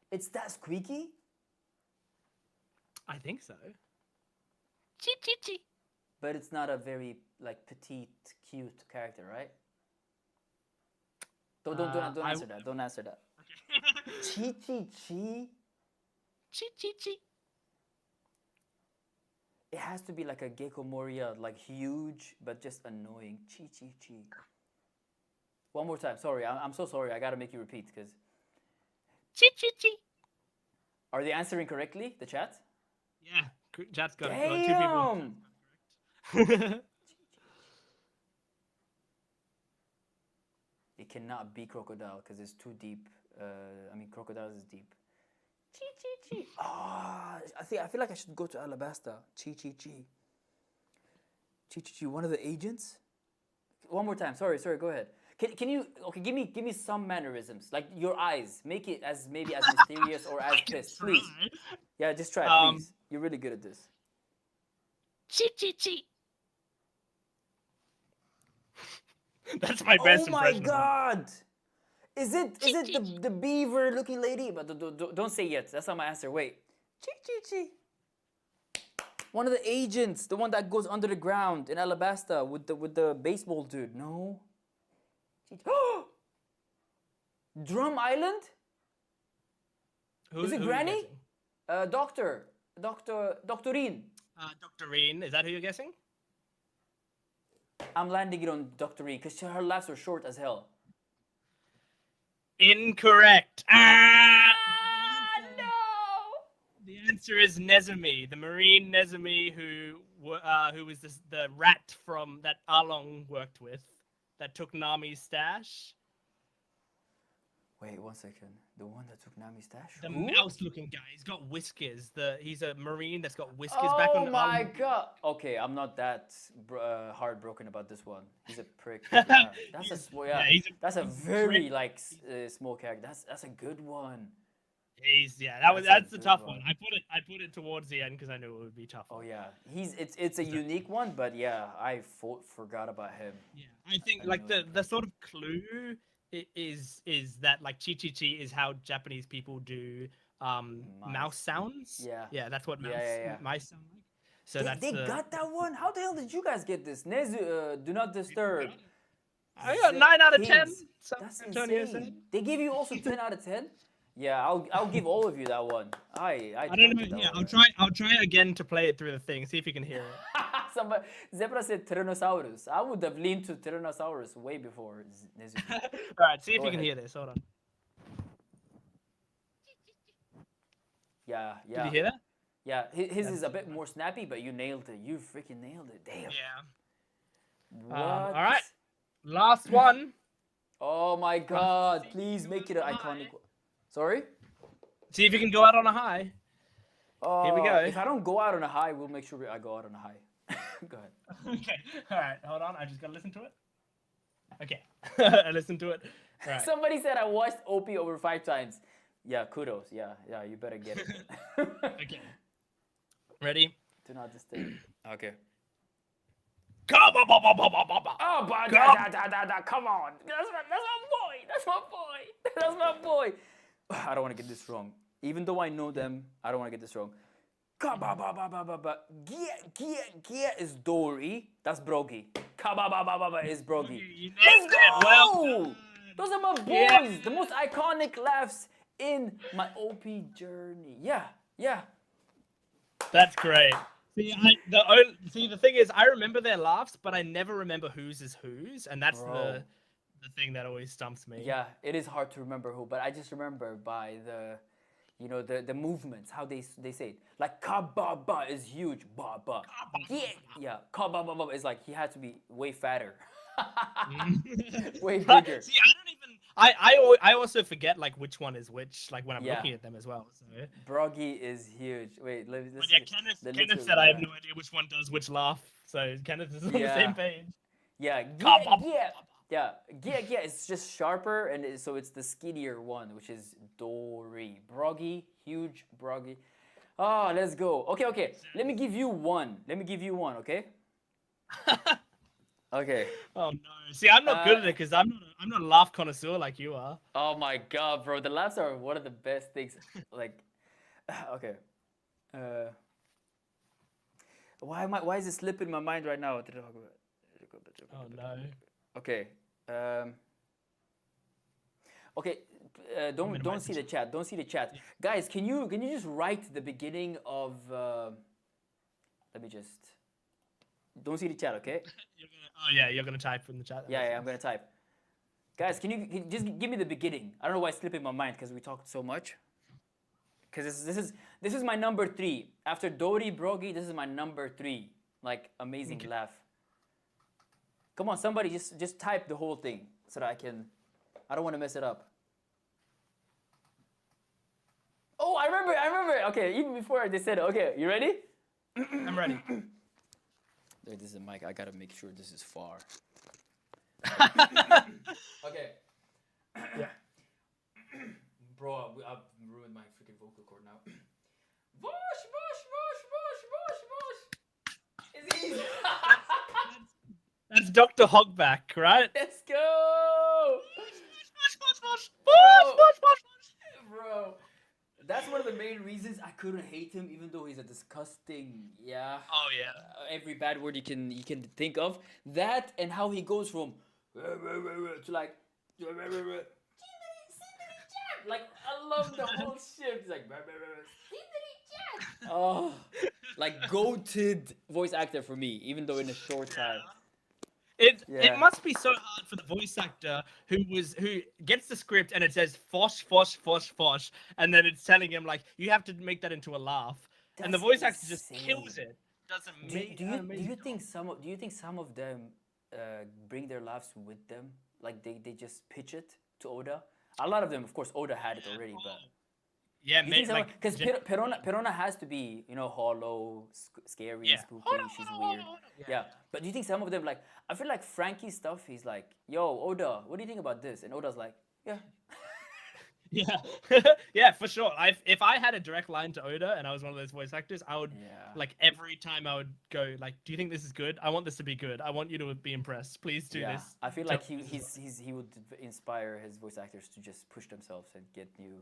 It's that squeaky? I think so. Chi. But it's not a very like petite, cute character, right? Don't answer that. Don't answer that. Chi. Chi. It has to be like a Gecko Moria, like huge but just annoying. Chi. One more time. Sorry, I'm so sorry. I gotta make you repeat because. Chi. Are they answering correctly? The chat? Yeah, chat's got Damn! 2 people. It cannot be crocodile because it's too deep. I mean, crocodiles is deep. Chi chi chi. Ah, I feel like I should go to Alabasta. Chi chi chi. Chi chi chi. One of the agents. One more time. Sorry. Go ahead. Can you okay? Give me some mannerisms, like your eyes. Make it as maybe as mysterious or as I can pissed, try. please. Yeah, just try, Um, please. You're really good at this. Chi chi chi. That's my Oh best my impression of him. God! Is it the beaver looking lady? But don't say yet. That's not my answer. Wait. Chi chi chi. One of the agents, the one that goes under the ground in Alabasta with the baseball dude. No. Drum Island? Is it Who are you Granny? guessing? Doctorine. Dr. Reen. Is that who you're guessing? I'm landing it on Doctorine because her laughs are short as hell. Incorrect. Ah, The answer is Nezumi, the marine Nezumi who was the rat from that Along worked with, that took Nami's stash. Wait, 1 second. The one that took Nami's stash? The Who? mouse-looking guy. He's got whiskers. He's a marine that's got whiskers back Oh on my Along. God. Okay, I'm not that heartbroken about this one. He's a prick. Yeah, that's that's a very prick. like small character. That's a good one. That's the good tough one. one. I put it towards the end because I knew it would be tough. Oh yeah, it's a unique one, but yeah, I forgot about him. Yeah, I think I like know the sort of clue is that like chi chi chi is how Japanese people do mouse sounds. Yeah. That's what Yeah. mice sound like. So They got that one? How the hell did you guys get this? Nezu, do not disturb. I got 9 out of 10. Kids. San That's Antonio said. insane. They give you also 10 out of 10? Yeah, I'll give all of you that one. I don't know. did that Yeah, one. I'll try again to play it through the thing. See if you can hear it. Somebody, Zebra said Tyrannosaurus. I would have leaned to Tyrannosaurus way before Nezu. All right, see if Go you can ahead. hear this. Hold on. Yeah. Did you hear that? Yeah, his is a bit more snappy, but you nailed it. You freaking nailed it. Damn. Yeah. What? All right. Last one. Oh my God! Please make it an iconic. Sorry. See if you can go out on a high. Here we go. If I don't go out on a high, we'll make sure I go out on a high. Go ahead. Okay. All right. Hold on. I just gotta listen to it. Okay. I listened to it. All right. Somebody said I watched OP over 5 times. Yeah, kudos. Yeah, you better get it. Okay. Ready? Do not disturb. Okay. Come on. Oh, come on. That's my boy. That's my boy. That's my boy. I don't want to get this wrong. Even though I know them, I don't want to get this wrong. Gia is Dory. That's Brogy. Is Brogy. Let's go! Well, those are my boys. Yeah. The most iconic laughs in my OP journey. Yeah. That's great. See, the thing is, I remember their laughs, but I never remember whose is whose, and that's the thing that always stumps me. Yeah, it is hard to remember who, but I just remember by the movements, how they say it. Like Kababa is huge, Baba. Yeah, Kababa is like he had to be way fatter, way bigger. See, I don't even. I also forget like which one is which, like when I'm looking at them as well. So. Broggy is huge. Wait, let me. But yeah, Kenneth said I have no idea which one does which laugh. So Kenneth is on the same page. Yeah, Gia is just sharper, and so it's the skinnier one, which is Dory. Broggy, huge Broggy. Oh, let's go. Okay. Let me give you one. Okay. Okay. Oh no! See, I'm not good at it because I'm not a laugh connoisseur like you are. Oh my God, bro! The laughs are one of the best things. Like, okay. Why is it slipping my mind right now? Oh no. Okay. Okay. Don't see the chat. Don't see the chat, guys. Can you just write the beginning of? Let me just. Don't see the chat, okay? You're gonna type from the chat. Yeah, I'm gonna type. Guys, can you just give me the beginning? I don't know why it's slipping my mind because we talked so much. Because this is my number 3 after Dory Brogy. This is my number 3. Like amazing laugh. Come on, somebody just type the whole thing so that I don't want to mess it up. I remember. Okay, even before they said, okay, you ready? I'm ready. This is a mic. I gotta make sure this is far. Okay. Yeah. Bro, I've ruined my freaking vocal cord now. Vosh, vosh, vosh, vosh, vosh, vosh. It's easy. That's Dr. Hogback, right? Let's go. Bosh, Bro, bosh, bosh, bosh. bro. That's one of the main reasons I couldn't hate him, even though he's a disgusting, yeah, Oh yeah. every bad word you can think of. That and how he goes from to like I love the whole shift. He's like oh, like goated voice actor for me, even though in a short time. It Yeah. must be so hard for the voice actor who gets the script and it says fosh fosh fosh fosh, and then it's telling him like you have to make that into a laugh, and the That's voice actor just kills insane. it. Does Do you think some of them bring their laughs with them? Like they just pitch it to Oda. A lot of them, of course, Oda had it already, but Yeah, you think like because Perona has to be hollow, scary, yeah. spooky. She's weird. Yeah, but do you think some of them like? I feel like Frankie's stuff. He's like, "Yo, Oda, what do you think about this?" And Oda's like, "Yeah." Yeah, yeah, for sure. If I had a direct line to Oda and I was one of those voice actors, I would like every time I would go like, "Do you think this is good? I want this to be good. I want you to be impressed. Please do this." I feel like he would inspire his voice actors to just push themselves and get new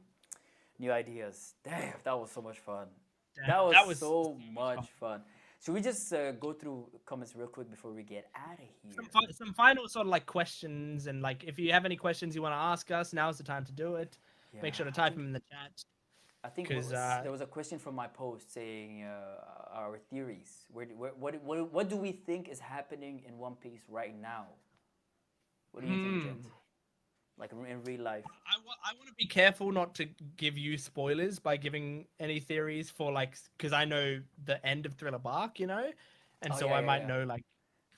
ideas. Damn, that was so much fun. Damn, That was so much fun. Should we just go through comments real quick before we get out of here? Some final sort of like questions, and like if you have any questions you want to ask us, now's the time to do it. Make sure to type them in the chat. I think there was a question from my post saying our theories. What do we think is happening in One Piece right now? What do you think, Jent? Like in real life? I want to be careful not to give you spoilers by giving any theories for like, because I know the end of Thriller Bark, and so I might know like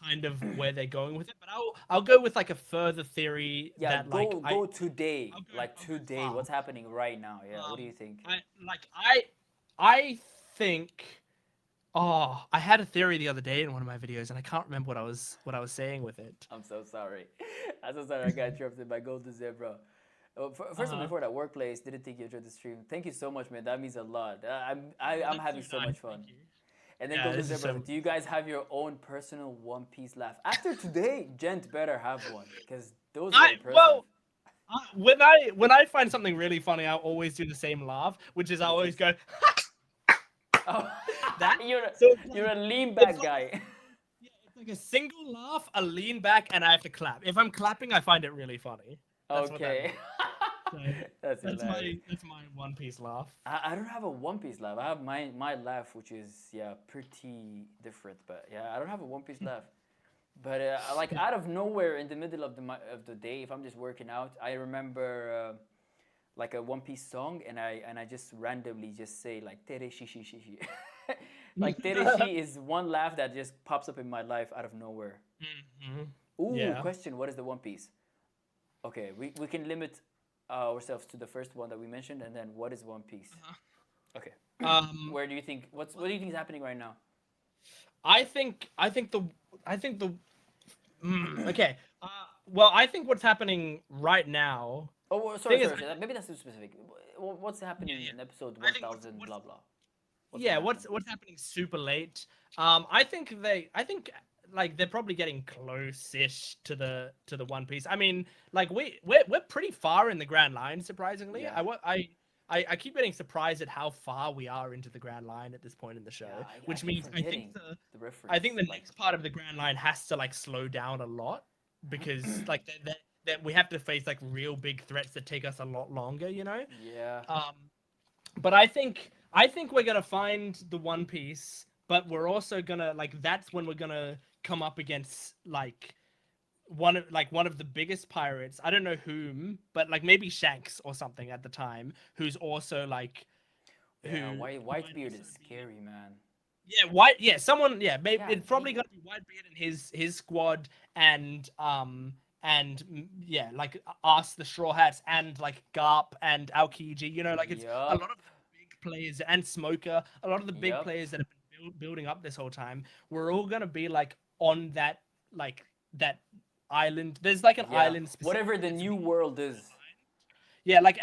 kind of where they're going with it. But I'll go with like a further theory that go today, today. What's happening right now? Yeah, what do you think? I think. Oh, I had a theory the other day in one of my videos, and I can't remember what I was saying with it. I'm so sorry. I'm so sorry I got interrupted by Golden Zebra. First of all, before that, workplace didn't think you enjoyed the stream. Thank you so much, man. That means a lot. I'm having so much fun. And then Golden Zebra, do you guys have your own personal One Piece laugh? After today, Gent better have one because those are impressive. Well, when I find something really funny, I always do the same laugh, which is I always go. Oh, that you're a lean back guy. Yeah, it's like a single laugh, a lean back, and I have to clap. If I'm clapping, I find it really funny. That's okay. That's my One Piece laugh. I don't have a One Piece laugh. I have my laugh, which is pretty different. But I don't have a One Piece laugh. But like out of nowhere, in the middle of the day, if I'm just working out, I remember like a One Piece song, and I just randomly just say like tere shi shi shi shi. Like tere shi is one laugh that just pops up in my life out of nowhere. Mm-hmm. Ooh, question: what is the One Piece? Okay, we can limit ourselves to the first one that we mentioned, and then what is One Piece? Okay. Where do you think what do you think is happening right now? I think the okay. Well, I think what's happening right now. Oh, well, sorry. Maybe that's too specific. What's happening in episode 1000? Blah blah. What's happening super late? I think like they're probably getting close-ish to the One Piece. I mean, like we're pretty far in the Grand Line, surprisingly. Yeah. I keep getting surprised at how far we are into the Grand Line at this point in the show, which means I think the next part of the Grand Line has to like slow down a lot because like that we have to face like real big threats that take us a lot longer, Yeah. But I think we're gonna find the One Piece, but we're also gonna like that's when we're gonna come up against like one of the biggest pirates. I don't know whom, but like maybe Shanks or something at the time, who's also like Whitebeard is scary, man. Yeah, someone maybe it's probably gonna be Whitebeard and his squad and like us the Straw Hats and like Garp and Aokiji, like it's a lot of big players and Smoker, a lot of the big Yep. players that have been building up this whole time, we're all gonna be like on that like that island. There's like an Yeah. island Whatever specifically the that's new the world is. yeah, like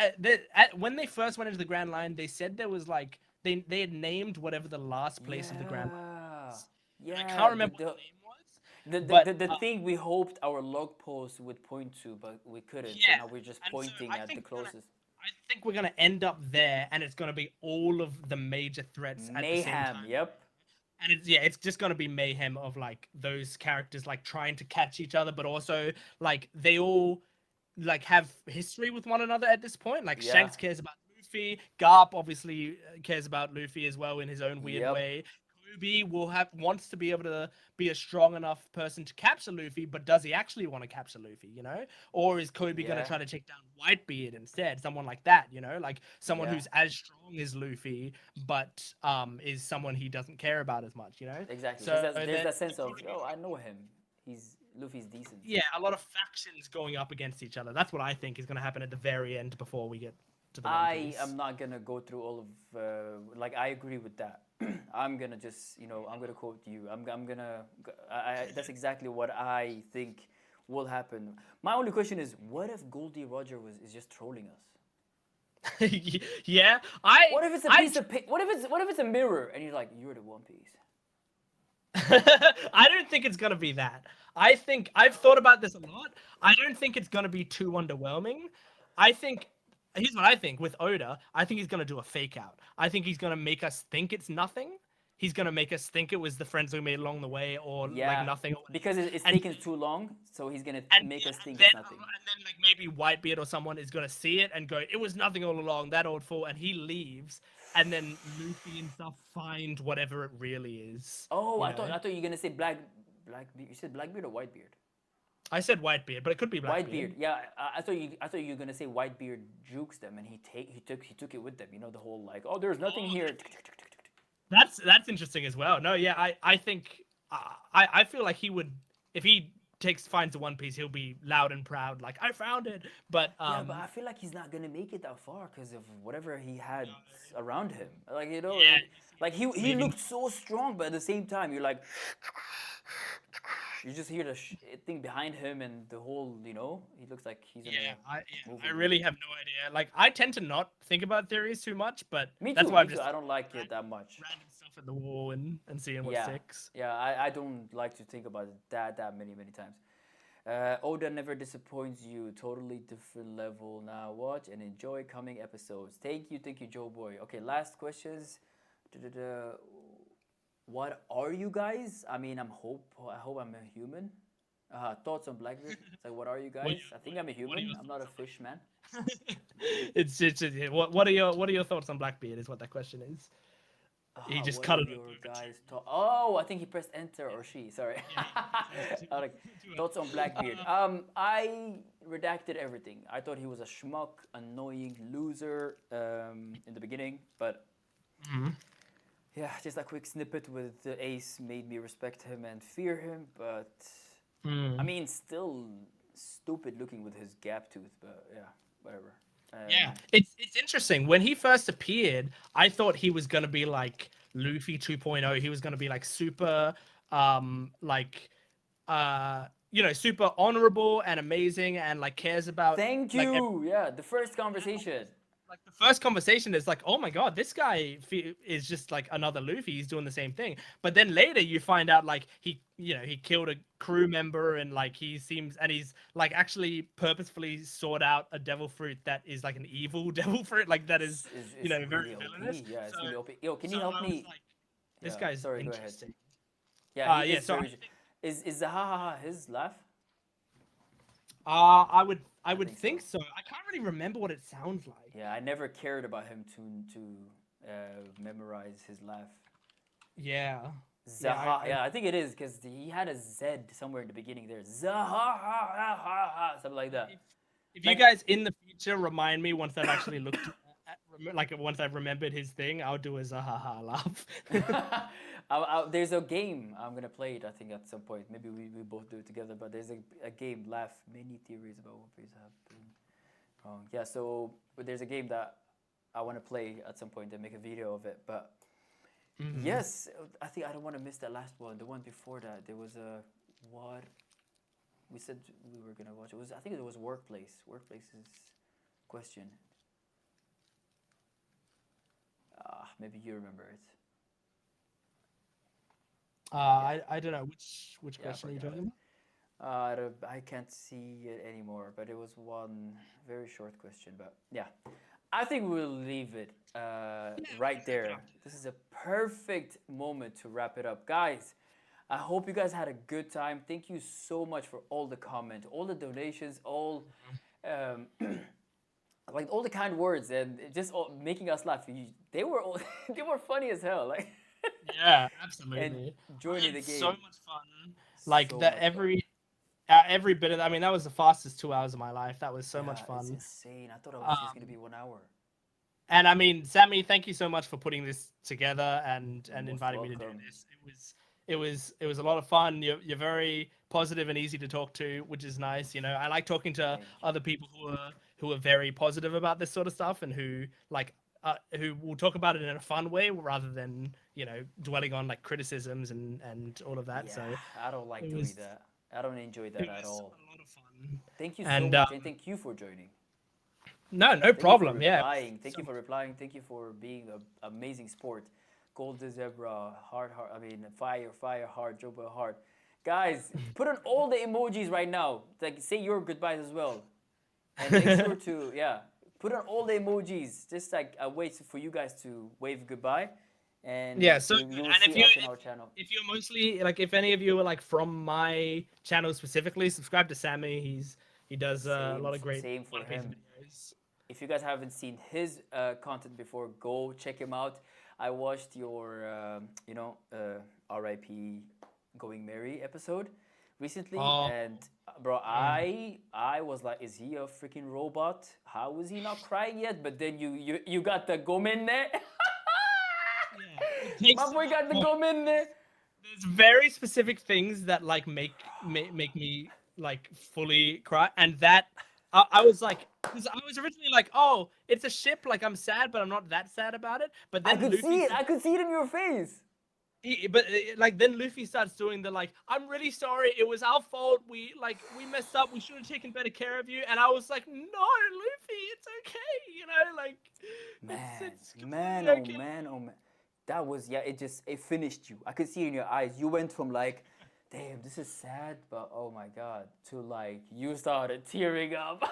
when they first went into the Grand Line, they said there was like they had named whatever the last place of the Grand Line Yeah. was. And I can't Yeah. remember what the name was, The but thing we hoped our log post would point to, but we couldn't. So yeah. now we're just And so pointing at the closest. I think we're gonna end up there, and it's gonna be all of the major threats at the same Mayhem. time. Yep. And it's just gonna be mayhem of like those characters like trying to catch each other, but also like they all like have history with one another at this point. Like Yeah. Shanks cares about Luffy, Garp obviously cares about Luffy as well in his own weird Yep. way. Kobe wants to be able to be a strong enough person to capture Luffy, but does he actually want to capture Luffy, you know? Or is Kobe gonna Yeah. try to take down Whitebeard instead? Someone like that, you know? Like someone Yeah. who's as strong as Luffy, but is someone he doesn't care about as much, you know? Exactly. So There's that sense there's of, probably oh, I know him. He's Luffy's decent. yeah, a lot of factions going up against each other. That's what I think is going to happen at the very end before we get to the One I Piece. am not gonna go through all of like I agree with that. I'm gonna just I'm gonna quote you. I'm gonna that's exactly what I think will happen. My only question is, what if Goldie Roger is just trolling us? Yeah, What if it's a I piece of what if it's a mirror and you're like, you're the One Piece? I don't think it's gonna be that. I think I've thought about this a lot. I don't think it's gonna be too underwhelming. I think here's what I think with Oda. I think he's gonna do a fake out. I think he's gonna make us think it's nothing. He's gonna make us think it was the friends we made along the way, or like Yeah, nothing. because it's And taking too long, so he's gonna make us think then, it's nothing. and then like maybe Whitebeard or someone is gonna see it and go, "It was nothing all along." That old fool, and he leaves, and then Luffy and stuff find whatever it really is. Oh, you I thought know? I thought you were gonna say Blackbeard. You said Blackbeard or Whitebeard? I said Whitebeard, but it could be Blackbeard. Whitebeard. Yeah, I thought you were gonna say Whitebeard jukes them and he took it with them. You know the whole like, oh, there's nothing here. That's interesting as well. No, yeah, I think I feel like he would if he finds the One Piece, he'll be loud and proud, like I found it. But Yeah, but I feel like he's not gonna make it that far because of whatever he had around him. Like yeah, like he maybe looked so strong, but at the same time, you're like, you just hear the thing behind him and the whole, he looks like he's gonna move I with really have no idea. Like I tend to not think about theories too much, but Me that's too. why Me I'm too. just I don't like it that much. random stuff at the wall and seeing what Yeah, sticks. yeah. I don't like to think about it that many times. Oda never disappoints you. Totally different level. Now watch and enjoy coming episodes. Thank you, Joe Boy. Okay, last questions. Da-da-da. What are you guys? I mean, I hope I'm a human. Thoughts on Blackbeard? It's like, what are you guys? I think I'm a human. I'm not a fish, man. it's what are your thoughts on Blackbeard is what that question is. He just What cut are it. your guys' thoughts? Oh, I think he pressed enter or she. Sorry. I like thoughts on Blackbeard. I redacted everything. I thought he was a schmuck, annoying loser in the beginning, but yeah, just a quick snippet with the Ace made me respect him and fear him. But I mean, still stupid looking with his gap tooth. But yeah, whatever. Yeah, it's interesting. When he first appeared, I thought he was gonna be like Luffy 2.0. He was gonna be like super, super honorable and amazing and like cares about. Thank like, you. Yeah, the first conversation. Like the first conversation is like, oh my god, this guy is just like another Luffy. He's doing the same thing. But then later you find out like he killed a crew member and like he's like actually purposefully sought out a devil fruit that is like an evil devil fruit, like that is very really villainous. OP. Yeah, it's really OP. Yo, can you help me? Like, this Yeah, guy's sorry, interesting. Go ahead. Yeah, he Yeah. is So very. Is the ha ha ha his laugh? I would think think so. I can't really remember what it sounds like. Yeah, I never cared about him to memorize his laugh. Yeah. Zaha, yeah, I think it is because he had a Z somewhere in the beginning there. Zaha, ha, ha, ha, ha, something like that. If you guys in the future remind me once I've actually looked once I've remembered his thing, I'll do a Zahaha laugh. There's a game I'm gonna play it. I think at some point. Maybe we both do it together. But there's a game. Many theories about One Piece have been wrong. Yeah. So there's a game that I want to play at some point and make a video of it. But Mhm. yes, I think I don't want to miss that last one. The one before that, there was a what we said we were gonna watch. It was I think it was workplace. Workplace's question. Maybe you remember it. Yeah, I don't know which yeah, I question are you forgot talking it. about? I can't see it anymore, but it was one very short question. But yeah, I think we'll leave it Yeah, we right can wrap it there. up. This is a perfect moment to wrap it up. Guys, I hope you guys had a good time. Thank you so much for all the comments, all the donations, all um, like all the kind words, and just all, making us laugh. They were all, they were funny as hell. Like Yeah, and absolutely. I joining had the so game, much fun. Like so that much fun. every bit of I mean that was the fastest 2 hours of my life. That was so much Yeah, it's fun. insane. I thought it was just gonna be Um, 1 hour. and I mean, Sammy, thank you so much for putting this together You're and most inviting me to do welcome. this. It was a lot of fun. You're very positive and easy to talk to, which is nice. You know, I like talking to Thank you. other people who are very positive about this sort of stuff and who will talk about it in a fun way rather than dwelling on like criticisms and all of that. Yeah, So I don't like it doing was that. I don't enjoy it that at was all. a lot of fun. Thank you so And much, and thank you for joining. no Thank you for problem. Yeah, it was replying. Thank so you for much. replying. Thank you for being an amazing sport. Golden zebra, heart, heart. I mean, fire, fire, heart, Joba, heart. Guys, put on all the emojis right now. Like, say your goodbyes as well, and make sure to put on all the emojis. Just like a way for you guys to wave goodbye, and Yeah, so good. you will And see us in our channel. if you're mostly like if any of you are like from my channel specifically, subscribe to Sammy. He does a Same, lot of great same for One Piece him. videos. If you guys haven't seen his content before, go check him out. I watched your, RIP Going Merry episode recently, Oh, and bro, mm. I was like, is he a freaking robot? How is he not crying yet? But then you got the Gomenne. Yeah, it My takes to boy that got the point. Gomenne. There's very specific things that like make me like fully cry, and that I was like, because I was originally like, oh, it's a ship, like I'm sad, but I'm not that sad about it. But I then could Luffy see it. starts I could see it in your face. like then Luffy starts doing the like I'm really sorry, it was our fault, we messed up, we should have taken better care of you, and I was like, no Luffy, it's okay, like Man, it's man, completely oh okay. man, oh man. That was it finished you. I could see it in your eyes. You went from like, damn, this is sad, but oh my god, to like you started tearing up.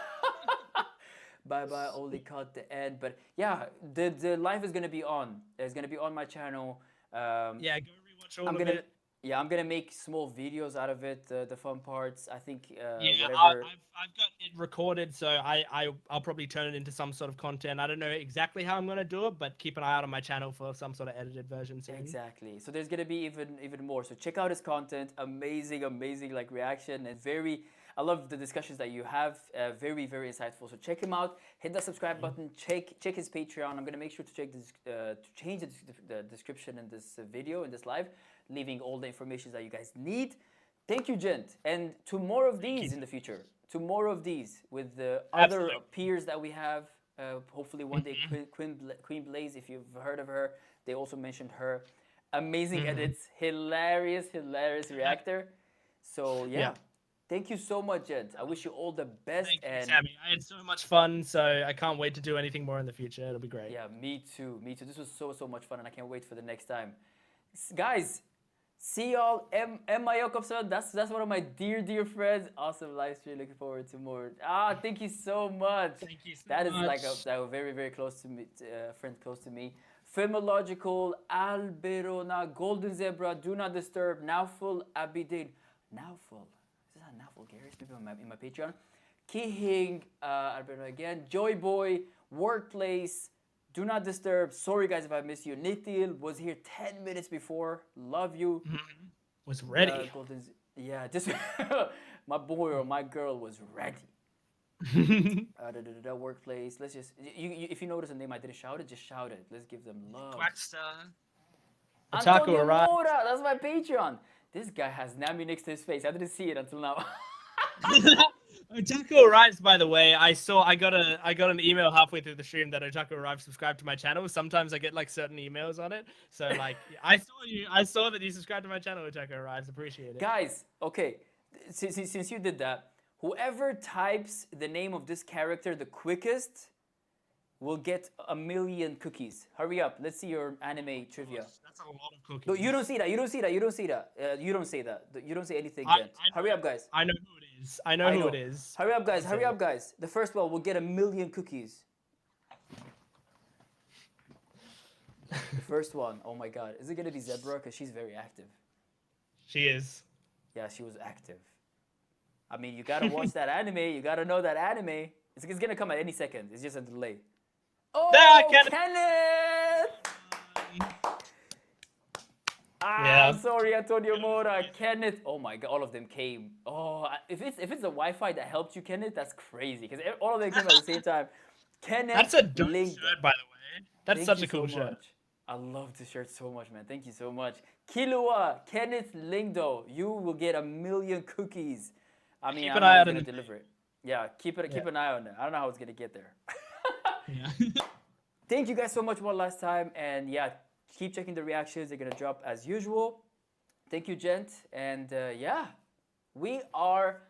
Bye bye, only caught the end. But yeah, the life is gonna be on. It's gonna be on my channel. Um, Yeah, go rewatch all I'm of gonna it. I'm gonna make small videos out of it. The fun parts. I think Yeah, whatever. I've got it recorded, so I'll probably turn it into some sort of content. I don't know exactly how I'm gonna do it, but keep an eye out on my channel for some sort of edited version soon. Exactly. So there's gonna be even more. So check out his content. Amazing, amazing like reaction and very. I love the discussions that you have. Very, very insightful. So check him out. Hit that subscribe button. Check his Patreon. I'm gonna make sure to check this to change the description in this video in this live, leaving all the information that you guys need. Thank you, Gent, and to more of Thank you. these in the future. To more of these with the other Absolutely. peers that we have. Hopefully one day Mhm. Queen Blaze, if you've heard of her, they also mentioned her. Amazing Mhm. edits, hilarious reactor. So Yeah. yeah, thank you so much, Jed. I wish you all the best, Thank you, and Sammy. I had so much fun, so I can't wait to do anything more in the future. It'll be great. yeah, me too, me too. This was so much fun, and I can't wait for the next time. Guys, see y'all. Emma Jakobsen, that's one of my dear friends. Awesome live stream. Looking forward to more. Thank you so much. Thank you so That is like much. a very close to me, friend close to me. Filmological, Alberona, Golden Zebra, Do Not Disturb, Nowful, Abidin, Nowful. Is this not Nowful, Gary? Maybe in my Patreon. Kihing, Alberona again. Joy Boy, Workplace, Do Not Disturb. Sorry guys if I missed you. Nithil was here 10 minutes before. Love you. Mhm. Was ready. Golden, yeah, just my boy or my girl was ready. The workplace. Let's just if you notice a name I didn't shout it, just shout it. Let's give them love. Quackstar. Otaku Antonio arrived. Mora, that's my Patreon. This guy has Nami next to his face. I didn't see it until now. Otaku arrives. By the way, I got an email halfway through the stream that Otaku arrives subscribed to my channel. Sometimes I get like certain emails on it. So like I saw that you subscribed to my channel. Otaku arrives. Appreciate it. Guys, okay, since you did that, whoever types the name of this character the quickest will get 1,000,000 cookies. Hurry up, let's see your anime trivia. That's a lot of cookies. No, you don't see that. You don't see that. You don't see that. You don't say that. You don't say anything, Jent. Hurry up, guys. I know who it is. I know who it is. Hurry up, guys. Hurry up, guys. The first one will get 1,000,000 cookies. The first one. Oh my God. Is it gonna be Zebra? Because she's very active. She is. Yeah, she was active. I mean, you gotta watch that anime. You gotta know that anime. It's gonna come at any second. It's just a delay. Oh, Kenneth! Yeah. I'm sorry, Antonio Mora. Kenneth. Oh my God, all of them came. Oh, if it's the Wi-Fi that helped you, Kenneth, that's crazy. Because all of them came at the same time. Kenneth. That's a dope Link. shirt, by the way. That's Thank such you a cool so shirt. much. I love this shirt so much, man. Thank you so much. Kilua, Kenneth Lingdo, you will get 1,000,000 cookies. I mean, Keep I'm an eye not out gonna on deliver it. Yeah, keep an eye on it. I don't know how it's gonna get there. Yeah. Thank you guys so much one last time, and yeah, keep checking the reactions. They're gonna drop as usual. Thank you, Jent, and yeah, we are